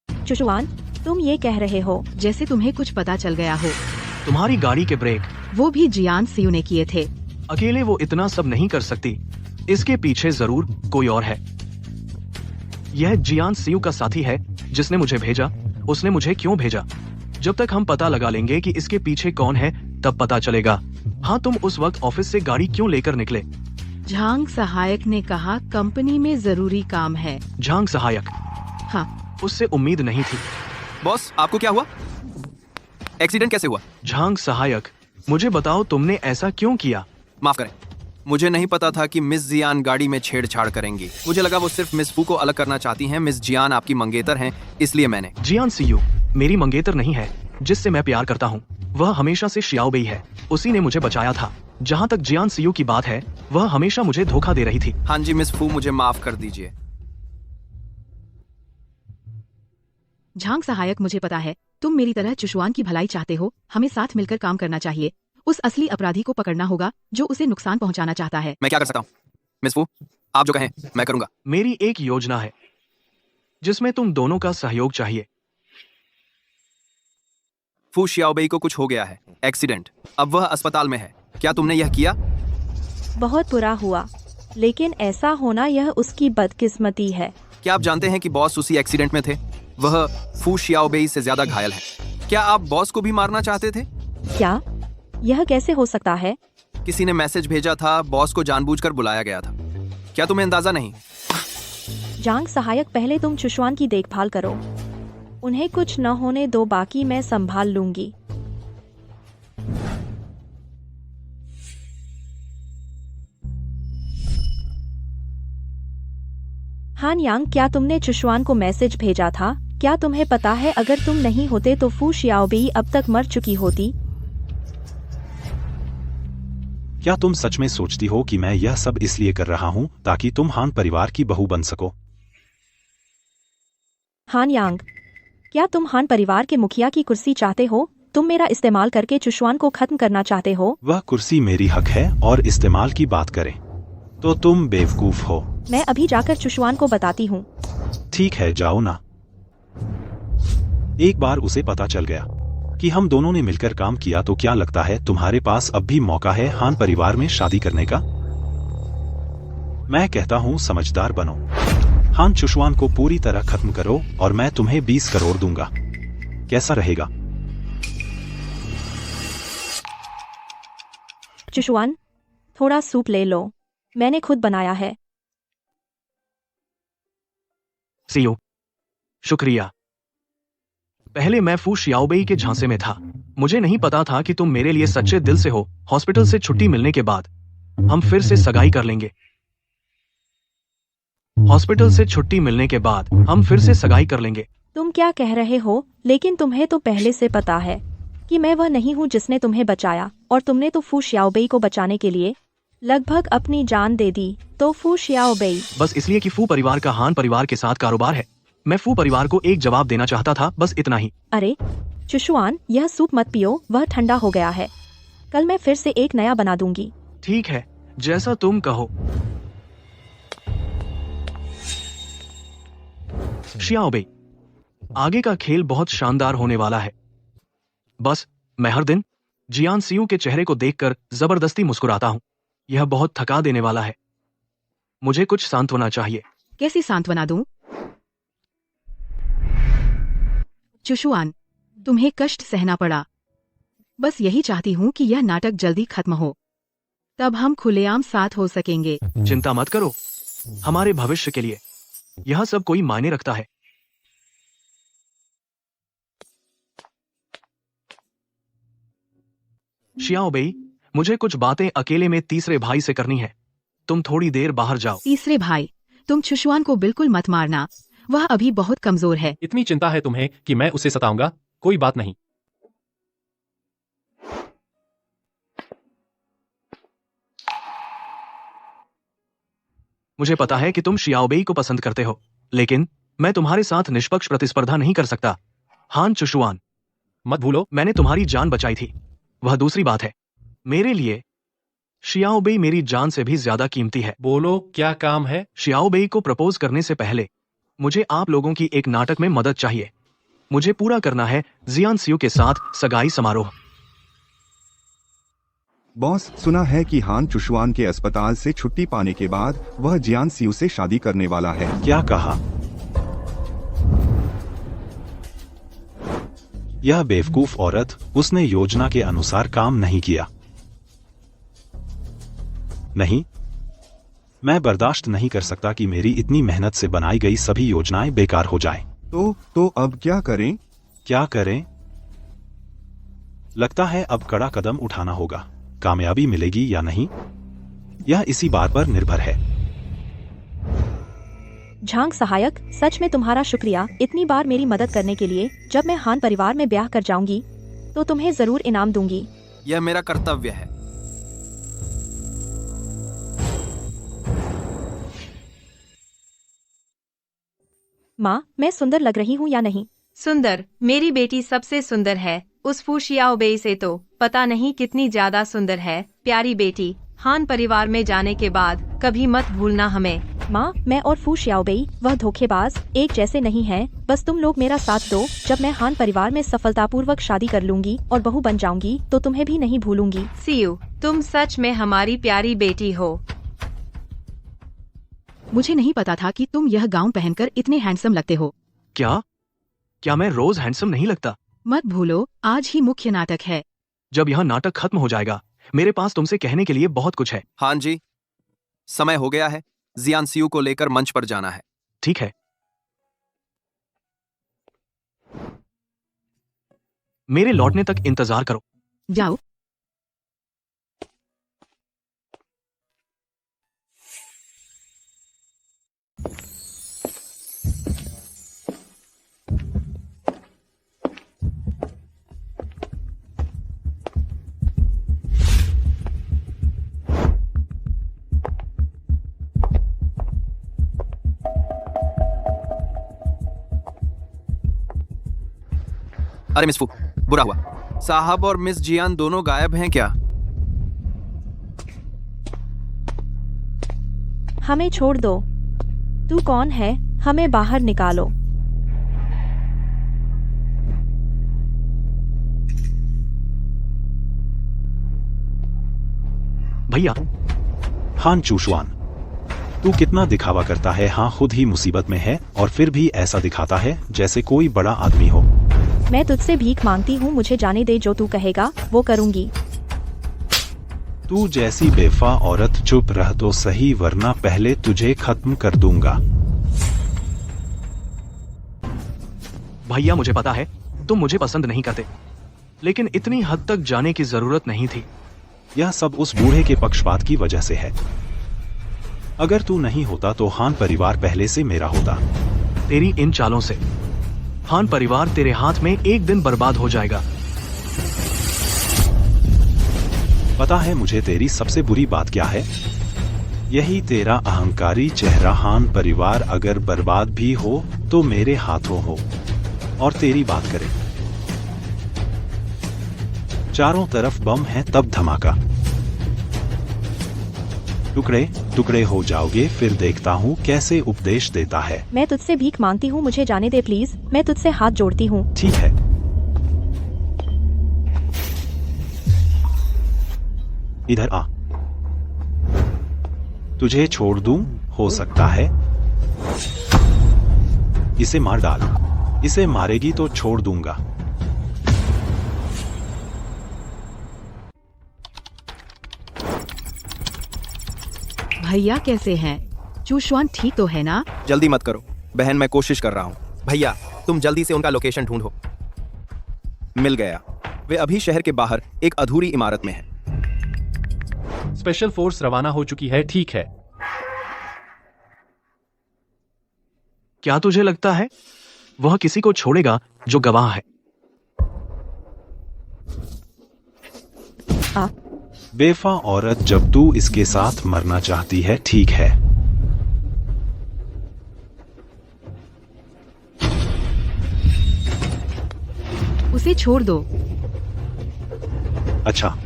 चुशुआन, तुम ये कह रहे हो जैसे तुम्हें कुछ पता चल गया हो। तुम्हारी गाड़ी के ब्रेक वो भी जियान सियू ने किए थे। अकेले वो इतना सब नहीं कर सकती, इसके पीछे जरूर कोई और है। यह जियान सियू का साथी है जिसने मुझे भेजा। उसने मुझे क्यों भेजा? जब तक हम पता लगा लेंगे कि इसके पीछे कौन है तब पता चलेगा। हाँ, तुम उस वक्त ऑफिस से गाड़ी क्यों लेकर निकले? झांग सहायक ने कहा कंपनी में जरूरी काम है। झांग सहायक? हाँ। उससे उम्मीद नहीं थी। बॉस, आपको क्या हुआ? एक्सीडेंट कैसे हुआ? झांग सहायक, मुझे बताओ तुमने ऐसा क्यों किया? माफ करें, मुझे नहीं पता था कि मिस जियान गाड़ी में छेड़छाड़ करेंगी। मुझे लगा वो सिर्फ मिस फू को अलग करना चाहती हैं। मिस जियान आपकी मंगेतर हैं, इसलिए मैंने। जियान सियू मेरी मंगेतर नहीं है। जिससे मैं प्यार करता हूँ वह हमेशा से शियाओ बेई है। उसी ने मुझे बचाया था। जहाँ तक जियान सियू की बात है, वह हमेशा मुझे धोखा दे रही थी। हाँ जी मिस फू, मुझे माफ कर दीजिए। झांग सहायक, मुझे पता है तुम मेरी तरह चुशुआन की भलाई चाहते हो। हमें साथ मिलकर काम करना चाहिए। उस असली अपराधी को पकड़ना होगा जो उसे नुकसान पहुंचाना चाहता है। मैं क्या कर सकता हूँ? मिस फू, आप जो कहें मैं करूंगा। मेरी एक योजना है जिसमें तुम दोनों का सहयोग चाहिए। फू शियाओबेई को कुछ हो गया है, एक्सीडेंट। अब वह अस्पताल में है। क्या तुमने यह किया? बहुत बुरा हुआ, लेकिन ऐसा होना यह उसकी बदकिस्मती है। क्या आप जानते हैं कि बॉस उसी एक्सीडेंट में थे? वह फू शियाओबेई से ज्यादा घायल है। क्या आप बॉस को भी मारना चाहते थे? क्या? यह कैसे हो सकता है? किसी ने मैसेज भेजा था, बॉस को जानबूझकर बुलाया गया था। क्या तुम्हें अंदाजा नहीं? जांग सहायक, पहले तुम चुशुआन की देखभाल करो। उन्हें कुछ न होने दो, बाकी मैं संभाल लूंगी। हान यांग, क्या तुमने चुशुआन को मैसेज भेजा था? क्या तुम्हें पता है अगर तुम नहीं होते तो फू शियाओबेई अब तक मर चुकी होती? क्या तुम सच में सोचती हो कि मैं यह सब इसलिए कर रहा हूँ ताकि तुम हान परिवार की बहू बन सको? हान यांग, क्या तुम हान परिवार के मुखिया की कुर्सी चाहते हो? तुम मेरा इस्तेमाल करके चुशुआन को खत्म करना चाहते हो? वह कुर्सी मेरी हक है और इस्तेमाल की बात करें तो तुम बेवकूफ हो। मैं अभी जाकर चुशुआन को बताती हूँ। ठीक है, जाओ ना। एक बार उसे पता चल गया कि हम दोनों ने मिलकर काम किया तो क्या लगता है तुम्हारे पास अब भी मौका है हान परिवार में शादी करने का? मैं कहता हूँ समझदार बनो। हान चुशुआन को पूरी तरह खत्म करो और मैं तुम्हें 20 करोड़ दूंगा। कैसा रहेगा? चुशुआन, थोड़ा सूप ले लो, मैंने खुद बनाया है। सियो, शुक्रिया। पहले मैं फू शियाओबेई के झांसे में था। मुझे नहीं पता था कि तुम मेरे लिए सच्चे दिल से हो। हॉस्पिटल से छुट्टी मिलने के बाद हम फिर से सगाई कर लेंगे। हॉस्पिटल से छुट्टी मिलने के बाद हम फिर से सगाई कर लेंगे। तुम क्या कह रहे हो? लेकिन तुम्हें तो पहले से पता है कि मैं वह नहीं हूँ जिसने तुम्हें बचाया, और तुमने तो फू शियाओबेई को बचाने के लिए लगभग अपनी जान दे दी। तो फू शियाओबेई बस इसलिए कि फू परिवार का हान परिवार के साथ कारोबार है। मैं फू परिवार को एक जवाब देना चाहता था, बस इतना ही। अरे चुशुआन, यह सूप मत पियो, वह ठंडा हो गया है। कल मैं फिर से एक नया बना दूंगी। ठीक है, जैसा तुम कहो। शियाओबेई, आगे का खेल बहुत शानदार होने वाला है। बस मैं हर दिन जियान सियू के चेहरे को देखकर जबरदस्ती मुस्कुराता हूँ। यह बहुत थका देने वाला है। मुझे कुछ सांत्वना चाहिए। कैसी सांत्वना दूं? चुशुआन, तुम्हें कष्ट सहना पड़ा। बस यही चाहती हूँ कि यह नाटक जल्दी खत्म हो, तब हम खुलेआम साथ हो सकेंगे। चिंता मत करो, हमारे भविष्य के लिए यह सब कोई मायने रखता है। शियाओबेई, मुझे कुछ बातें अकेले में तीसरे भाई से करनी है। तुम थोड़ी देर बाहर जाओ। तीसरे भाई, तुम चुशुआन को बिल्कुल मत मारना, वह अभी बहुत कमजोर है। इतनी चिंता है तुम्हें कि मैं उसे सताऊंगा? कोई बात नहीं। मुझे पता है कि तुम शियाओबेई को पसंद करते हो, लेकिन मैं तुम्हारे साथ निष्पक्ष प्रतिस्पर्धा नहीं कर सकता। हान चुशुआन, मत भूलो मैंने तुम्हारी जान बचाई थी। वह दूसरी बात है। मेरे लिए शियाओबेई मेरी जान से भी ज्यादा कीमती है। बोलो, क्या काम है? शियाओबेई को प्रपोज करने से पहले मुझे आप लोगों की एक नाटक में मदद चाहिए। मुझे पूरा करना है जियान सियू के साथ सगाई समारोह। बॉस, सुना है कि हान चुशवान के अस्पताल से छुट्टी पाने के बाद वह जियान सियू से शादी करने वाला है। क्या कहा? यह बेवकूफ औरत, उसने योजना के अनुसार काम नहीं किया। नहीं, मैं बर्दाश्त नहीं कर सकता कि मेरी इतनी मेहनत से बनाई गई सभी योजनाएं बेकार हो जाएं। तो अब क्या करें? क्या करें? लगता है अब कड़ा कदम उठाना होगा। कामयाबी मिलेगी या नहीं, यह इसी बात पर निर्भर है। झांग सहायक, सच में तुम्हारा शुक्रिया इतनी बार मेरी मदद करने के लिए। जब मैं हान परिवार में ब्याह कर जाऊंगी तो तुम्हें जरूर इनाम दूंगी। यह मेरा कर्तव्य है। माँ, मैं सुंदर लग रही हूँ या नहीं? सुंदर? मेरी बेटी सबसे सुंदर है। उस फू शियाओबेई से तो पता नहीं कितनी ज्यादा सुंदर है। प्यारी बेटी, हान परिवार में जाने के बाद कभी मत भूलना हमें। माँ, मैं और फू शियाओबेई वह धोखेबाज एक जैसे नहीं हैं। बस तुम लोग मेरा साथ दो। जब मैं हान परिवार में सफलतापूर्वक शादी कर लूंगी और बहू बन जाऊंगी तो तुम्हें भी नहीं भूलूंगी। सियू, तुम सच में हमारी प्यारी बेटी हो। मुझे नहीं पता था कि तुम यह गाउन पहनकर इतने हैंडसम लगते हो। क्या मैं रोज हैंडसम नहीं लगता? मत भूलो, आज ही मुख्य नाटक है। जब यह नाटक खत्म हो जाएगा मेरे पास तुमसे कहने के लिए बहुत कुछ है। हान जी, समय हो गया है। जियान सियू को लेकर मंच पर जाना है। ठीक है, मेरे लौटने तक इंतजार करो। जाओ। अरे मिस फू, बुरा हुआ। साहब और मिस जियान दोनों गायब हैं क्या? हमें छोड़ दो। तू कौन है? हमें बाहर निकालो। भैया। हान चुशवान, तू कितना दिखावा करता है। हाँ, खुद ही मुसीबत में है और फिर भी ऐसा दिखाता है जैसे कोई बड़ा आदमी हो। मैं तुझसे भीख मांगती हूँ, मुझे जाने दे। जो तू कहेगा वो करूँगी। तू जैसी बेवफा औरत चुप रह तो सही, वरना पहले तुझे खत्म कर दूंगा। भैया, मुझे पता है तुम मुझे पसंद नहीं करते, लेकिन इतनी हद तक जाने की जरूरत नहीं थी। यह सब उस बूढ़े के पक्षपात की वजह से है। अगर तू नहीं होता तो हान परिवार पहले से मेरा होता। तेरी इन चालों से हान परिवार तेरे हाथ में एक दिन बर्बाद हो जाएगा। पता है मुझे तेरी सबसे बुरी बात क्या है? यही तेरा अहंकारी चेहरा। हान परिवार अगर बर्बाद भी हो तो मेरे हाथों हो और तेरी बात करे। चारों तरफ बम है तब धमाका। टुकड़े टुकड़े हो जाओगे, फिर देखता हूँ कैसे उपदेश देता है। मैं तुझसे भीख मांगती हूँ, मुझे जाने दे प्लीज। मैं तुझसे हाथ जोड़ती हूँ। ठीक है। इधर आ। तुझे छोड़ दूं? हो सकता है। इसे मार डाल। इसे मारेगी तो छोड़ दूंगा। भैया कैसे हैं? चुशवान ठीक तो है ना? जल्दी मत करो बहन, मैं कोशिश कर रहा हूँ। भैया, तुम जल्दी से उनका लोकेशन ढूंढो। मिल गया। वे अभी शहर के बाहर एक अधूरी इमारत में हैं। स्पेशल फोर्स रवाना हो चुकी है। ठीक है। क्या तुझे लगता है वह किसी को छोड़ेगा जो गवाह है? बेवफा औरत, जब तू इसके साथ मरना चाहती है, ठीक है। उसे छोड़ दो। अच्छा,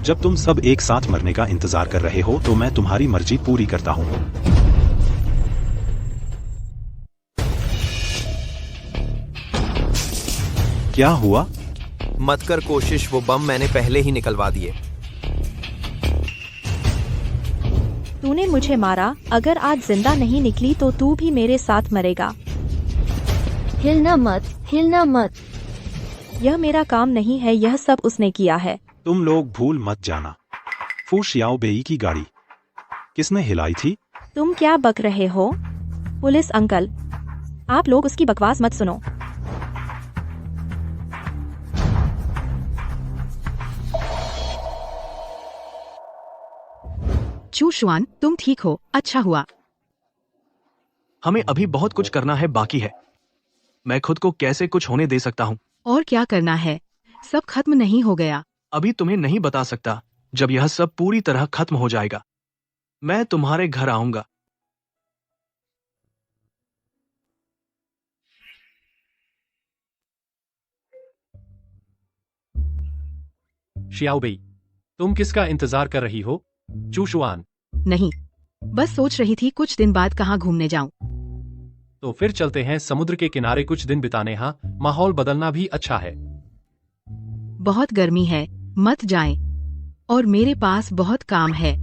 जब तुम सब एक साथ मरने का इंतजार कर रहे हो तो मैं तुम्हारी मर्जी पूरी करता हूं। क्या हुआ? मत कर कोशिश, वो बम मैंने पहले ही निकलवा दिए। तूने मुझे मारा, अगर आज जिंदा नहीं निकली तो तू भी मेरे साथ मरेगा। हिलना मत, हिलना मत। यह मेरा काम नहीं है, यह सब उसने किया है। तुम लोग भूल मत जाना, फू शियाओबेई की गाड़ी किसने हिलाई थी? तुम क्या बक रहे हो? पुलिस अंकल, आप लोग उसकी बकवास मत सुनो। चू शुआन, तुम ठीक हो? अच्छा हुआ। हमें अभी बहुत कुछ करना है बाकी है। मैं खुद को कैसे कुछ होने दे सकता हूँ? और क्या करना है? सब खत्म नहीं हो गया। अभी तुम्हें नहीं बता सकता। जब यह सब पूरी तरह खत्म हो जाएगा, मैं तुम्हारे घर आऊंगा। शियाओबेई, तुम किसका इंतजार कर रही हो? चू शुआन। नहीं, बस सोच रही थी कुछ दिन बाद कहाँ घूमने जाऊं। तो फिर चलते हैं समुद्र के किनारे कुछ दिन बिताने। हाँ, माहौल बदलना भी अच्छा है। बहुत गर्मी है, मत जाएं। और मेरे पास बहुत काम है।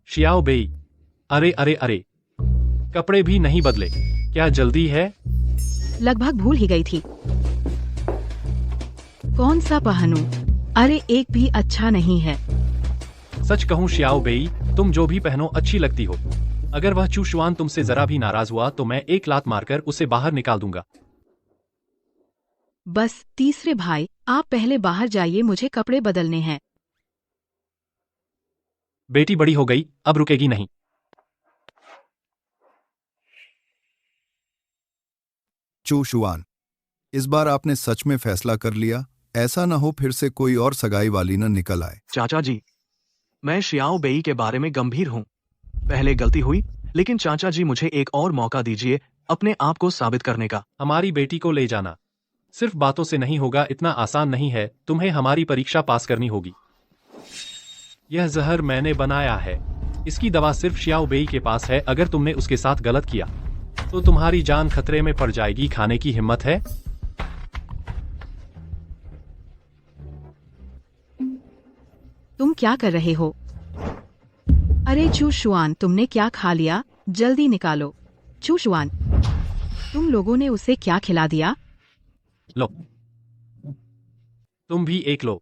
शियाओबेई, अरे अरे अरे, कपड़े भी नहीं बदले, क्या जल्दी है? लगभग भूल ही गई थी। कौन सा पहनूं? अरे एक भी अच्छा नहीं है। सच कहूं शियाओबेई, तुम जो भी पहनो अच्छी लगती हो। अगर वह चू शुआन तुमसे जरा भी नाराज हुआ तो मैं एक लात मारकर उसे बाहर निकाल दूंगा। बस तीसरे भाई, आप पहले बाहर जाइए, मुझे कपड़े बदलने हैं। बेटी बड़ी हो गई, अब रुकेगी नहीं। चू शुआन, इस बार आपने सच में फैसला कर लिया? ऐसा न हो फिर से कोई और सगाई वाली न निकल आए। चाचा जी, मैं शियाओबेई के बारे में गंभीर हूँ। पहले गलती हुई, लेकिन चाचा जी मुझे एक और मौका दीजिए अपने आप को साबित करने का। हमारी बेटी को ले जाना सिर्फ बातों से नहीं होगा, इतना आसान नहीं है। तुम्हें हमारी परीक्षा पास करनी होगी। यह जहर मैंने बनाया है। इसकी दवा सिर्फ शियाओबेई के पास है। अगर तुमने उसके साथ गलत किया तो तुम्हारी जान खतरे में पड़ जाएगी। खाने की हिम्मत है? तुम क्या कर रहे हो? अरे चू शुआन, तुमने क्या खा लिया? जल्दी निकालो। चू शुआन, तुम लोगों ने उसे क्या खिला दिया? लो, तुम भी एक लो।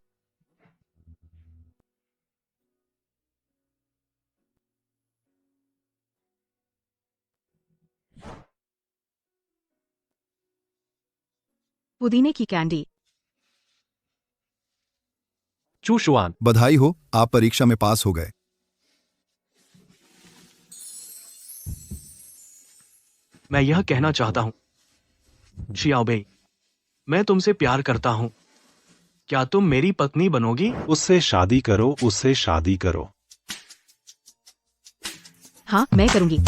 पुदीने की कैंडी। चू शुआन, बधाई हो, आप परीक्षा में पास हो गए। मैं यह कहना चाहता हूँ शियाओबेई, मैं तुमसे प्यार करता हूँ। क्या तुम मेरी पत्नी बनोगी? उससे शादी करो, उससे शादी करो। हाँ, मैं करूंगी।